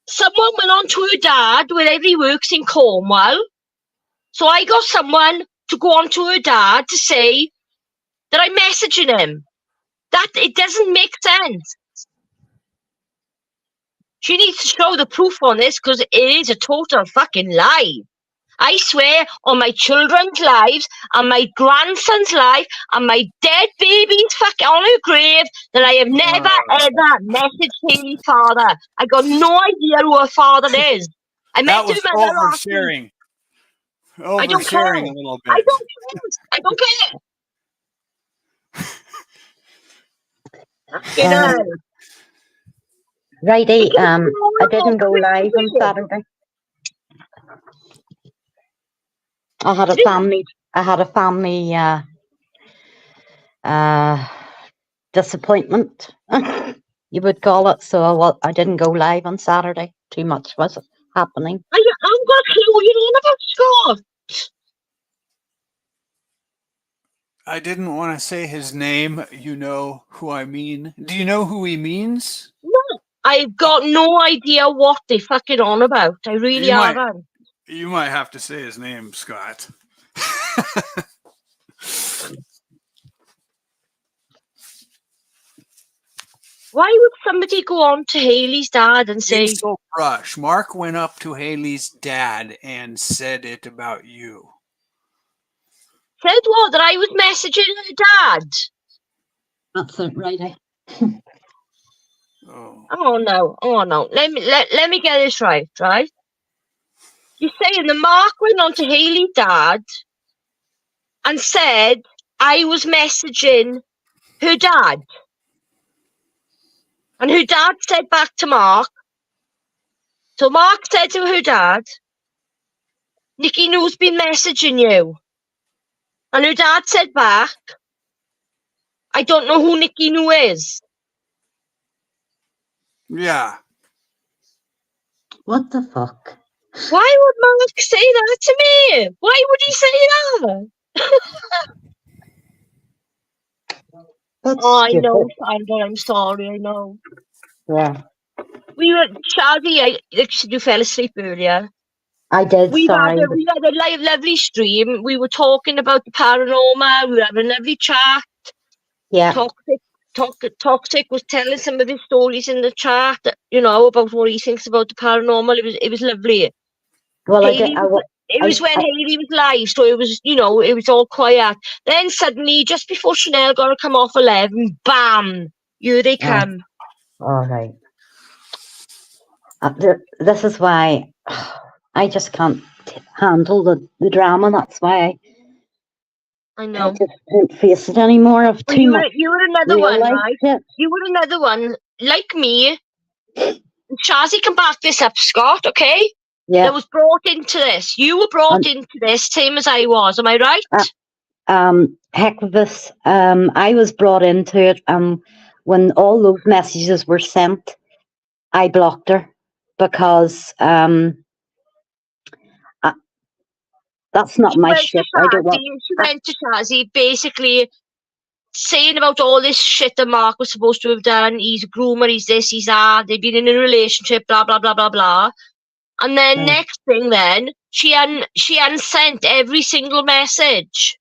Someone went on to her dad wherever he works in Cornwall. So I got someone to go on to her dad to say that I'm messaging him. That it doesn't make sense. She needs to show the proof on this because it is a total fucking lie. I swear on my children's lives and my grandson's life and my dead baby's fucking on her grave that I have never ever messaged Haley's father. I got no idea who her father is. I met That her was mother last week. oversharing. I don't care. Oversharing a little bit. I don't care. I don't care. You know. Righty, I didn't go live on Saturday. I had a family disappointment, you would call it. So I didn't go live on Saturday. Too much was happening. I haven't got a clue what you're on about, Scott. I didn't want to say his name. You know who I mean. Do you know who he means? No, I've got no idea what they fucking on about. I really haven't. You might have to say his name, Scott. Why would somebody go on to Hayley's dad and say, So brush. Mark went up to Haley's dad and said it about you. said what? That I was messaging her dad? That's it, righty. Oh. Oh no. Let me get this right. You're saying the Mark went on to Hayley's dad and said I was messaging her dad. And her dad said back to Mark. So Mark said to her dad, Nikki Noo's been messaging you. And her dad said back, I don't know who Nikki Noo is. Yeah. What the fuck? Why would Mark say that to me? Why would he say that? That's Oh, I stupid. know, Sandra, I'm sorry, I know. Yeah, We were, Shadi, you fell asleep earlier. I did. We Sorry. had a lovely stream. We were talking about the paranormal. We were having a lovely chat. Yeah. Toxic was telling some of his stories in the chat, about what he thinks about the paranormal. It was lovely. Well, It was when Hayley was live, so it was, it was all quiet. Then suddenly, just before Chanel got to come off 11, bam, here they come. All right. This is why I just can't handle the drama. That's why I I know. just can't face it anymore. Of Well, too much you were another real one, life right? shit. You were another one, like me. Shazzy can back this up, Scott, okay? Yeah. That was brought into this. You were brought into this, same as I was. Am I right? Heck with this. I was brought into it. When all those messages were sent, I blocked her because that's not my shit. I don't want. She went to Shazzy, basically saying about all this shit that Mark was supposed to have done. He's a groomer, he's this, he's that. They've been in a relationship, blah, blah, blah, blah, blah. And then next thing then, she hadn't sent every single message.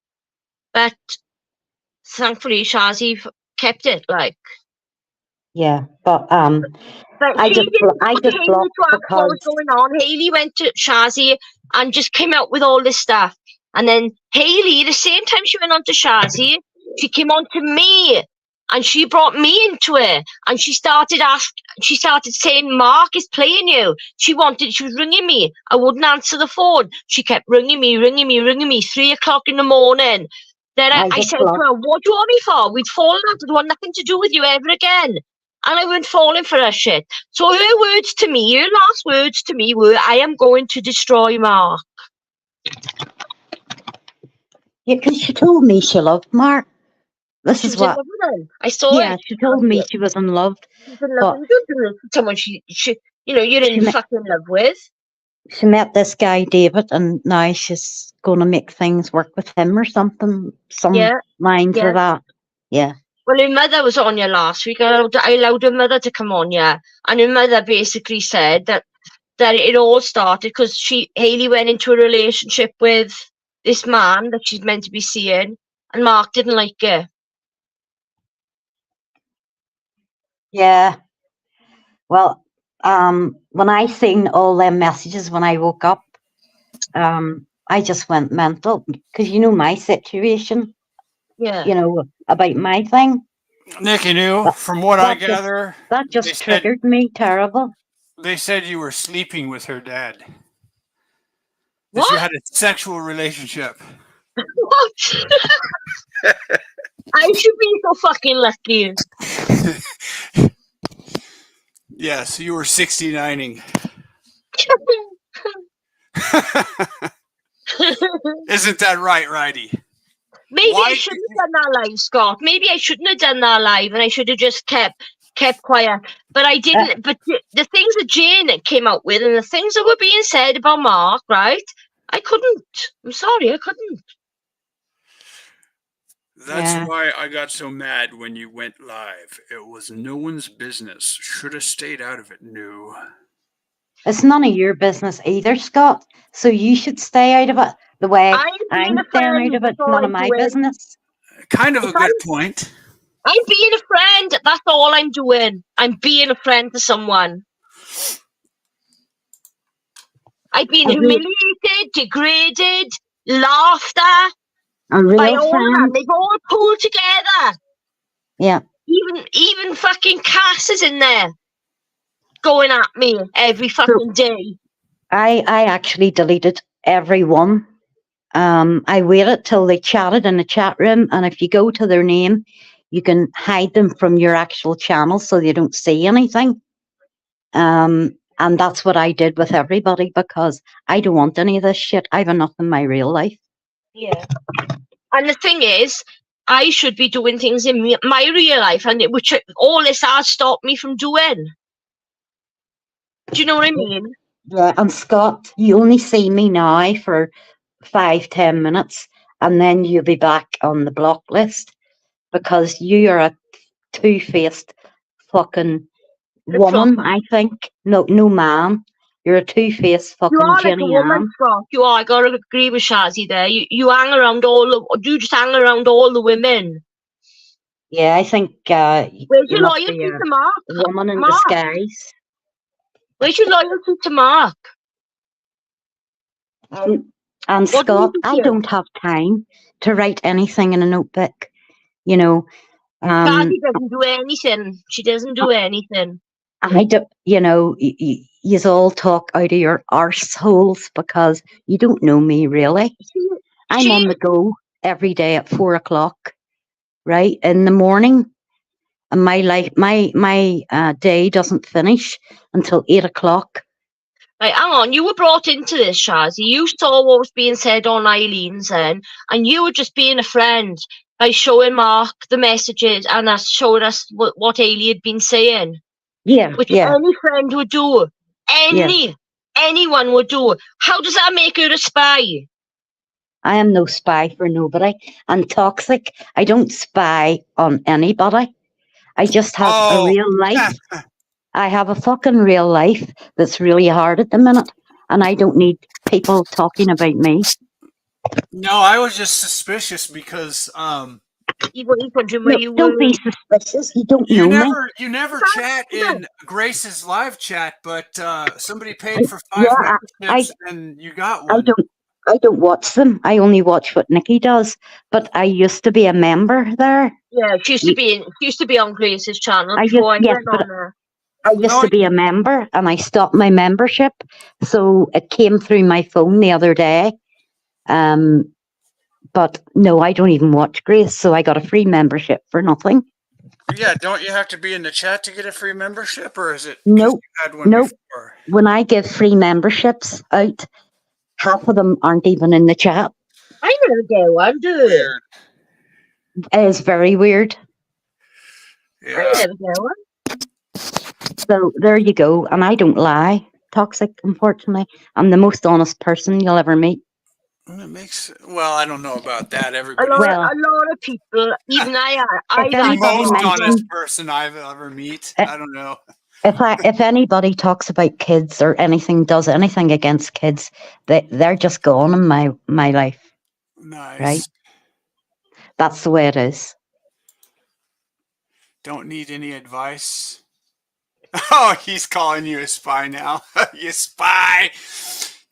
But thankfully, Shazzy kept it, like. Yeah, but But I she just didn't I want just Hayley blocked to ask what was because going on. Hayley went to Shazzy and just came out with all this stuff. And then Hayley, the same time she went on to Shazzy, she came on to me. And she brought me into it. And she started saying, Mark is playing you. She was ringing me. I wouldn't answer the phone. She kept ringing me, 3:00 in the morning. Then I said to her, what do you want me for? We'd fallen out. I want nothing to do with you ever again. And I went falling for her shit. So her last words to me were, I am going to destroy Mark. yeah, because she told me she loved Mark. This She is was in what. love with him. I saw it. Yeah, she told me she was in love. She was in love. You don't do it to someone you're in fucking love with. She met this guy David, and now she's going to make things work with him or something. Some lines of that. Yeah. Well, her mother was on here last week. I allowed her mother to come on here, and her mother basically said that it all started because Hayley went into a relationship with this man that she's meant to be seeing, and Mark didn't like it. Yeah. Well, when I seen all them messages when I woke up, I just went mental because you know my situation. Yeah. You know about my thing. Nikki Noo, from what I gather, that just triggered me terrible. They said you were sleeping with her dad. What? That you had a sexual relationship. What? I should be so fucking lucky. Yes, you were 69ing. Isn't that right, Righty? Maybe I shouldn't have done that live, Scott. Maybe I shouldn't have done that live, and I should have just kept quiet. But I didn't. But the things that Jane came out with, and the things that were being said about Mark, right? I couldn't. I'm sorry, I couldn't. That's why I got so mad when you went live. It was no one's business. Should have stayed out of it, Noo. It's none of your business either, Scott. So you should stay out of it. The way I'm staying out of it, none of my business. Kind of a good point. I'm being a friend. That's all I'm doing. I'm being a friend to someone. I've been A real, humiliated, degraded, laughed at a by real all that. friend. They've all pulled together. Yeah. Even fucking Cass is in there going at me every fucking day. I actually deleted everyone. I waited till they chatted in the chat room, and if you go to their name, you can hide them from your actual channel so they don't see anything. And that's what I did with everybody because I don't want any of this shit. I've enough in my real life. Yeah. And the thing is, I should be doing things in my real life, and which all this has stopped me from doing. Do you know what I mean? Yeah, and Scott, you only see me now for 5-10 minutes, and then you'll be back on the block list because you are a two-faced fucking woman, I think. No, man. You're a two-faced You fucking are like a Jenny woman, Ann. Scott. You are. I gotta agree with Shazzy there. You hang around you just hang around all the women. Yeah, I think Where's you your must loyalty be to Mark? a woman in Mark? disguise. Where's your loyalty to Mark? And What do Scott, you I think? don't have time to write anything in a notebook. You know, Shazzy doesn't do anything. She doesn't do anything. I do, you know, you all talk out of your arseholes because you don't know me really. I'm on the go every day at 4 o'clock, right, in the morning. And my life, my day doesn't finish until 8 o'clock. Right, hang on. You were brought into this, Shazzy. You saw what was being said on Eileen's end, and you were just being a friend by showing Mark the messages and us showing us what Ailey had been saying. Yeah, Which yeah. any friend would do. Anyone would do. How does that make her a spy? I am no spy for nobody. And toxic, I don't spy on anybody. I just have a real life. I have a fucking real life that's really hard at the minute. And I don't need people talking about me. No, I was just suspicious because Don't be suspicious. You don't know me. you never chat in Grace's live chat, but somebody paid for 5 memberships and you got one. I don't watch them. I only watch what Nikki does. But I used to be a member there. Yeah, she used to be on Grace's channel before I went on there. I used to be a member and I stopped my membership. So it came through my phone the other day. But no, I don't even watch Grace, so I got a free membership for nothing. Yeah, don't you have to be in the chat to get a free membership, or is it? Nope. Before? When I give free memberships out, half of them aren't even in the chat. I never get one, do Weird. It is very weird. Yeah. I never get one. So there you go. And I don't lie. Toxic, unfortunately. I'm the most honest person you'll ever meet. I don't know about that. Everybody. A lot of people, even I the most honest person I've ever meet. I don't know. If anybody talks about kids or does anything against kids, they're just gone in my life. Nice. Right? That's the way it is. Don't need any advice. Oh, he's calling you a spy now. You spy.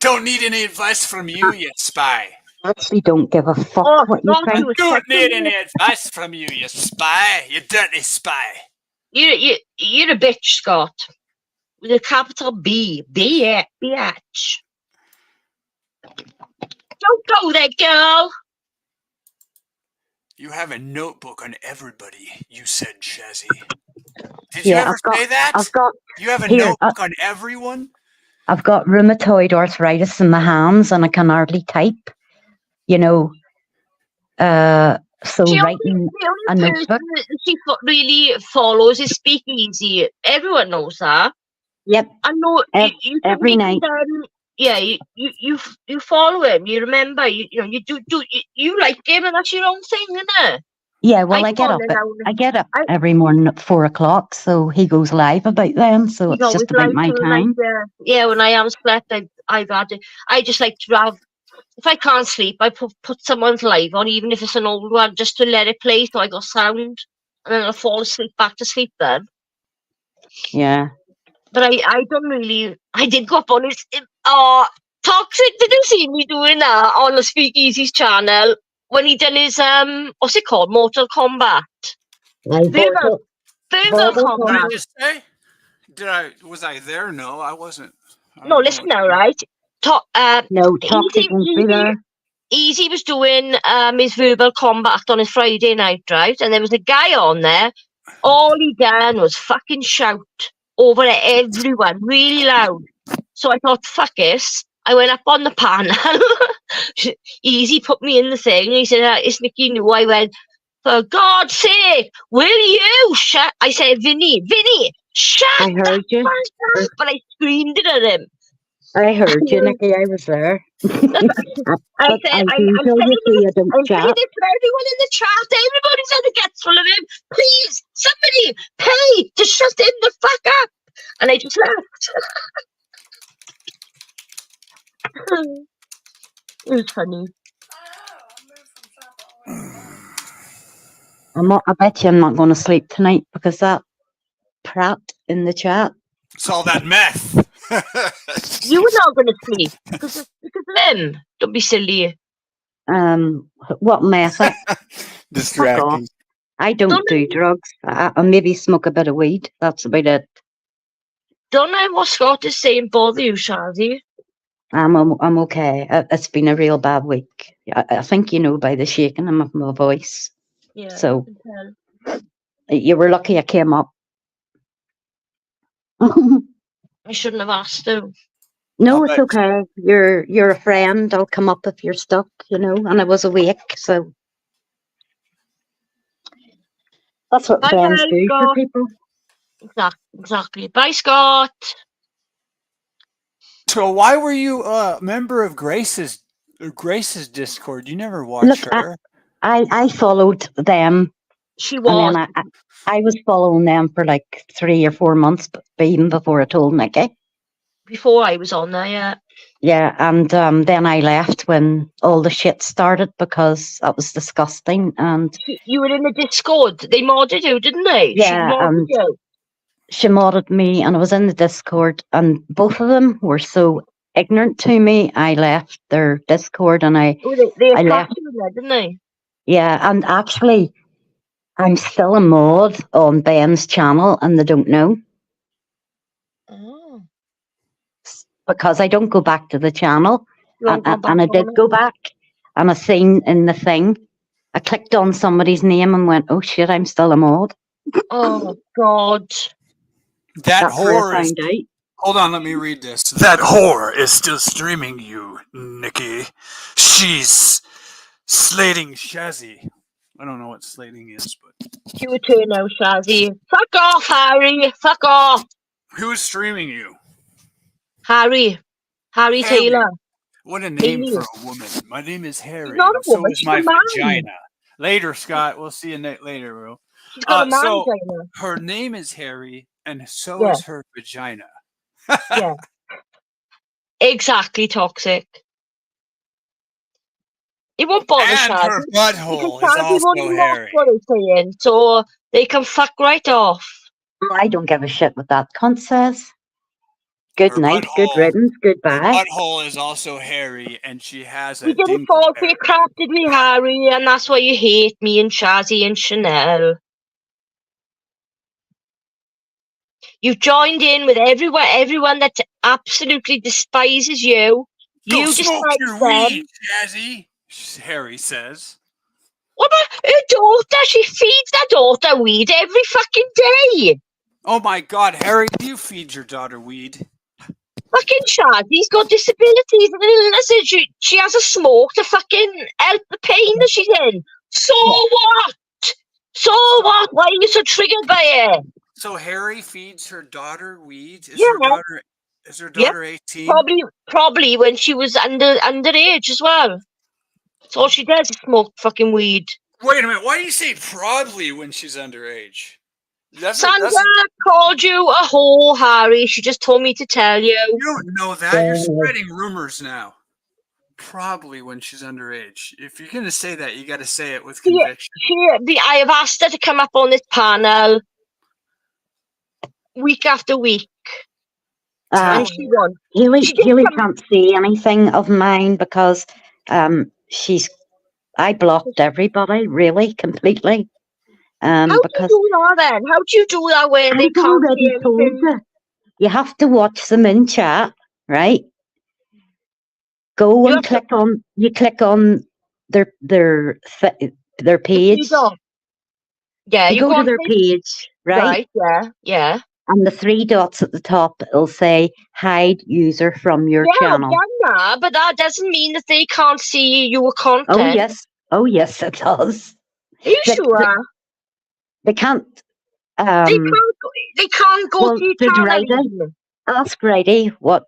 Don't need any advice from you, you spy. I actually don't give a fuck what you think. Don't need any advice from you, you spy. You dirty spy. You're a bitch, Scott. With a capital B. Bitch. Don't go there, girl. You have a notebook on everybody, you said, Shazzy. Did you ever say that? You have a notebook on everyone? I've got rheumatoid arthritis in my hands and I can hardly type. You know, so writing a notebook. She really follows is Speakeasy. Everyone knows that. Yep. I know every night. You follow him. You remember. You like him, and that's your own thing, isn't it? Yeah. Well, I get up every morning at 4 o'clock, so he goes live about then. So it's just about my time. Yeah. When I am slept, I just like to have. If I can't sleep, I put someone's live on, even if it's an old one, just to let it play so I got sound. and then I'll fall asleep, back to sleep then. Yeah. But I don't really. I did go up on his. Toxic. Did you see me doing that on the Speakeasy's channel when he done his what's it called? Mortal Kombat. Verbal Verbal What Kombat. did you say? Was I there? No, I wasn't. I No, don't know listen what- now, right? No, Toxic won't be there. Easy was doing his Verbal Combat on his Friday night, right? And there was a guy on there. All he done was fucking shout over at everyone, really loud. So I thought, fuck this. I went up on the panel. Easy put me in the thing. He said, it's Nikki New. I went, for God's sake, will you shut? I said, Vinny, shut I heard the you. fuck up. But I screamed it at him. I heard you, Nikki. I was there. I But said, as I'm usual, you saying see, I don't I'm saying chat. it for everyone in the chat. Everybody's on the gets full of him. Please, somebody pay to shut him the fuck up. And I just left. It was funny. I bet you I'm not going to sleep tonight because that prat in the chat. It's all that meth. You were not going to sleep because of him. Don't be silly. What mess? Fuck off. Distracting. I don't do drugs. I maybe smoke a bit of weed. That's about it. Don't know what Scott is saying bother you, Shazzy. I'm okay. It's been a real bad week. I think you know by the shaking of my voice. Yeah. So I can tell. you were lucky I came up. I shouldn't have asked him. No, I'll it's bet. okay. You're a friend. I'll come up if you're stuck, and I was awake, so that's what Bye, friends bye, do for Scott. people. Exactly. Bye, Scott. So why were you a member of Grace's Discord? You never watched Look, her. I followed them, She and was. then I was following them for like 3 or 4 months, but even before I told Nikki. Before I was on there, yeah. Yeah, and then I left when all the shit started because that was disgusting. And You were in the Discord. They modded you, didn't they? Yeah, She modded and you. she modded me, and I was in the Discord, and both of them were so ignorant to me. I left their Discord, and I They I attacked left. you there, didn't they? Yeah, and actually, I'm still a mod on Ben's channel, and they don't know Oh. because I don't go back to the channel. You won't go back And I did on it? go back, and I seen in the thing, I clicked on somebody's name and went, "Oh shit, I'm still a mod." Oh, God. That That's where whore I is. found out. Hold on, let me read this. That whore is still streaming you, Nikki. She's slating Shazzy. I don't know what slating is, but You were too now, Shazzy. Fuck off, Harry. Fuck off. who's streaming you? Harry Taylor. What a name Haley. for a woman. My name is Harry. not a So woman, is she's my a man. vagina. Later, Scott. We'll see you later, bro. She's got a man So vagina. her name is Harry, and so Yeah. is her vagina. Yeah. Exactly, Toxic. It won't bother And Shazzy. her butthole is Shazzy won't also even hairy. watch what he's saying, so they can fuck right off. I don't give a shit what that cunt says. Good Her night, good butthole- riddance, goodbye. Butthole is also hairy, and she has a We didn't dingleberry. fall for your crap, did we, Harry? And that's why you hate me and Shazzy and Chanel. You've joined in with everyone that absolutely despises you. Go You smoke despise your them. weed, Shazzy, Harry says. What about her daughter? She feeds her daughter weed every fucking day. Oh my god, Harry, you feed your daughter weed. Fucking Shazzy's got disabilities and illnesses. She has a smoke to fucking help the pain that she's in. So what? So what? Why are you so triggered by it? So Harry feeds her daughter weed? Is Yeah. her daughter 18? Probably when she was underage as well. That's all she does is smoke fucking weed. Wait a minute, why do you say probably when she's underage? Sandra called you a whore, Harry. She just told me to tell you. You don't know that. You're spreading rumors now. Probably when she's underage. If you're going to say that, you got to say it with Yeah. conviction. I have asked her to come up on this panel week after week, Tell and she won't. Haley, She did Haley come. can't see anything of mine because I blocked everybody really completely. How do you Because do that then? How do you do that where they I've can't see already told anything? you, you have to watch them in chat, right? Go You and have to. click on their The page. freedom. Yeah, You you go go to on their page, right? Right, yeah. And the three dots at the top, it'll say hide user from your Yeah, I've channel. done that, but that doesn't mean that they can't see your Oh content. yes, it does. Are you They, sure? they can't. They can't go Well, to your did channel Righty even. ask Righty what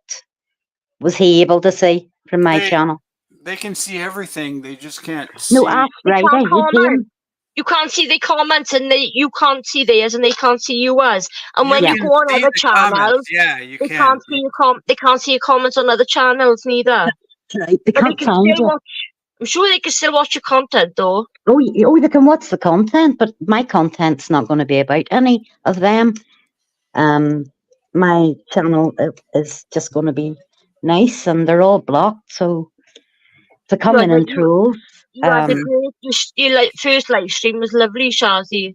was he able to see from my They channel? they can see everything. They just can't No, see. ask They Righty. can't You comment. came. You can't see the comments, and you can't see theirs, and they can't see yours. And when You you can go on see other the channels, comments. Yeah, you they can. can't see they can't see your comments on other channels neither. Right, they But they can't can find still you. watch. I'm sure they can still watch your content though. Oh, they can watch the content, but my content's not going to be about any of them. My channel is just going to be nice, and they're all blocked, so to come in and trolls. You had a great. Your first live stream was lovely, Shazzy.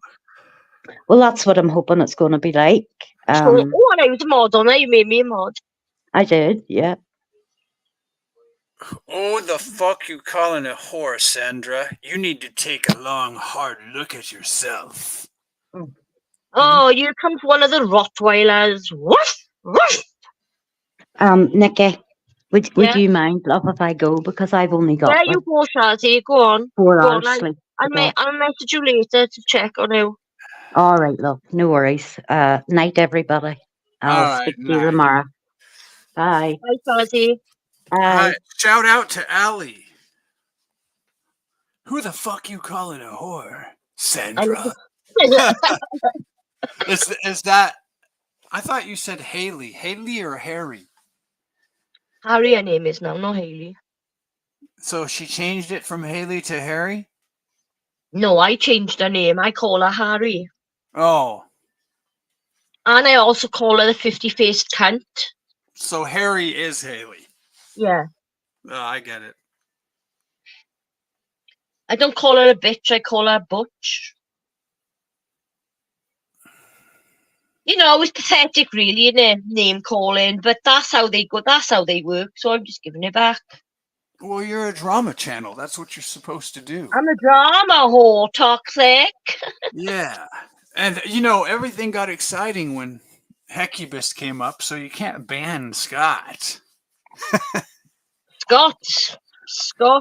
Well, that's what I'm hoping it's going to be like. So, and I was a mod on it. You made me a mod. I did, yeah. Oh, the fuck you calling a whore, Sandra? You need to take a long, hard look at yourself. Oh, here comes one of the Rottweilers. Woof, woof. Nikki, would Yeah. you mind, love, if I go, because I've only got Yeah, you go, Shazzy. Go on. 4 Go hours on. sleep. I'll message you later to check on you. All right, love, no worries. Night, everybody. I'll All right, speak to you night. tomorrow. Bye. Bye, Shazzy. Bye. Shout out to Allie. Who the fuck you calling a whore, Sandra? Is that? I thought you said Haley. Haley or Harry? Harry, her name is now, not Haley. So she changed it from Haley to Harry? No, I changed her name. I call her Harry. Oh. And I also call her the 50-faced cunt. So Harry is Haley. Yeah. Oh, I get it. I don't call her a bitch, I call her Butch. You know, it's pathetic really, isn't it? Name calling, but that's how they go, that's how they work, so I'm just giving it back. Well, you're a drama channel. That's what you're supposed to do. I'm a drama whore, toxic. Yeah. And, everything got exciting when Hecubus came up, so you can't ban Scott. Scott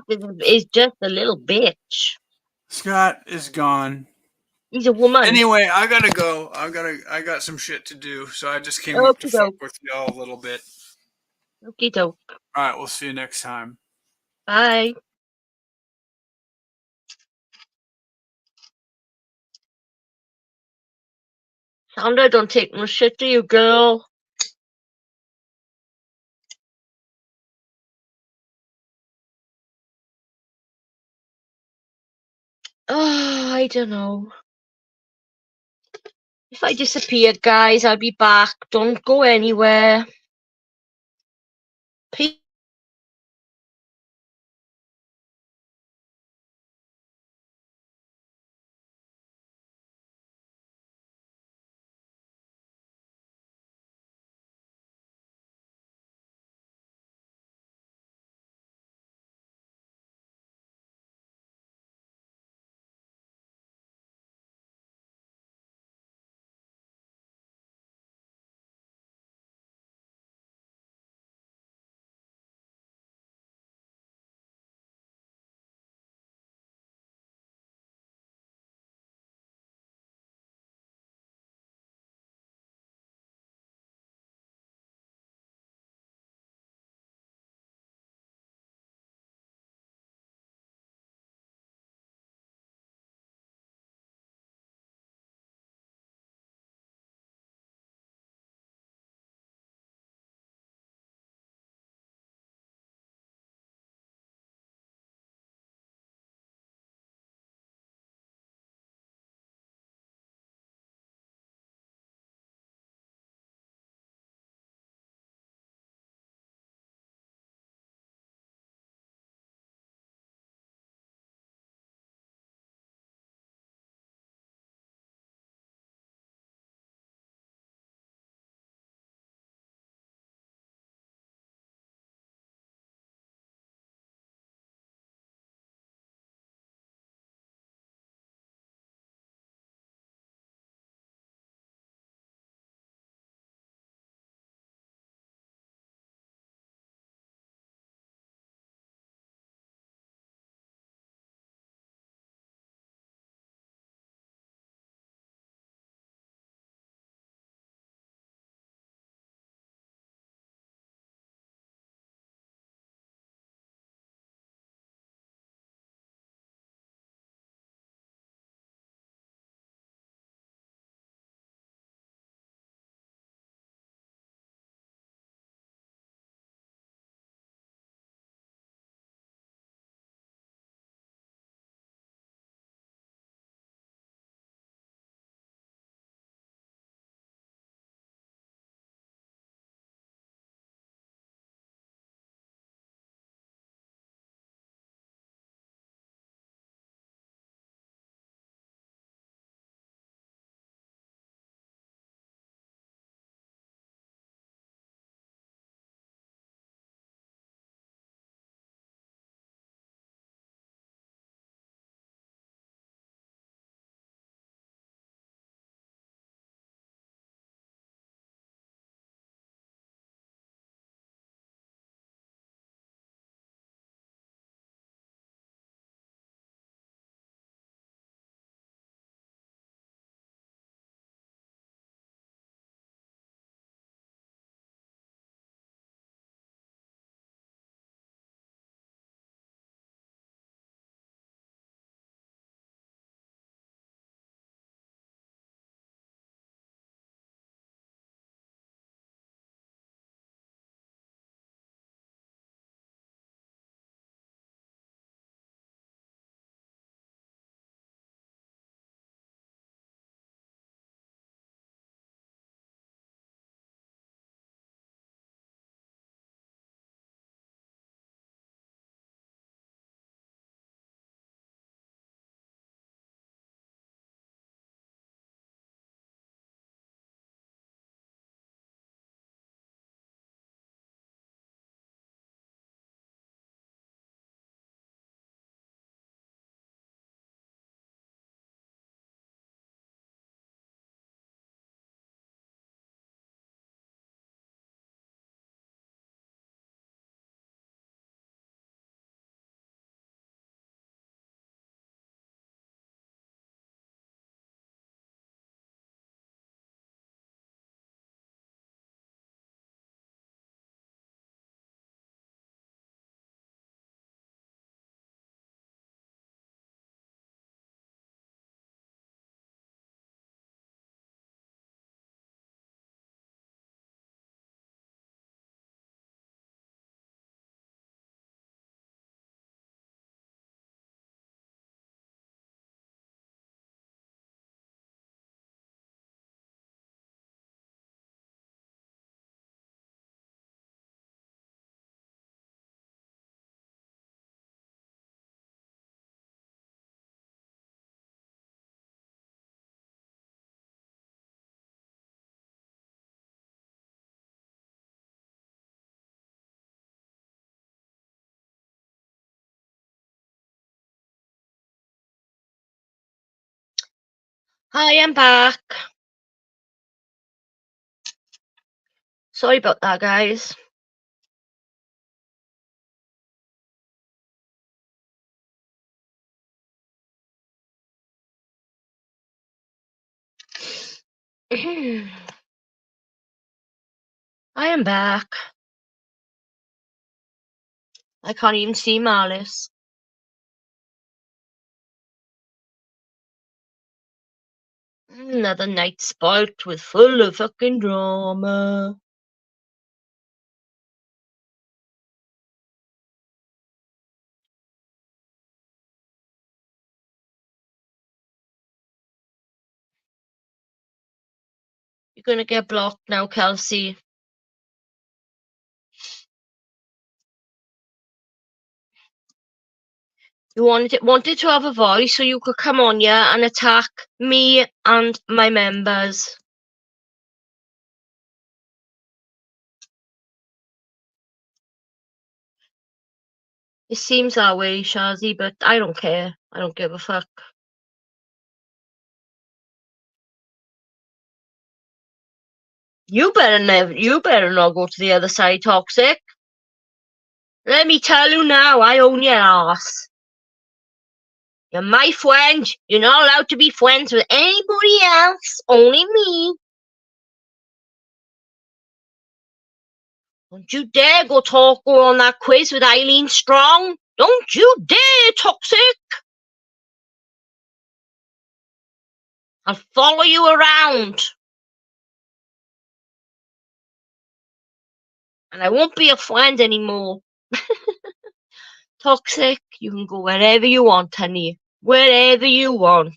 is just a little bitch. Scott is gone. He's a woman. Anyway, I gotta go. I got some shit to do, so I just came up to fuck with y'all a little bit. Okie doke. All right, we'll see you next time. Bye. Sandra, don't take no shit to you, girl. Oh, I don't know. If I disappear, guys, I'll be back. Don't go anywhere. Peace. Hi, I'm back. Sorry about that, guys. I am back. I can't even see Malice. Another night spoilt with full of fucking drama. You're gonna get blocked now, Kelsey. You wanted to have a voice so you could come on here and attack me and my members. It seems that way, Shazzy, but I don't care. I don't give a fuck. You better not go to the other side, Toxic. Let me tell you now, I own your ass. You're my friend. You're not allowed to be friends with anybody else. Only me. Don't you dare go on that quiz with Eileen Strong. Don't you dare, Toxic. I'll follow you around. And I won't be a friend anymore. Toxic, you can go wherever you want, honey. Wherever you want.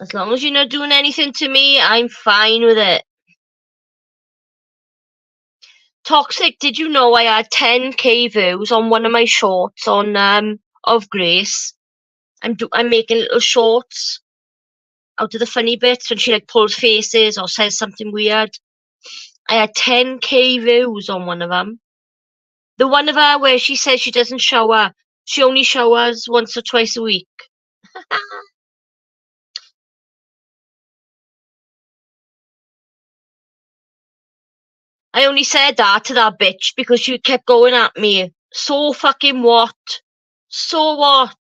As long as you're not doing anything to me, I'm fine with it. Toxic, did you know I had 10k views on one of my shorts on of Grace? I'm making little shorts out of the funny bits when she like pulls faces or says something weird. I had 10k views on one of them. The one of her where she says she doesn't shower. She only showers once or twice a week. I only said that to that bitch because she kept going at me. So fucking what? So what?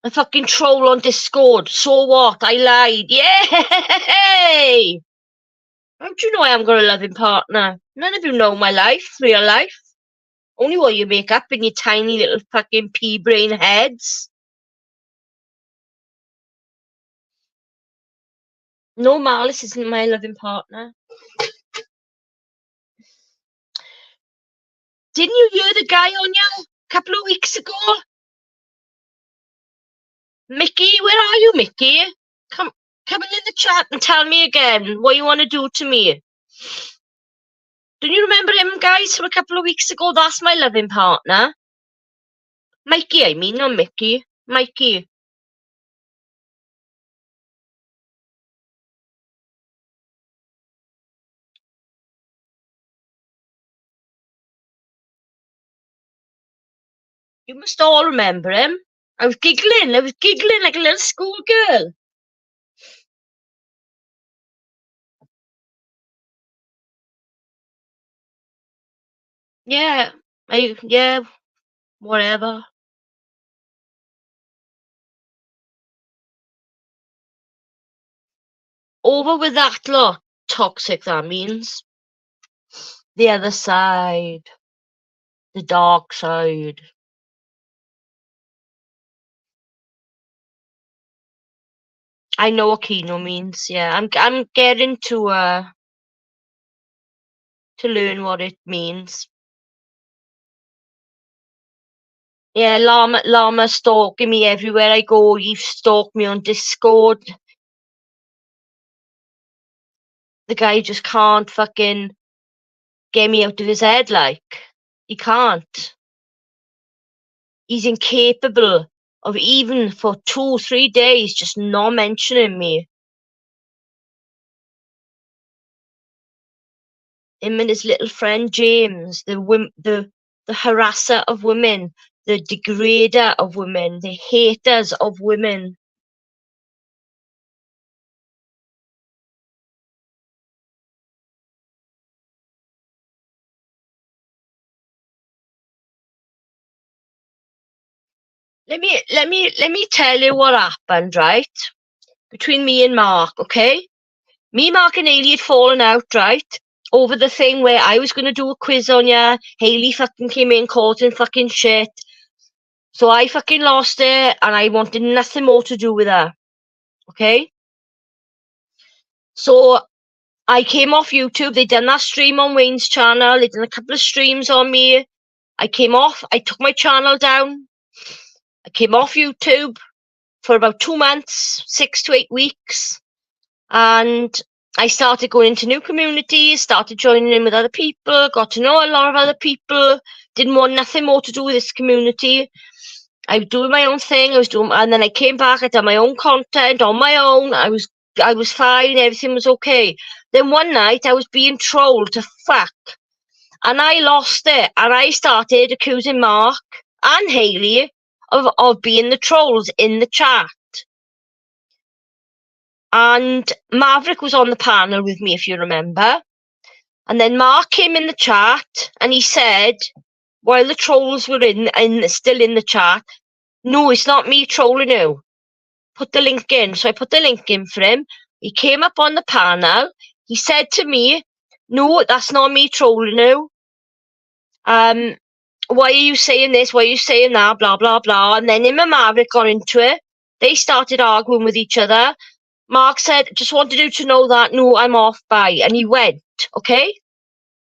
A fucking troll on Discord. So what? I lied. Yay! Don't you know I am got a loving partner? None of you know my life, real life. Only what you make up in your tiny little fucking pea brain heads. No, Malice isn't my loving partner. Didn't you hear the guy on you a couple of weeks ago? Mickey, where are you, Mickey? Come in the chat and tell me again what you want to do to me. Don't you remember him, guys, from a couple of weeks ago? That's my loving partner. Mikey, I mean, not Mickey. Mikey. You must all remember him. I was giggling like a little schoolgirl. Yeah, whatever. Over with that lot. Toxic, that means. The other side. The dark side. I know what Kino means, yeah. I'm getting to learn what it means. Yeah, Llama stalking me everywhere I go. You've stalked me on Discord. The guy just can't fucking get me out of his head, like. He can't. He's incapable of even for 2-3 days just not mentioning me. Him and his little friend James, the the harasser of women, the degrader of women, the haters of women. Let me tell you what happened, right? Between me and Mark, okay? Me, Mark and Hayley had fallen out, right? Over the thing where I was going to do a quiz on ya. Hayley fucking came in causing fucking shit. So I fucking lost it and I wanted nothing more to do with her. Okay? So I came off YouTube. They done that stream on Wayne's channel. They done a couple of streams on me. I came off. I took my channel down. I came off YouTube for about 2 months, 6 to 8 weeks. And I started going into new communities, started joining in with other people, got to know a lot of other people, didn't want nothing more to do with this community. I was doing my own thing, and then I came back, I done my own content on my own, I was fine, everything was okay. Then one night I was being trolled to fuck, and I lost it, and I started accusing Mark and Hayley of being the trolls in the chat. And Maverick was on the panel with me, if you remember. And then Mark came in the chat and he said, while the trolls were still in the chat, no, it's not me trolling you. Put the link in. So I put the link in for him. He came up on the panel. He said to me, no, that's not me trolling you. Why are you saying this? Why are you saying that? Blah, blah, blah. And then him and Maverick got into it. They started arguing with each other. Mark said, just wanted you to know that, no, I'm off, bye. And he went, okay?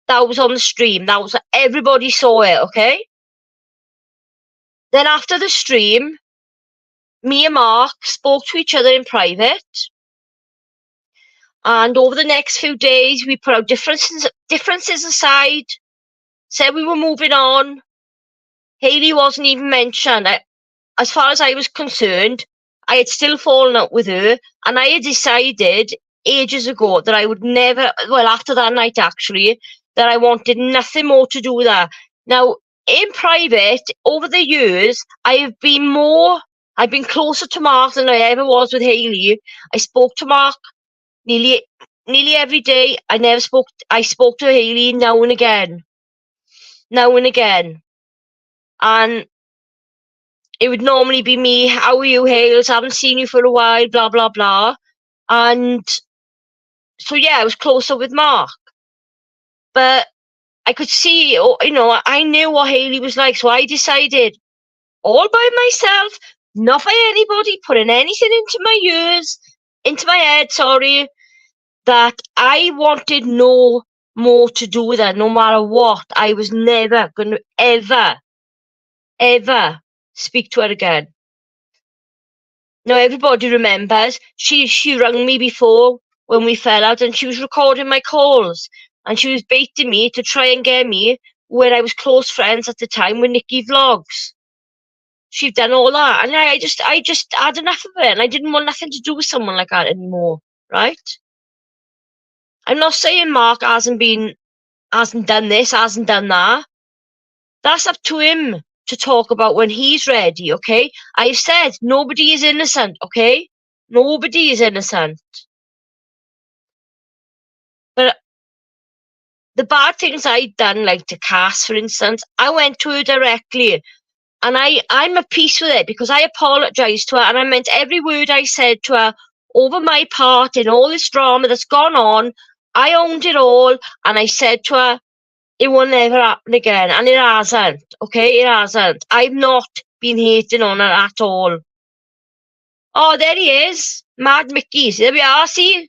That was on the stream. That was, everybody saw it, okay? Then after the stream, me and Mark spoke to each other in private. And over the next few days, we put our differences aside, said we were moving on. Hayley wasn't even mentioned. As far as I was concerned, I had still fallen out with her, and I had decided ages ago that I would never, well, after that night actually, that I wanted nothing more to do with her. Now, in private, over the years, I've been closer to Mark than I ever was with Hayley. I spoke to Mark nearly every day. I spoke to Hayley now and again. And it would normally be me, how are you, Hales? I haven't seen you for a while, blah, blah, blah. And so, yeah, I was closer with Mark. But I could see, you know, I knew what Hayley was like. So I decided, all by myself, not by anybody, putting anything into my head, that I wanted no more to do with her, no matter what. I was never going to ever speak to her again. Now, everybody remembers, she rang me before when we fell out, and she was recording my calls, and she was baiting me to try and get me when I was close friends at the time with Nikki Vlogs. She'd done all that, and I just had enough of it, and I didn't want nothing to do with someone like that anymore, right? I'm not saying Mark hasn't done this, hasn't done that. That's up to him to talk about when he's ready, okay? I've said nobody is innocent, okay? Nobody is innocent. But the bad things I'd done, like to Cass, for instance, I went to her directly, and I'm at peace with it because I apologised to her, and I meant every word I said to her over my part in all this drama that's gone on. I owned it all, and I said to her, it will never happen again. And it hasn't, okay? It hasn't. I've not been hating on her at all. Oh, there he is. Mad Mickey. There we are, see?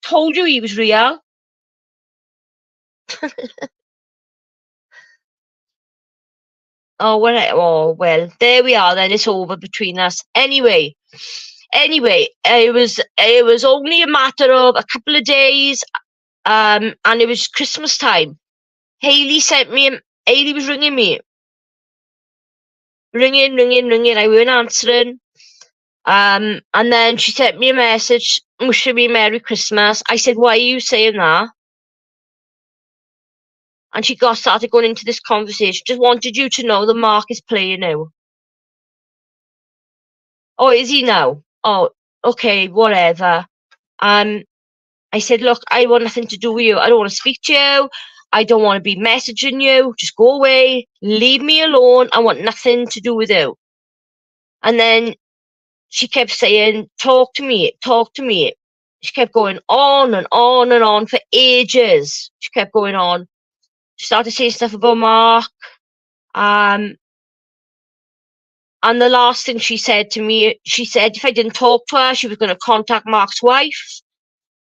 Told you he was real. Well, there we are then. It's over between us. Anyway, it was only a matter of a couple of days, and it was Christmas time. Hayley was ringing me. Ringing. I weren't answering. And then she sent me a message wishing me Merry Christmas. I said, why are you saying that? And she started going into this conversation. Just wanted you to know that Mark is playing now. Oh, is he now? Oh, okay, whatever. I said, look, I want nothing to do with you. I don't want to speak to you. I don't want to be messaging you. Just go away. Leave me alone. I want nothing to do with you. And then she kept saying, talk to me, talk to me. She kept going on and on and on for ages. She kept going on. She started saying stuff about Mark. And the last thing she said to me, she said if I didn't talk to her, she was going to contact Mark's wife.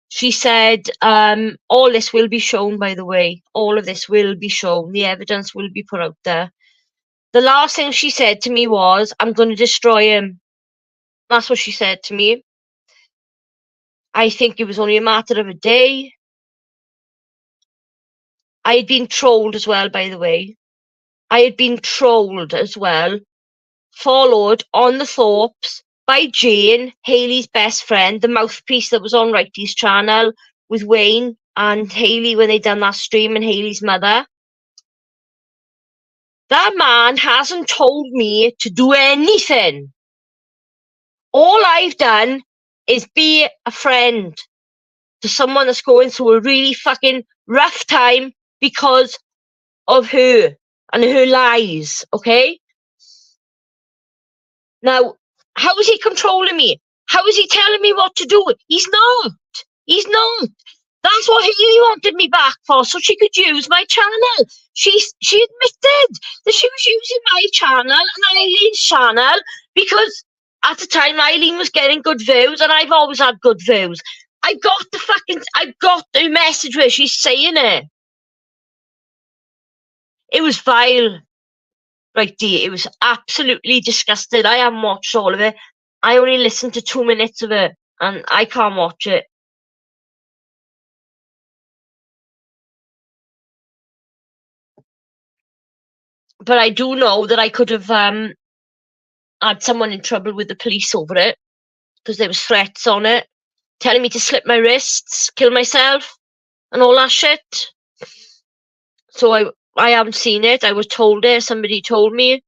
She said, all this will be shown, by the way. All of this will be shown. The evidence will be put out there. The last thing she said to me was, I'm going to destroy him. That's what she said to me. I think it was only a matter of a day. I had been trolled as well, by the way. I had been trolled as well. Followed on the Thorpes by Jane, Hayley's best friend, the mouthpiece that was on Righty's channel with Wayne and Hayley when they done that stream, and Hayley's mother. That man hasn't told me to do anything. All I've done is be a friend to someone that's going through a really fucking rough time because of her and her lies, okay? Now, how is he controlling me? How is he telling me what to do? He's not. He's not. That's what Hayley wanted me back for, so she could use my channel. She admitted that she was using my channel and Eileen's channel because at the time Eileen was getting good views and I've always had good views. I got the message where she's saying it. It was vile. Right, dear, it was absolutely disgusting. I haven't watched all of it. I only listened to 2 minutes of it, and I can't watch it. But I do know that I could have had someone in trouble with the police over it, because there was threats on it, telling me to slit my wrists, kill myself, and all that shit. So I haven't seen it. I was told it. Somebody told me.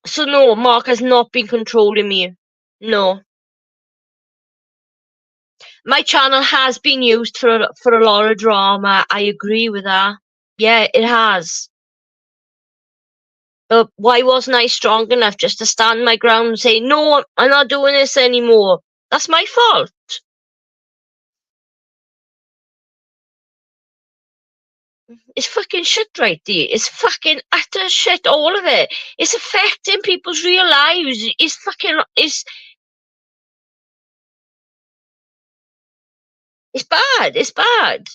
So no, Mark has not been controlling me. No. My channel has been used for a lot of drama. I agree with that. Yeah, it has. But why wasn't I strong enough just to stand my ground and say, no, I'm not doing this anymore? That's my fault. It's fucking shit right there. It's fucking utter shit, all of it. It's affecting people's real lives. It's bad. It's bad.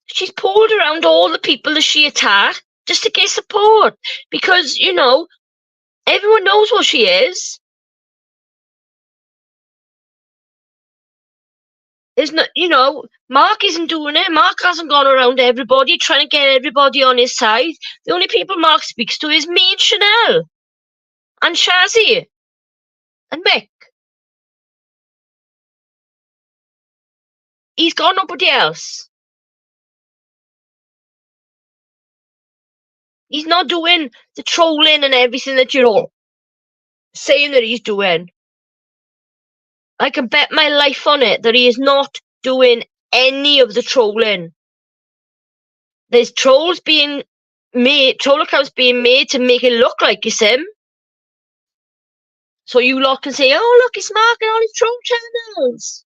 She's pulled around all the people that she attacked just to get support. Because, everyone knows what she is. There's not, Mark isn't doing it. Mark hasn't gone around everybody trying to get everybody on his side. The only people Mark speaks to is me and Chanel and Shazzy and Mick. He's got nobody else. He's not doing the trolling and everything that you're all saying that he's doing. I can bet my life on it that he is not doing any of the trolling. There's troll accounts being made to make it look like it's him. So you lot can say, oh, look, it's Mark and all his troll channels.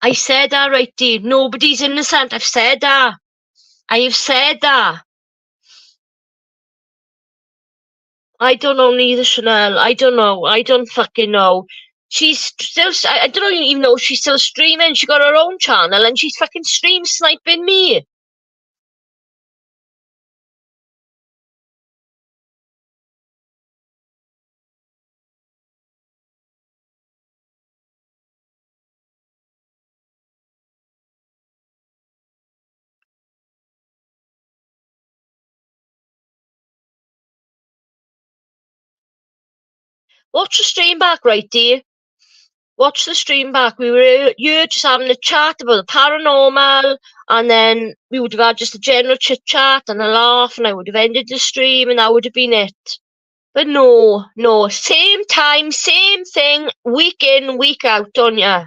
I said that, right, Dave. Nobody's innocent. I've said that. I have said that. I don't know neither, Chanel. I don't know. I don't fucking know. She's still, I don't even know if she's still streaming. She got her own channel and she's fucking stream sniping me. Watch the stream back, right, dear? watch the stream back. We were here just having a chat about the paranormal, and then we would have had just a general chit chat and a laugh, and I would have ended the stream, and that would have been it. But no, same time, same thing, week in, week out, don't ya?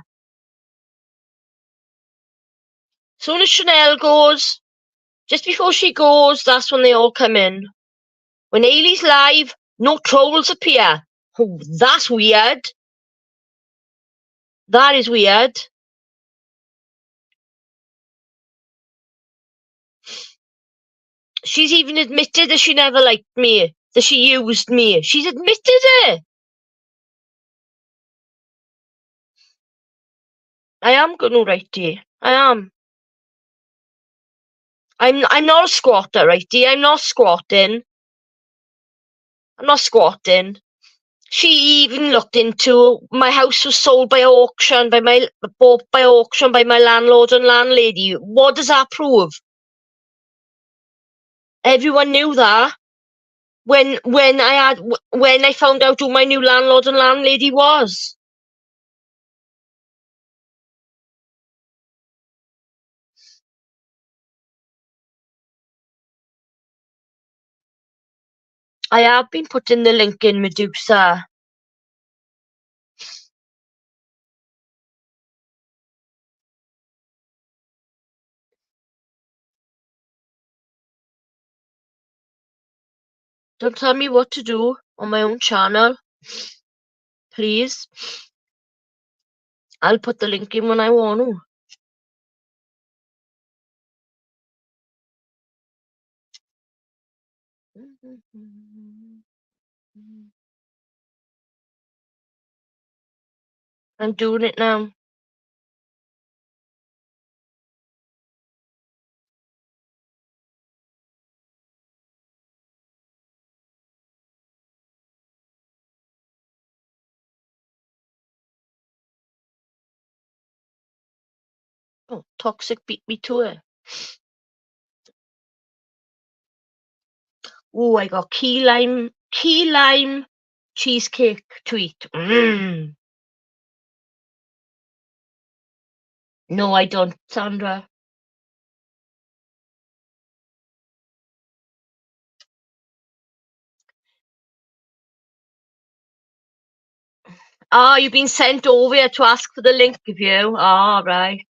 Soon as Chanel goes, just before she goes, that's when they all come in. When Ailey's live, no trolls appear. Oh, that's weird. That is weird. She's even admitted that she never liked me, that she used me. She's admitted it. I am gonna righty. I am. I'm not a squatter, righty. I'm not squatting. I'm not squatting. She even looked into my house was sold by auction, bought by auction by my landlord and landlady. What does that prove? Everyone knew that. When I found out who my new landlord and landlady was. I have been putting the link in, Medusa. Don't tell me what to do on my own channel. Please. I'll put the link in when I want to. I'm doing it now. Oh, Toxic beat me to it. Oh, I got key lime cheesecake to eat. No, I don't, Sandra. Ah, you've been sent over here to ask for the link, have you? Ah, right.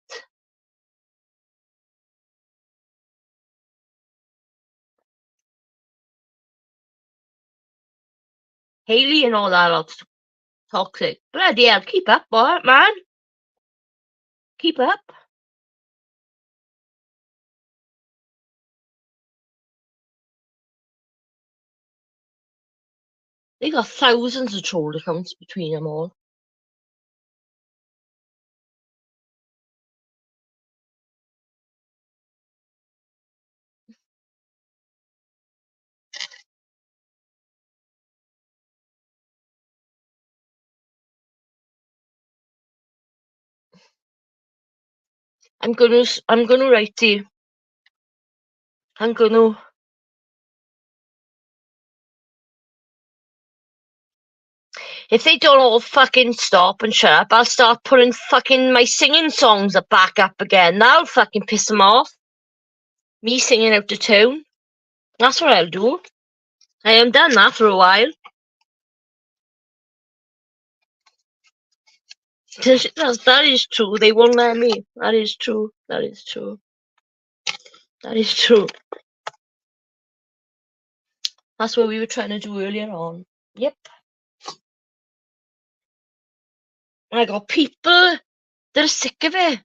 Hayley and all that lot's toxic. Bloody hell, keep up, boy, man. Keep up. They got thousands of troll accounts between them all. I'm gonna write to you. I'm gonna. If they don't all fucking stop and shut up, I'll start putting fucking my singing songs back up again. That'll fucking piss them off. Me singing out of tune. That's what I'll do. I haven't done that for a while. That is true. They won't let me. That is true. That is true. That is true. That's what we were trying to do earlier on. Yep. I got people that are sick of it.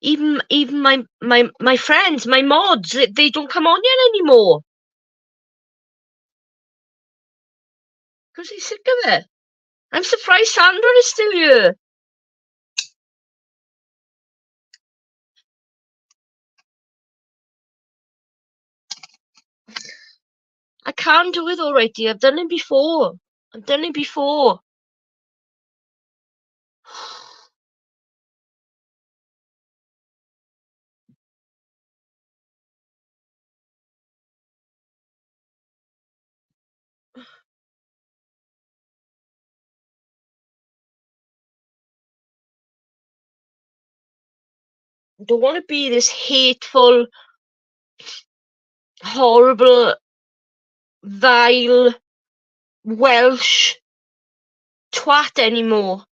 Even my friends, my mods, they don't come on yet anymore. Because they're sick of it. I'm surprised Sandra is still here. I can't do it already. I've done it before. I've done it before. I don't want to be this hateful, horrible, vile, Welsh twat anymore.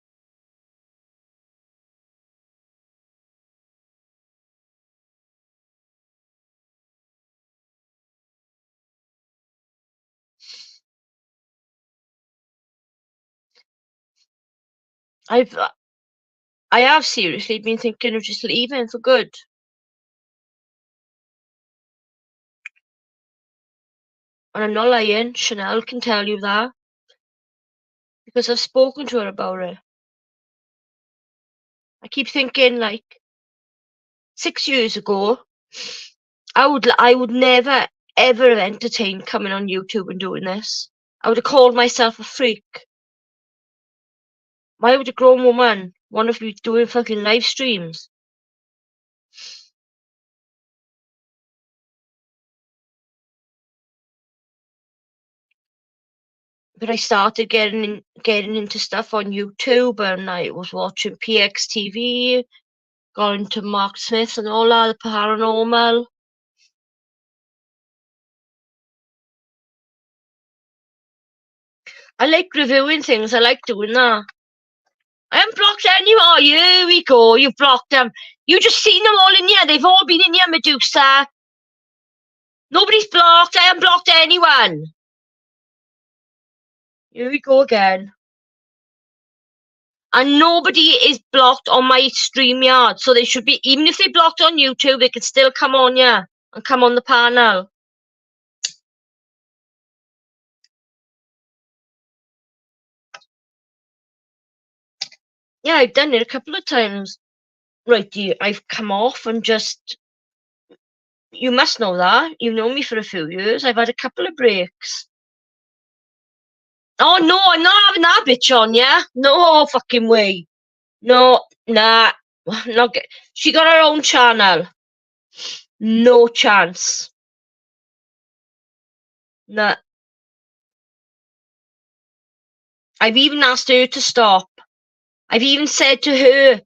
I have seriously been thinking of just leaving for good. And I'm not lying, Chanel can tell you that. Because I've spoken to her about it. I keep thinking, like, 6 years ago, I would never, ever have entertained coming on YouTube and doing this. I would have called myself a freak. Why would a grown woman want to be doing fucking live streams? But I started getting into stuff on YouTube, and I was watching PXTV, got into Mark Smith and all that, the paranormal. I like reviewing things. I like doing that. I haven't blocked anyone. Oh, here we go. You've blocked them. You just seen them all in here. They've all been in here, Medusa. Nobody's blocked. I haven't blocked anyone. Here we go again. And nobody is blocked on my StreamYard. So they should be, even if they blocked on YouTube, they could still come on here and come on the panel. Yeah, I've done it a couple of times. Right, I've come off and just... You must know that. You've known me for a few years. I've had a couple of breaks. Oh, no, I'm not having that bitch on, yeah? No fucking way. No, nah. Not get... She got her own channel. No chance. Nah. I've even asked her to stop. I've even said to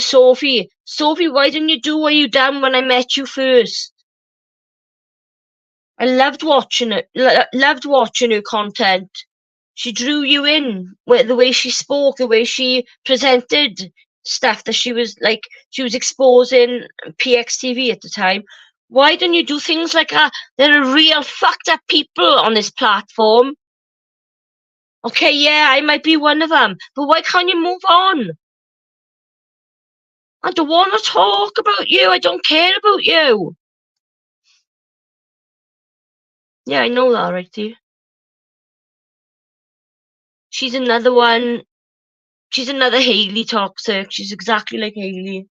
Sophie, Sophie, why didn't you do what you done when I met you first? I loved watching it. Loved watching her content. She drew you in with the way she spoke, the way she presented stuff that she was exposing PXTV at the time. Why don't you do things like that? There are real fucked up people on this platform. Okay, yeah, I might be one of them, but why can't you move on? I don't want to talk about you. I don't care about you. Yeah, I know that, right, dear. She's another one. She's another Hayley toxic. She's exactly like Hayley.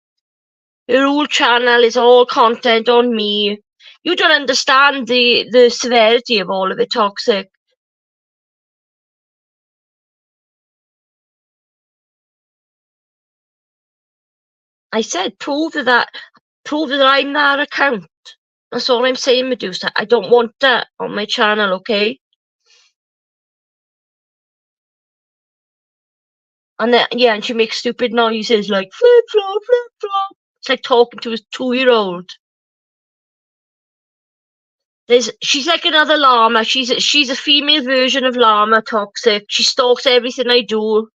Her whole channel is all content on me. You don't understand the severity of all of it, toxic. I said, prove that I'm that account. That's all I'm saying, Medusa. I don't want that on my channel, okay? And then, yeah, and she makes stupid noises like flip flop, flip flop. It's like talking to a 2-year-old. She's like another llama. She's a female version of llama, toxic. She stalks everything I do.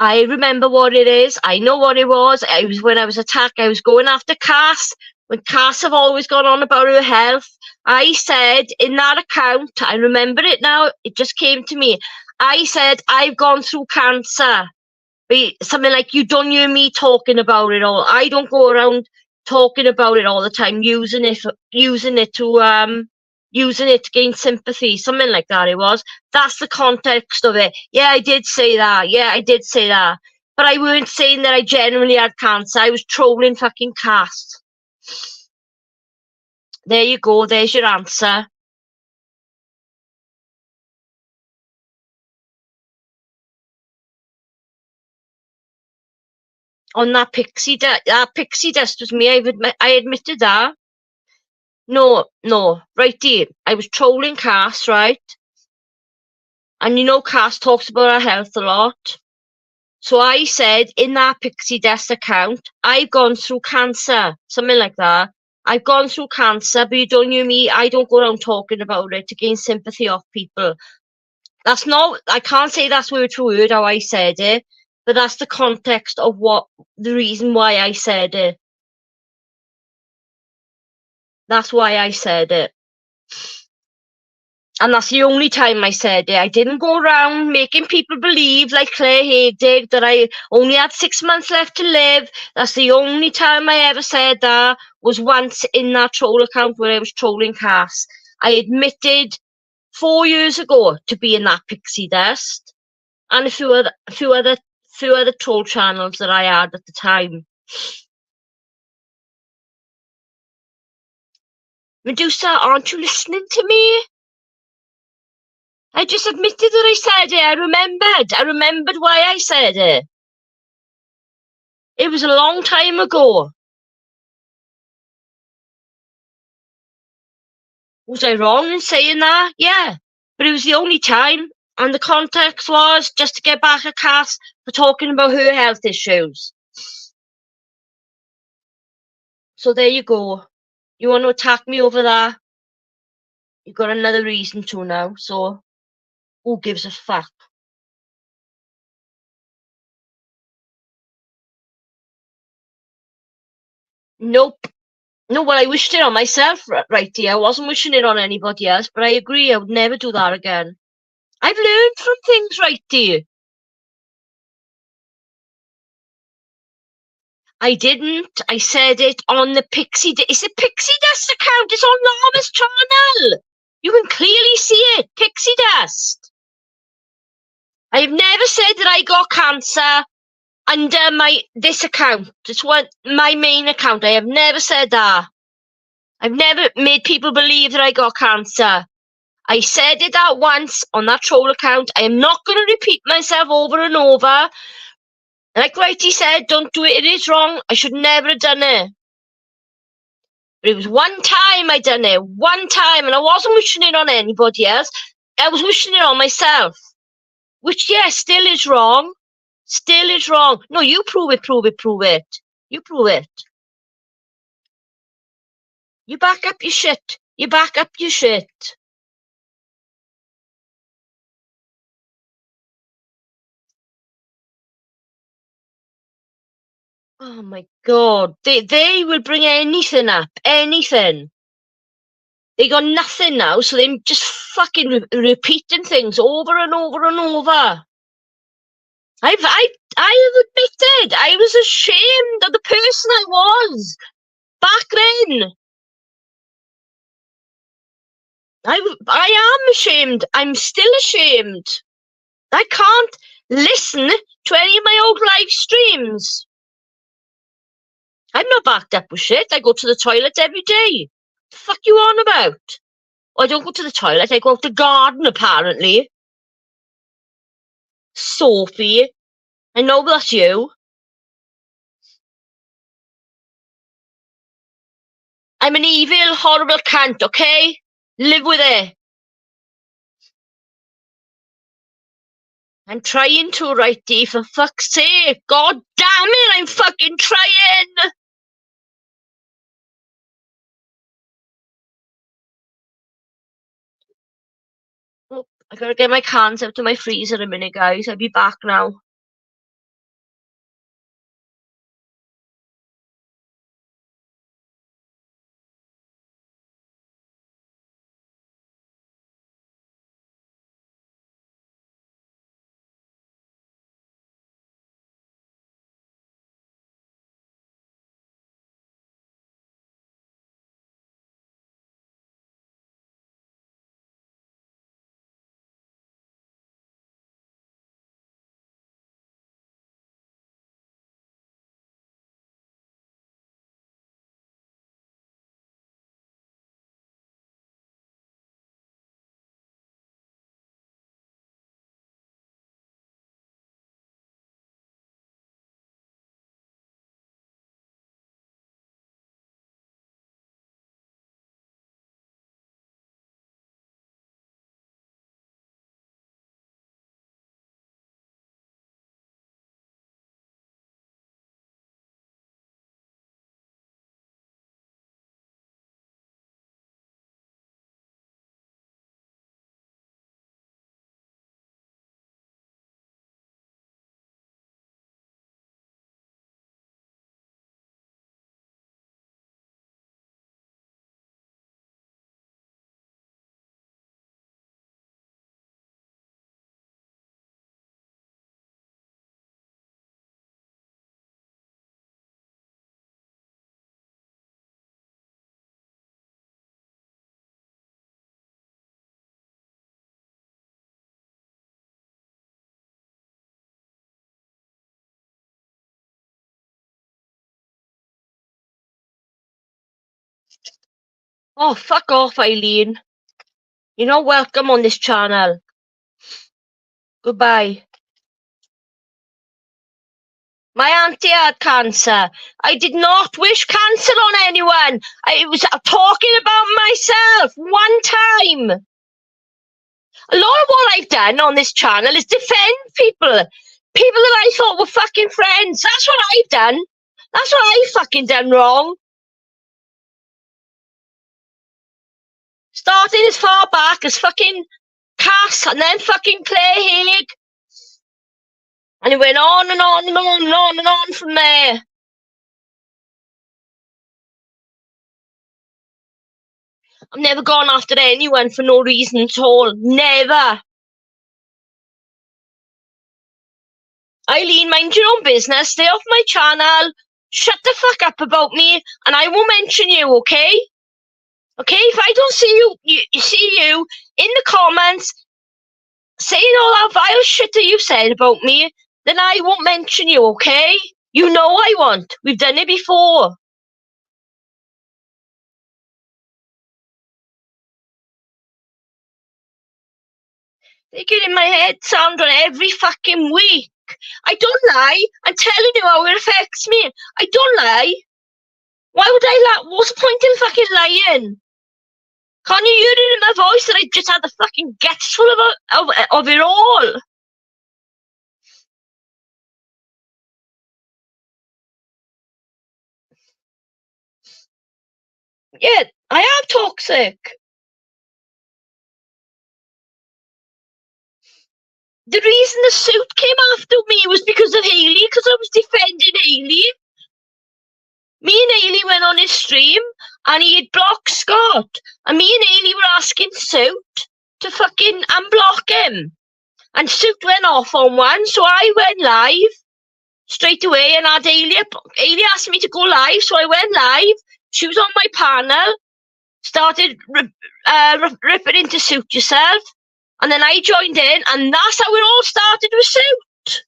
I remember what it is. I know what it was. It was when I was attacked. I was going after Cass. When Cass have always gone on about her health. I said in that account, I remember it now, it just came to me. I said, I've gone through cancer. Something like, you don't hear me talking about it all. I don't go around talking about it all the time, using it to gain sympathy, something like that it was. That's the context of it. Yeah, I did say that. Yeah, I did say that. But I weren't saying that I genuinely had cancer. I was trolling fucking Cass. There you go. There's your answer. on that pixie dust. That pixie dust was me. I admitted that. No, righty. I was trolling Cass, right? And you know Cass talks about her health a lot. So I said in that pixie dust account, I've gone through cancer, something like that. I've gone through cancer, but you don't know me. I don't go around talking about it to gain sympathy off people. That's not, I can't say that's word for word how I said it, but that's the context of the reason why I said it. That's why I said it. And that's the only time I said it. I didn't go around making people believe, like Claire Haydig, that I only had 6 months left to live. That's the only time I ever said that, was once in that troll account where I was trolling Cass. I admitted 4 years ago to being that pixie dust, and a few other troll channels that I had at the time. Medusa, aren't you listening to me? I just admitted that I said it. I remembered why I said it. It was a long time ago. Was I wrong in saying that? Yeah. But it was the only time. And the context was just to get back at Cass for talking about her health issues. So there you go. You want to attack me over that? You've got another reason to now. So who gives a fuck? Nope. No, well, I wished it on myself, right here. I wasn't wishing it on anybody else, but I agree. I would never do that again. I've learned from things, right here. I didn't. I said it on the Pixie. It's a Pixie Dust account. It's on Llama's channel. You can clearly see it. Pixie Dust. I have never said that I got cancer under this account. It's my main account. I have never said that. I've never made people believe that I got cancer. I said it that once on that troll account. I am not going to repeat myself over and over. Like Righty said, don't do it. It is wrong. I should never have done it. But it was one time I done it. One time. And I wasn't wishing it on anybody else. I was wishing it on myself. Which, yeah, still is wrong. Still is wrong. No, you prove it, prove it, prove it. You prove it. You back up your shit. You back up your shit. Oh my God. They will bring anything up. Anything. They got nothing now, so they're just fucking repeating things over and over and over. I have admitted I was ashamed of the person I was back then. I am ashamed. I'm still ashamed. I can't listen to any of my old live streams. I'm not backed up with shit. I go to the toilet every day. The fuck you on about? I don't go to the toilet. I go out the garden, apparently. Sophie, I know that's you. I'm an evil, horrible cunt, okay? Live with it. I'm trying to, righty, for fuck's sake. God damn it, I'm fucking trying. Oh, I gotta get my cans out of my freezer in a minute, guys. I'll be back now. Oh, fuck off, Eileen. You're not welcome on this channel. Goodbye. My auntie had cancer. I did not wish cancer on anyone. I was talking about myself one time. A lot of what I've done on this channel is defend people. People that I thought were fucking friends. That's what I've done. That's what I fucking done wrong. Starting as far back as fucking Cass and then fucking Claire Haig. And it went on and on and on and on and on from there. I've never gone after anyone for no reason at all. Never. Eileen, mind your own business. Stay off my channel. Shut the fuck up about me, and I won't mention you, okay? Okay, if I don't see you in the comments saying all that vile shit that you said about me, then I won't mention you, okay? You know I won't. We've done it before. They get in my head, Sandra, every fucking week. I don't lie. I'm telling you how it affects me. I don't lie. Why would I lie? What's the point in fucking lying? Can't you hear it in my voice that I just had the fucking guts full of it all? Yeah, I am toxic. The reason the suit came after me was because of Hayley, because I was defending Hayley. Me and Hayley went on his stream, and he had blocked Scott. And me and Hayley were asking Suit to fucking unblock him. And Suit went off on one, so I went live straight away and had Hayley. Hayley asked me to go live, so I went live. She was on my panel, started ripping into Suit yourself. And then I joined in, and that's how it all started with Suit.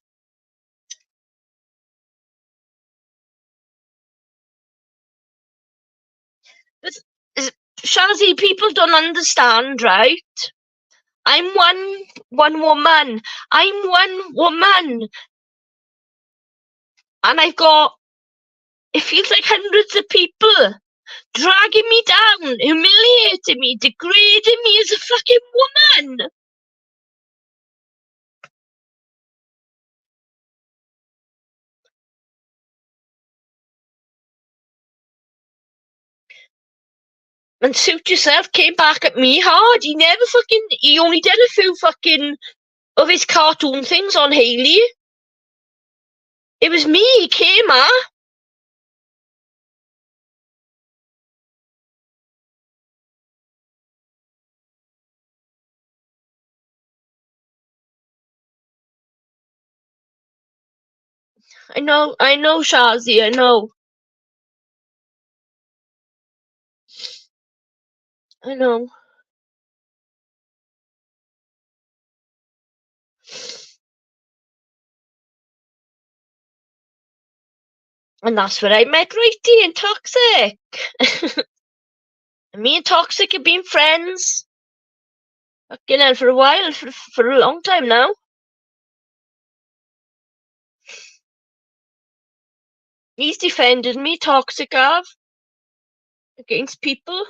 Shazzy, people don't understand, right? I'm one woman. I'm one woman. And I've got, it feels like hundreds of people dragging me down, humiliating me, degrading me as a fucking woman. And Suit yourself came back at me hard. He only did a few fucking of his cartoon things on Hayley. It was me he came at. I know, Shazi, I know. I know. And that's where I met Righty and Toxic. Me and Toxic have been friends. Fucking hell, for a while, for a long time now. He's defended me, Toxic have, against people.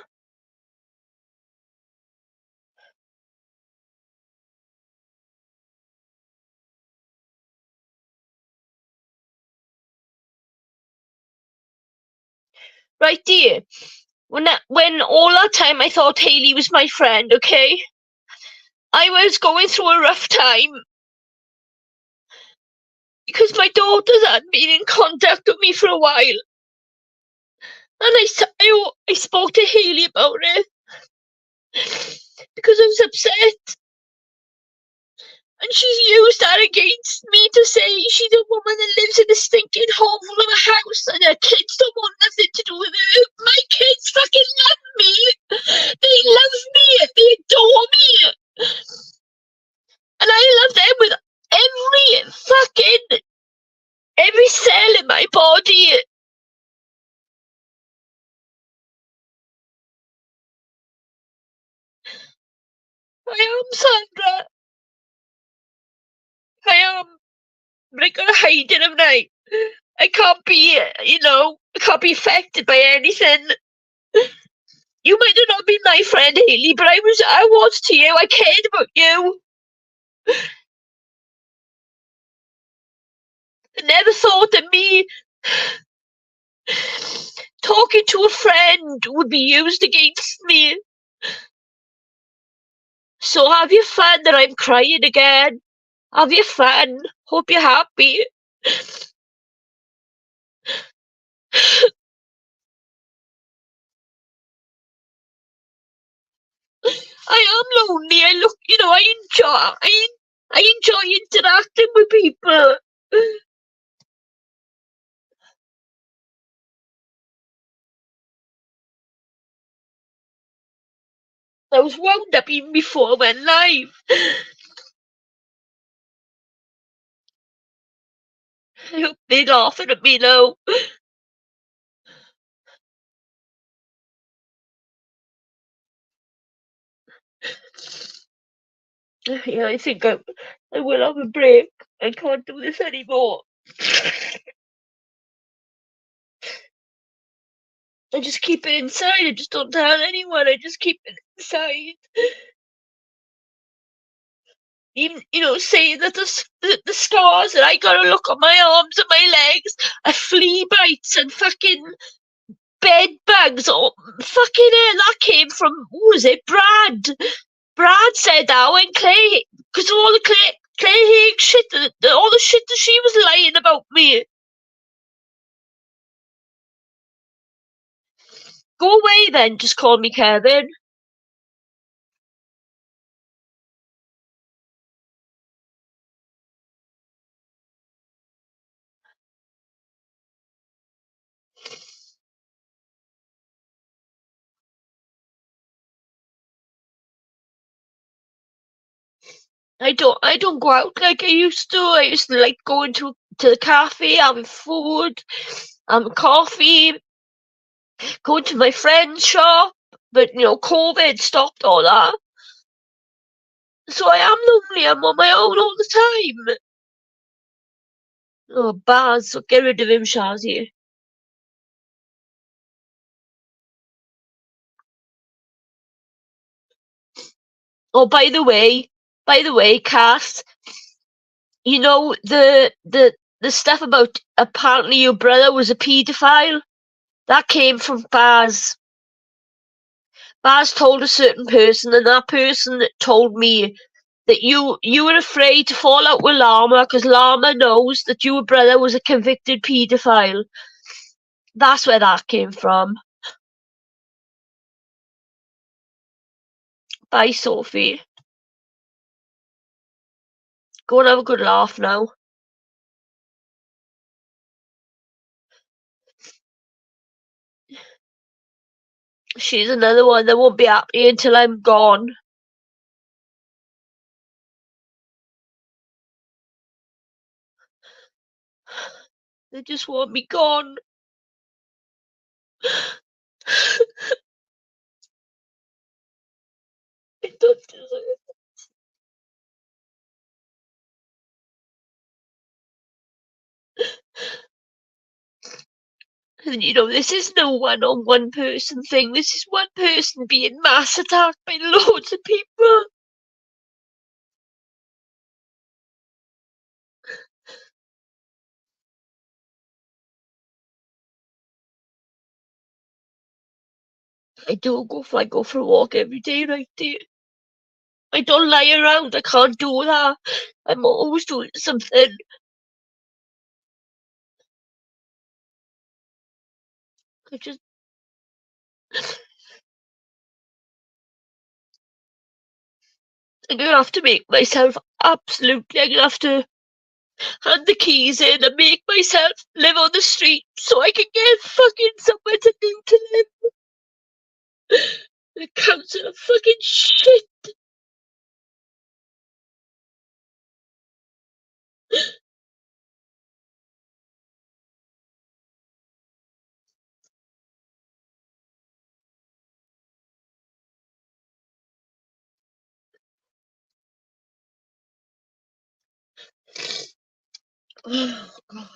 Righty, when all that time I thought Hayley was my friend, okay? I was going through a rough time. Because my daughters hadn't been in contact with me for a while. And I spoke to Hayley about it. Because I was upset. And she's used that against me to say she's a woman that lives in a stinking hole of a house and her kids don't want nothing to do with her. My kids fucking love me. They love me. They adore me. And I love them with every cell in my body. I am, Sandra. I am. But I gotta hide it, haven't I? I can't be, I can't be affected by anything. You might have not been my friend, Haley, but I was to you. I cared about you. I never thought that me talking to a friend would be used against me. So have your fun that I'm crying again. Have your fun. Hope you're happy. I am lonely. I enjoy interacting with people. I was wound up even before I went live. I hope they're laughing at me now. Yeah, I think I will have a break. I can't do this anymore. I just keep it inside. I just don't tell anyone. I just keep it inside. Even, saying that the scars that I gotta look on my arms and my legs are flea bites and fucking bed bugs. Oh, fucking hell, that came from, who was it? Brad. Brad said that when Clay, because of all the Clay Haig shit, all the shit that she was lying about me. Go away then, just call me Kevin. I don't go out like I used to. I used to like going to the cafe, having food, coffee, going to my friend's shop. But COVID stopped all that. So I am lonely. I'm on my own all the time. Oh, Baz, so get rid of him, Shazzy. Oh, by the way, Cass, you know the stuff about apparently your brother was a paedophile? That came from Baz. Baz told a certain person, and that person told me that you were afraid to fall out with Llama because Llama knows that your brother was a convicted paedophile. That's where that came from. Bye, Sophie. Go and have a good laugh now. She's another one that won't be happy until I'm gone. They just want me gone. I don't deserve. And this is no one-on-one person thing. This is one person being mass attacked by loads of people. I go for a walk every day, right there. I don't lie around. I can't do that. I'm always doing something. I just I'm gonna have to make myself absolutely. I'm gonna have to hand the keys in and make myself live on the street so I can get fucking somewhere to do to live. The council of fucking shit. Oh, God.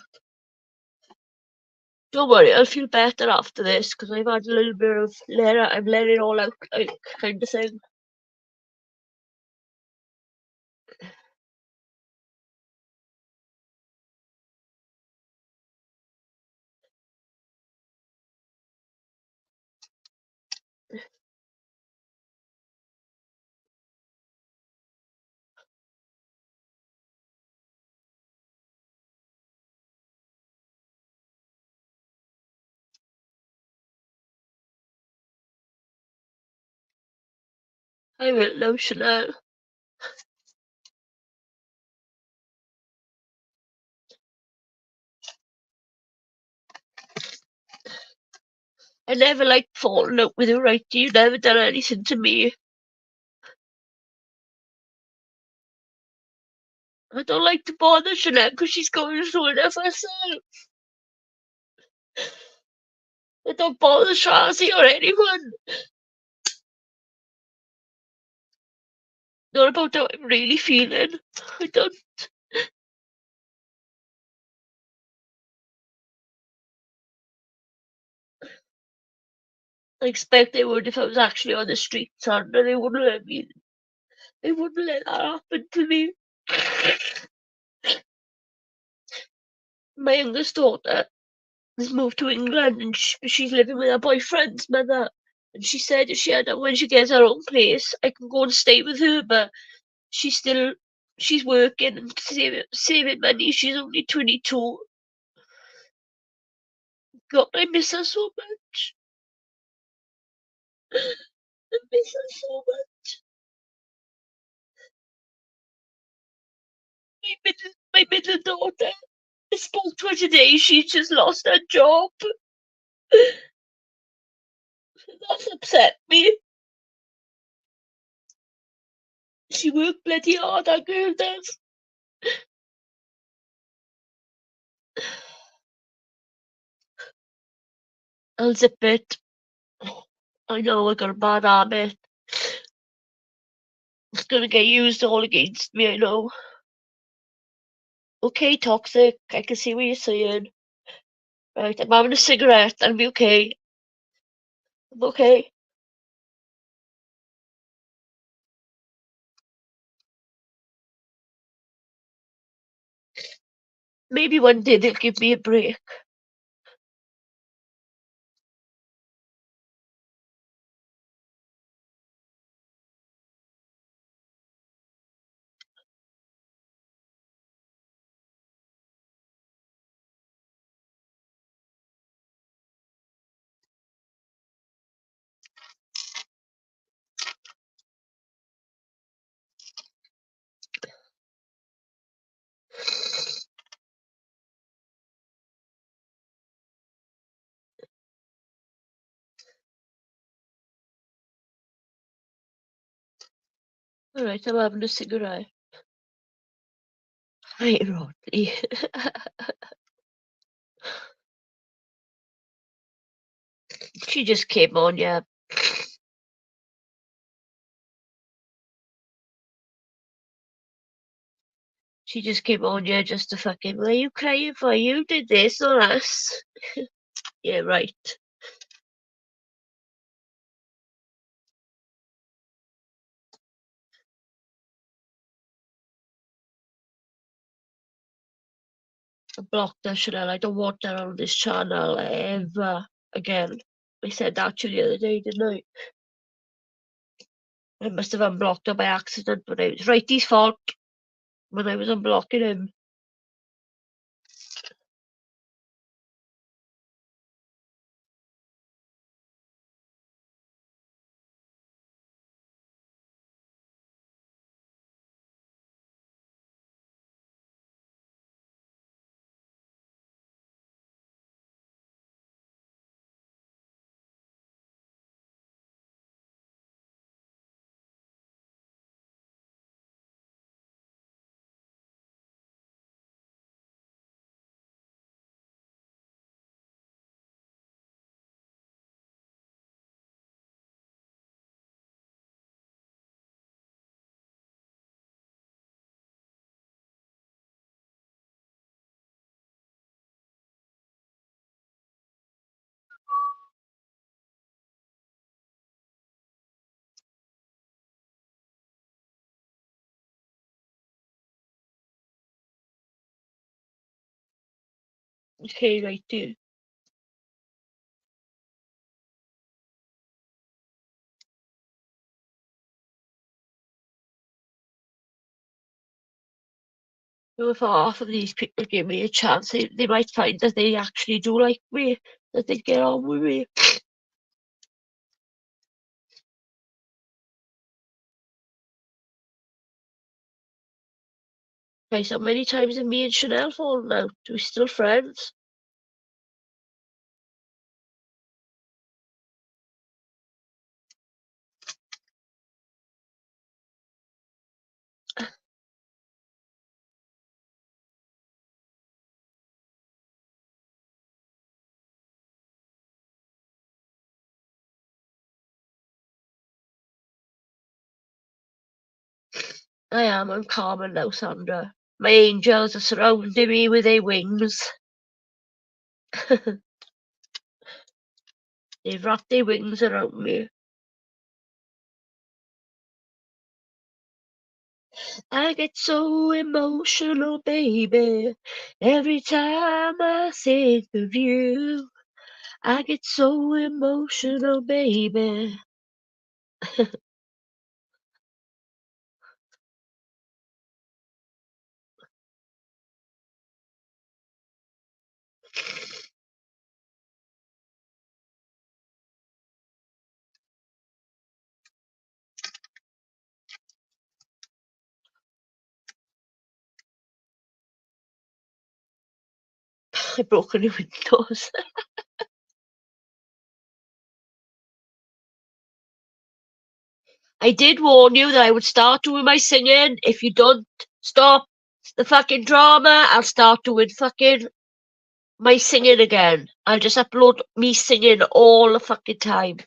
Don't worry, I'll feel better after this because I've had a little bit of I'm letting it all out, like, kind of thing. I will now, Chanel. I never liked falling out with you, right? You never done anything to me. I don't like to bother Chanel because she's going through it herself. I don't bother Shazzy or anyone. Not about how I'm really feeling. I don't. I expect they would if I was actually on the street, son, but they wouldn't let me. They wouldn't let that happen to me. My youngest daughter has moved to England and she's living with her boyfriend's mother. And she said if when she gets her own place, I can go and stay with her, but she's still she's working and saving money. She's only 22. God, I miss her so much. I miss her so much. My middle daughter. I spoke to her today. She's just lost her job. That's upset me. She worked bloody hard, that girl does. I'll zip it. I know I got a bad habit. It's gonna get used all against me, I know. Okay, toxic. I can see what you're saying. Right, I'm having a cigarette. I'll be okay. I'm okay. Maybe one day they'll give me a break. Alright, I'm having a cigarette. Hi, Rodney. She just came on, yeah. She just came on, yeah, just to fucking, what are you crying for? You did this, not us. Yeah, right. I blocked her, Chanel. I don't want her on this channel ever again. I said that to you the other day, didn't I? I must have unblocked her by accident, but it was Righty's fault when I was unblocking him. Okay, right there. So if half of these people give me a chance, they might find that they actually do like me, that they get on with me. Okay, so many times have me and Chanel fallen out. We're still friends. I'm calmer now, Sandra. My angels are surrounding me with their wings. They've wrapped their wings around me. I get so emotional, baby, every time I think of you. I get so emotional, baby. I broke any windows. I did warn you that I would start doing my singing. If you don't stop the fucking drama, I'll start doing fucking my singing again. I'll just upload me singing all the fucking time.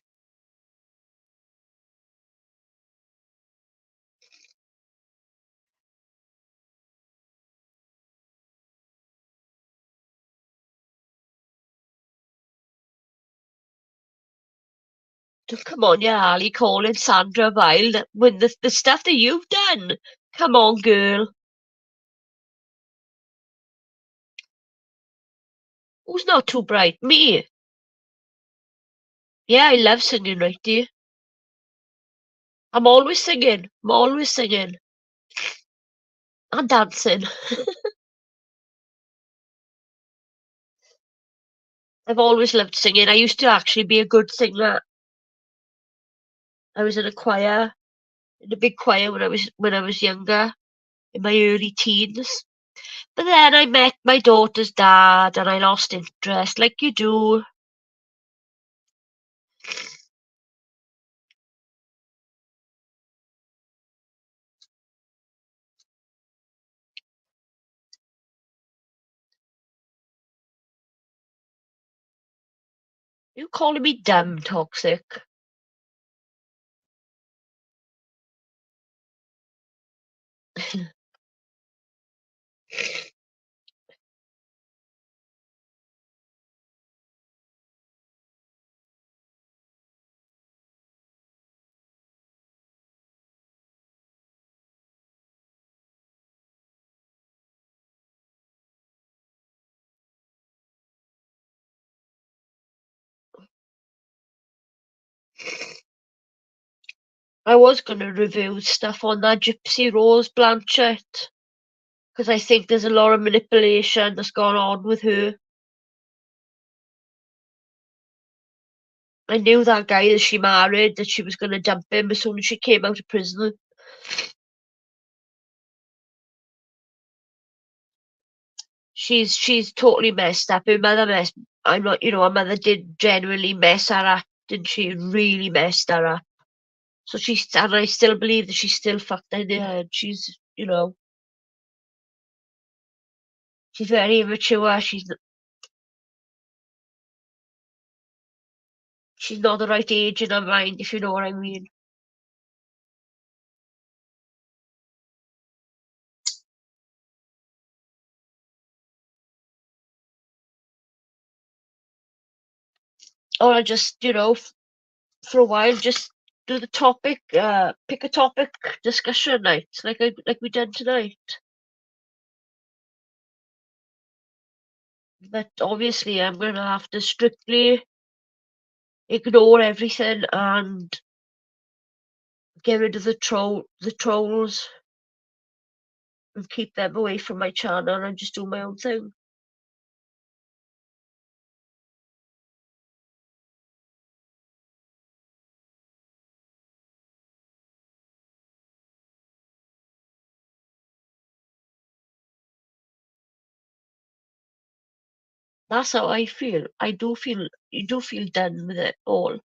Come on, yeah, Ali calling Sandra vile when the stuff that you've done. Come on, girl. Who's not too bright? Me. Yeah, I love singing, right, dear. I'm always singing. I'm always singing. And dancing. I've always loved singing. I used to actually be a good singer. I was in a choir, in a big choir when I was younger, in my early teens. But then I met my daughter's dad and I lost interest, like you do. You calling me dumb, toxic? I was gonna review stuff on that Gypsy Rose Blanchett because I think there's a lot of manipulation that's gone on with her. I knew that guy that she married, that she was gonna dump him as soon as she came out of prison. She's totally messed up. Her mother messed. I'm not, her mother did genuinely mess her up, didn't she? Really messed her up. So and I still believe that she's still fucked in the head. She's very immature. She's not the right age in her mind, if you know what I mean. Or I just, for a while, just do the topic, pick a topic discussion night, like we did tonight. But obviously I'm gonna have to strictly ignore everything and get rid of the trolls and keep them away from my channel and just do my own thing. That's how I feel. You do feel done with it all.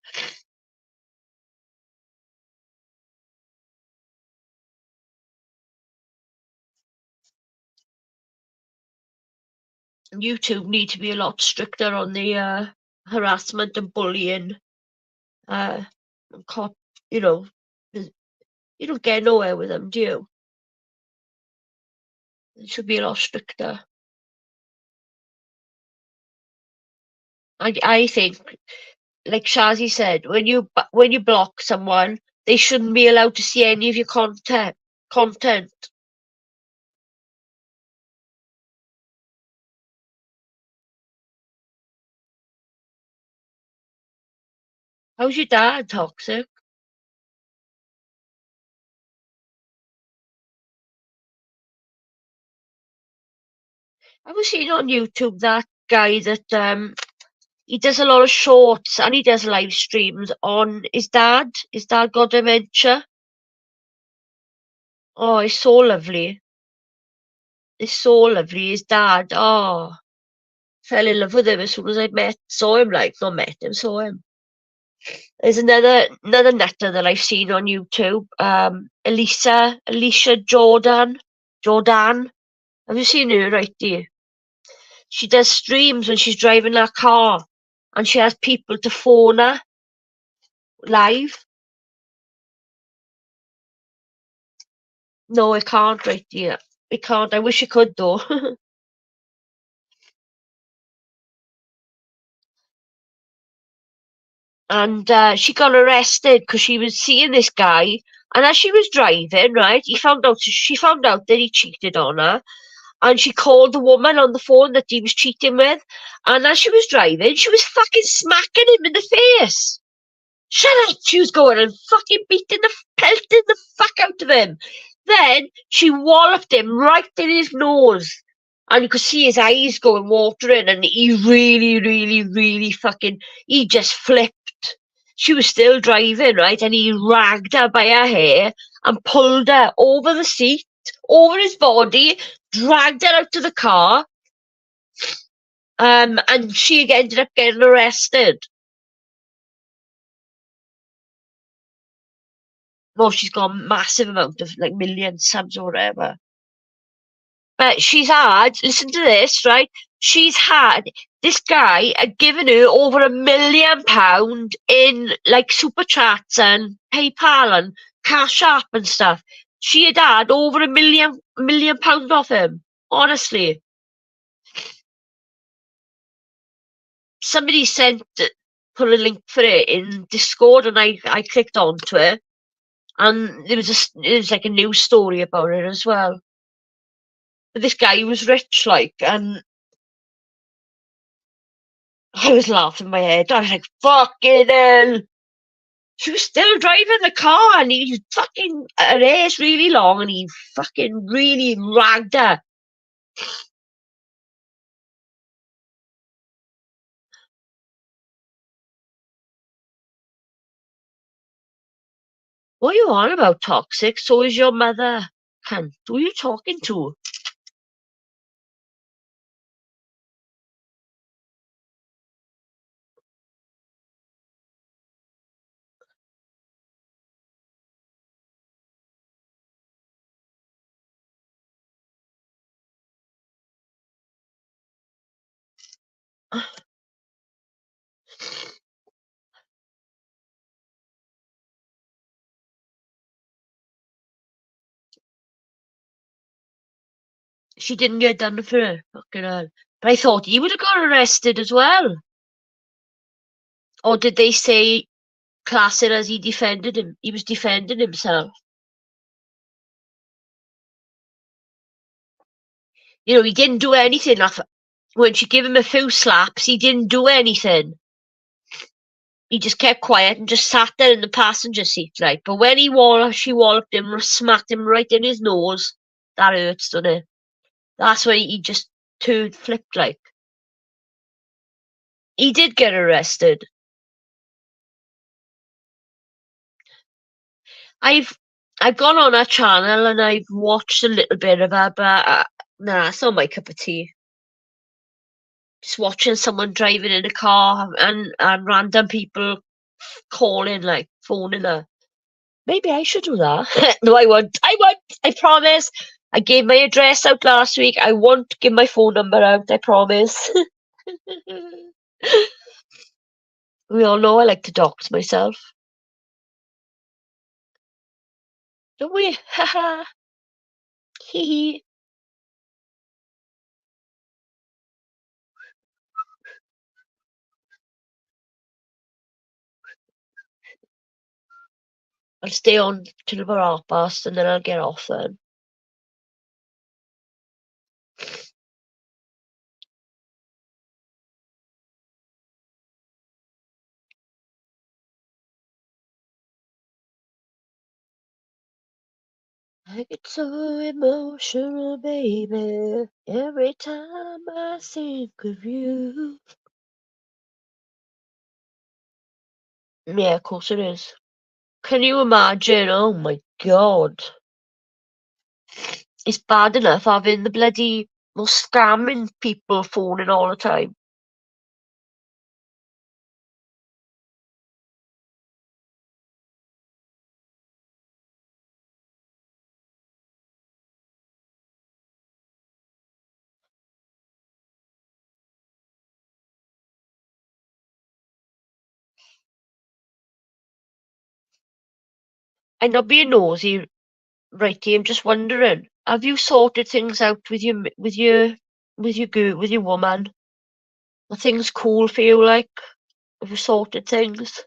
YouTube need to be a lot stricter on the harassment and bullying. You know, you don't get nowhere with them, do you? It should be a lot stricter. I think, like Shazi said, when you block someone, they shouldn't be allowed to see any of your content. How's your dad, Toxic? I was seeing on YouTube that guy that he does a lot of shorts and he does live streams on his dad. His dad got dementia. Oh, it's so lovely. It's so lovely. His dad, oh, fell in love with him as soon as I saw him, like, not met him, saw him. There's another nutter that I've seen on YouTube. Alicia Jordan. Have you seen her, right, dear? She does streams when she's driving her car and she has people to phone her live. No, I can't, right, dear. I can't. I wish I could, though. And she got arrested because she was seeing this guy. And as she was driving, right, she found out that he cheated on her. And she called the woman on the phone that he was cheating with. And as she was driving, she was fucking smacking him in the face. Shut up! She was going and fucking pelting the fuck out of him. Then she walloped him right in his nose. And you could see his eyes going watering, and he really, really, really he just flipped. She was still driving, right? And he ragged her by her hair and pulled her over the seat, over his body, dragged her out to the car. And she ended up getting arrested. Well, she's got a massive amount of, like, million subs or whatever. But she's had, listen to this, right? This guy had given her over £1 million in, like, super chats and PayPal and Cash App and stuff. She had over £1 million off him. Honestly. Somebody put a link for it in Discord, and I clicked onto it. And there was like a news story about it as well. But this guy was rich, like, and I was laughing my head. I was like, fucking hell. She was still driving the car, and he fucking, her hair's really long, and he fucking really ragged her. What are you on about, Toxic? So is your mother. Cunt. Who are you talking to? She didn't get done for her. Fucking hell. But I thought he would have got arrested as well. Or did they say, class it as he defended him? He was defending himself. You know, he didn't do anything. when she gave him a few slaps, he didn't do anything. He just kept quiet and just sat there in the passenger seat, like. But when she walloped him, smacked him right in his nose, that hurts, doesn't it? That's when he just flipped, like. He did get arrested. I've gone on her channel and I've watched a little bit of her, but nah, it's not my cup of tea. Just watching someone driving in a car and random people calling, like, phoning her. Maybe I should do that. No, I won't. I promise. I gave my address out last week. I won't give my phone number out, I promise. We all know I like to dox myself. Don't we? Haha. Hee hee. I'll stay on till about 1:30 and then I'll get off then. I get so emotional, baby, every time I think of you. Yeah, of course it is. Can you imagine? Oh my god. It's bad enough having the bloody scamming people phoning all the time. I'm not being nosy, righty. I'm just wondering, have you sorted things out with your woman? Are things cool for you? Like, have you sorted things?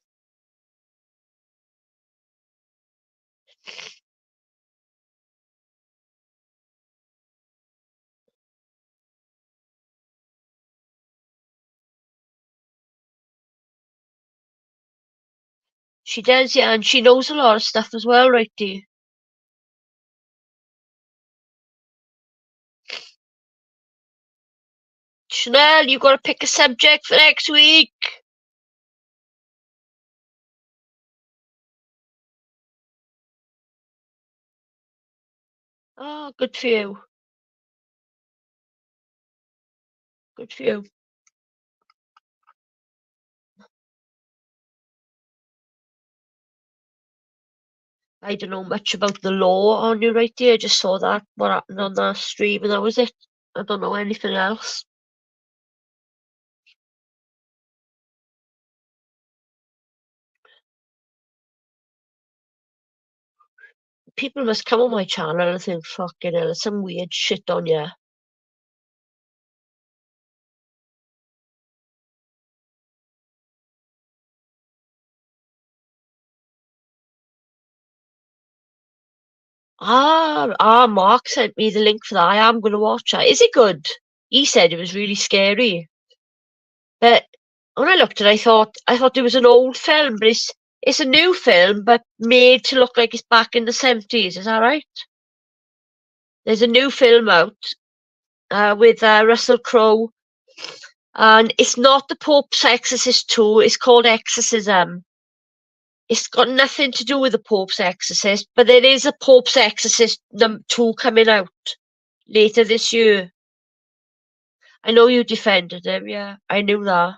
She does, yeah, and she knows a lot of stuff as well, righty. Chanel, you got to pick a subject for next week. Oh, good for you. Good for you. I don't know much about the law on you, righty. I just saw that, what happened on that stream, and that was it. I don't know anything else. People must come on my channel and think, fucking hell, there's some weird shit on here. Mark sent me the link for that. I am going to watch it. Is it good? He said it was really scary. But when I looked at it, I thought it was an old film, but it's a new film, but made to look like it's back in the 70s. Is that right? There's a new film out with Russell Crowe, and it's not The Pope's Exorcist 2. It's called Exorcism. It's got nothing to do with The Pope's Exorcist, but there is a Pope's Exorcist 2 coming out later this year. I know you defended him, yeah. I knew that.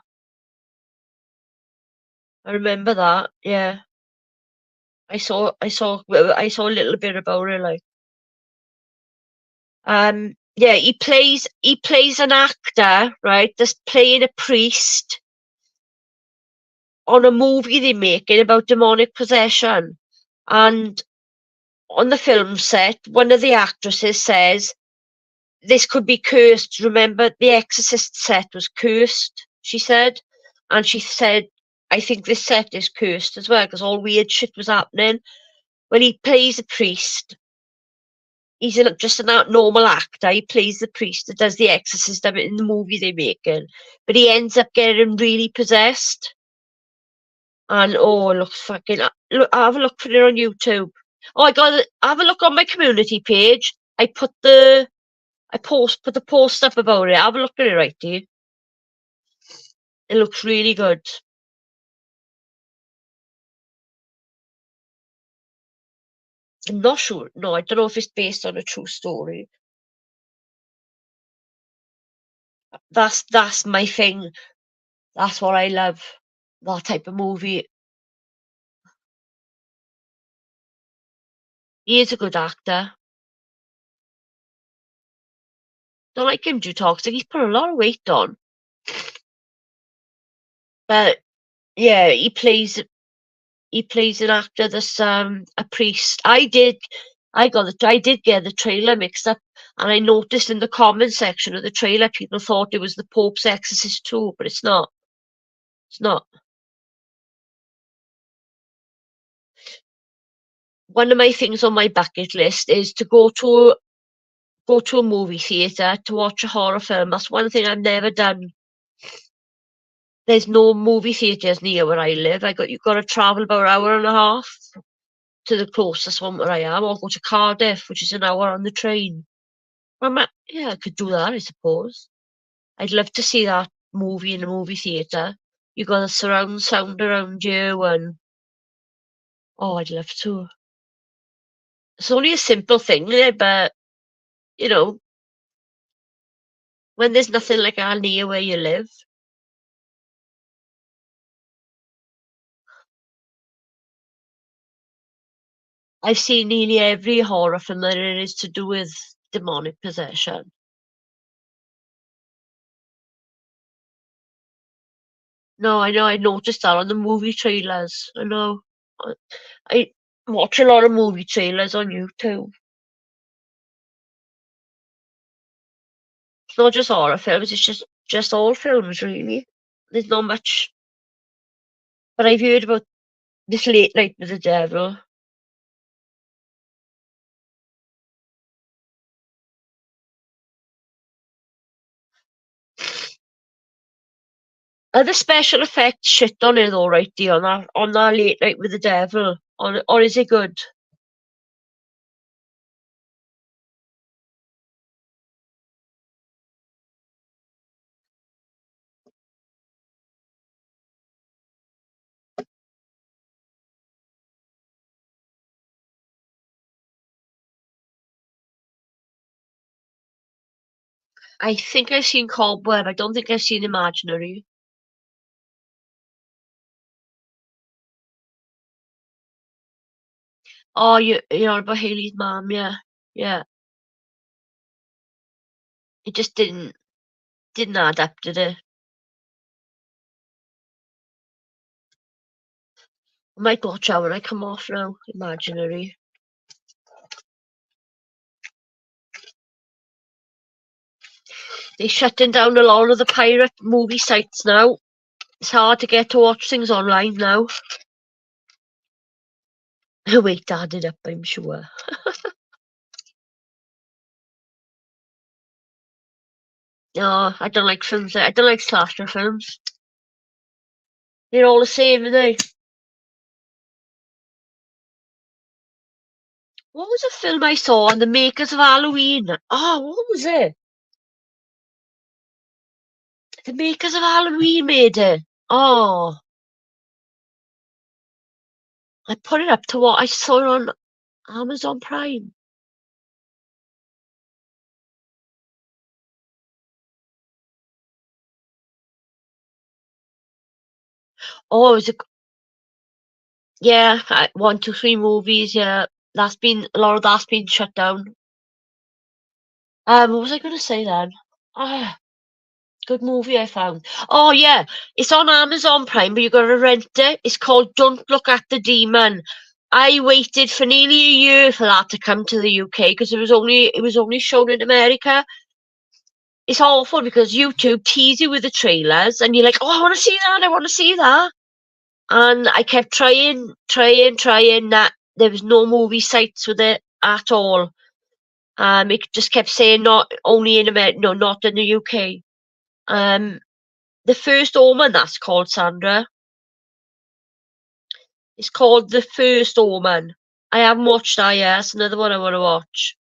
I remember that, yeah. I saw a little bit about it, like. Yeah, he plays an actor, right, that's playing a priest on a movie they're making about demonic possession. And on the film set, one of the actresses says, this could be cursed. Remember, the Exorcist set was cursed, she said. And she said, I think this set is cursed as well, because all weird shit was happening. When he plays a priest, he's just a normal actor. He plays the priest that does the exorcism in the movie they're making, but he ends up getting really possessed. And it looks fucking. Look, have a look for it on YouTube. Oh, have a look on my community page. I put the post up about it. Have a look at it, right, dude. It looks really good. I'm not sure. No, I don't know if it's based on a true story. That's my thing. That's what I love. That type of movie. He is a good actor. Don't like him too toxic. He's put a lot of weight on. But yeah, he plays an actor that's a priest. I did get the trailer mixed up, and I noticed in the comment section of the trailer people thought it was the Pope's Exorcist 2, but it's not. It's not. One of my things on my bucket list is to go to a movie theatre to watch a horror film. That's one thing I've never done. There's no movie theatres near where I live. You've got to travel about an hour and a half to the closest one where I am, or go to Cardiff, which is an hour on the train. Yeah, I could do that, I suppose. I'd love to see that movie in a movie theatre. You got a surround sound around you, and I'd love to. It's only a simple thing, but you know, when there's nothing like that near where you live. I've seen nearly every horror film that it is to do with demonic possession. No, I know, I noticed that on the movie trailers. I know. I watch a lot of movie trailers on YouTube. It's not just horror films, it's just all films, really. There's not much. But I've heard about this Late Night with the Devil. Are the special effects shit on it though, right, Dee, on that Late Night with the Devil? Or is it good? I think I've seen Cobweb. I don't think I've seen Imaginary. Oh, you're on about Haley's mom, yeah. Yeah. It just didn't add up, did it? I might watch out when I come off now. Imaginary. They're shutting down a lot of the pirate movie sites now. It's hard to get to watch things online now. Wait, to add it up, I'm sure. No, I don't like films. I don't like slasher films. They're all the same, aren't they? What was a film I saw on the makers of Halloween? Oh, what was it? The makers of Halloween made it. Oh, I put it up to what I saw it on Amazon Prime. Oh, it was yeah, 1, 2, 3 movies. Yeah, a lot of that's been shut down. What was I going to say then? Ah, good movie I found. Oh yeah, it's on Amazon Prime, but you got to rent it. It's called Don't Look at the Demon. I waited for nearly a year for that to come to the UK because it was only shown in America. It's awful because YouTube tease you with the trailers, and you're like, oh, I want to see that. I want to see that. And I kept trying. That there was no movie sites with it at all. It just kept saying not only in America, no, not in the UK. The First Omen, that's called, Sandra. It's called The First Omen. I haven't watched that yet. It's another one I want to watch.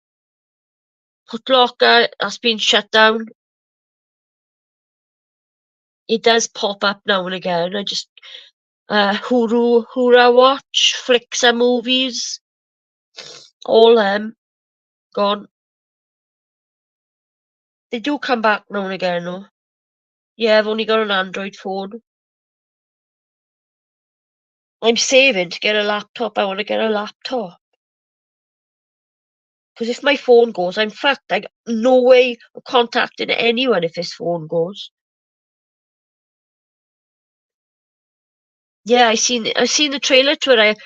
Putlocker, that's been shut down. It does pop up now and again. I just Hura watch, flicks and movies. All them gone. They do come back now and again though. Yeah, I've only got an Android phone. I'm saving to get a laptop. I want to get a laptop. Because if my phone goes, I'm fucked. I got no way of contacting anyone if this phone goes. Yeah, I seen the trailer to it.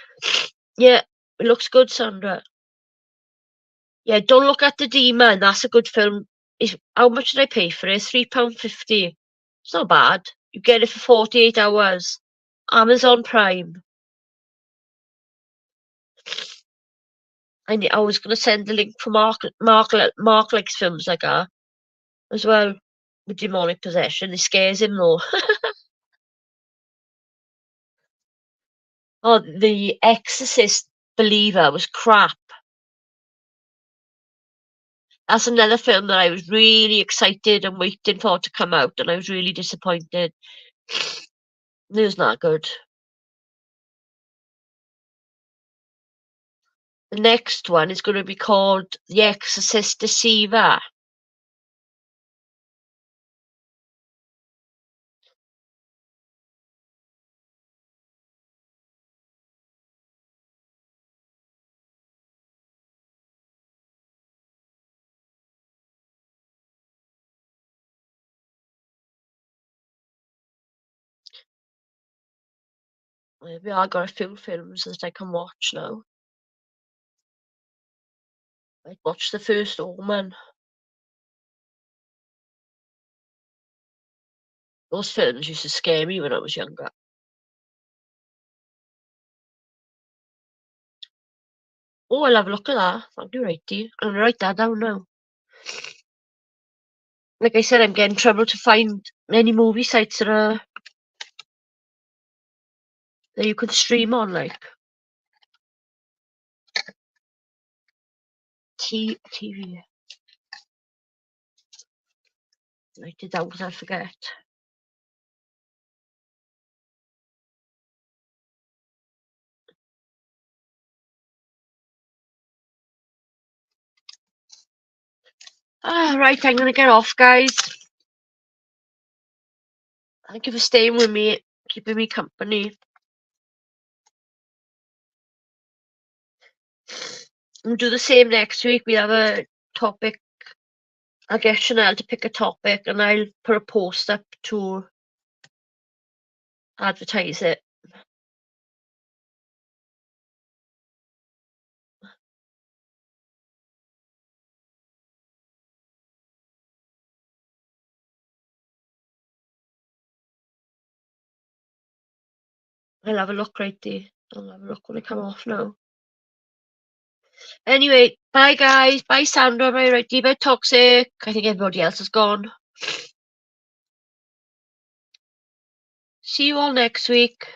Yeah, it looks good, Sandra. Yeah, don't look at the Demon. That's a good film. How much did I pay for it? £3.50. It's not bad. You get it for 48 hours. Amazon Prime. I was gonna send the link for Mark likes films like that as well. With demonic possession, it scares him though. Oh, The Exorcist Believer was crap. That's another film that I was really excited and waiting for to come out, and I was really disappointed. It was not good. The next one is going to be called The Exorcist Deceiver. Maybe I got a few films that I can watch now. I watched The First Omen. Those films used to scare me when I was younger. Oh, I'll have a look at that. Thank you, righty. I'm gonna write that down now. Like I said, I'm getting trouble to find any movie sites that you could stream on, like TV. Write it down because I forget. Right, I'm gonna get off, guys. Thank you for staying with me, keeping me company. We'll do the same next week. We have a topic. I'll get Chanel to pick a topic and I'll put a post up to advertise it. I'll have a look right there. I'll have a look when I come off now. Anyway, bye guys. Bye Sandra. Bye Righty. Bye Toxic. I think everybody else is gone. See you all next week.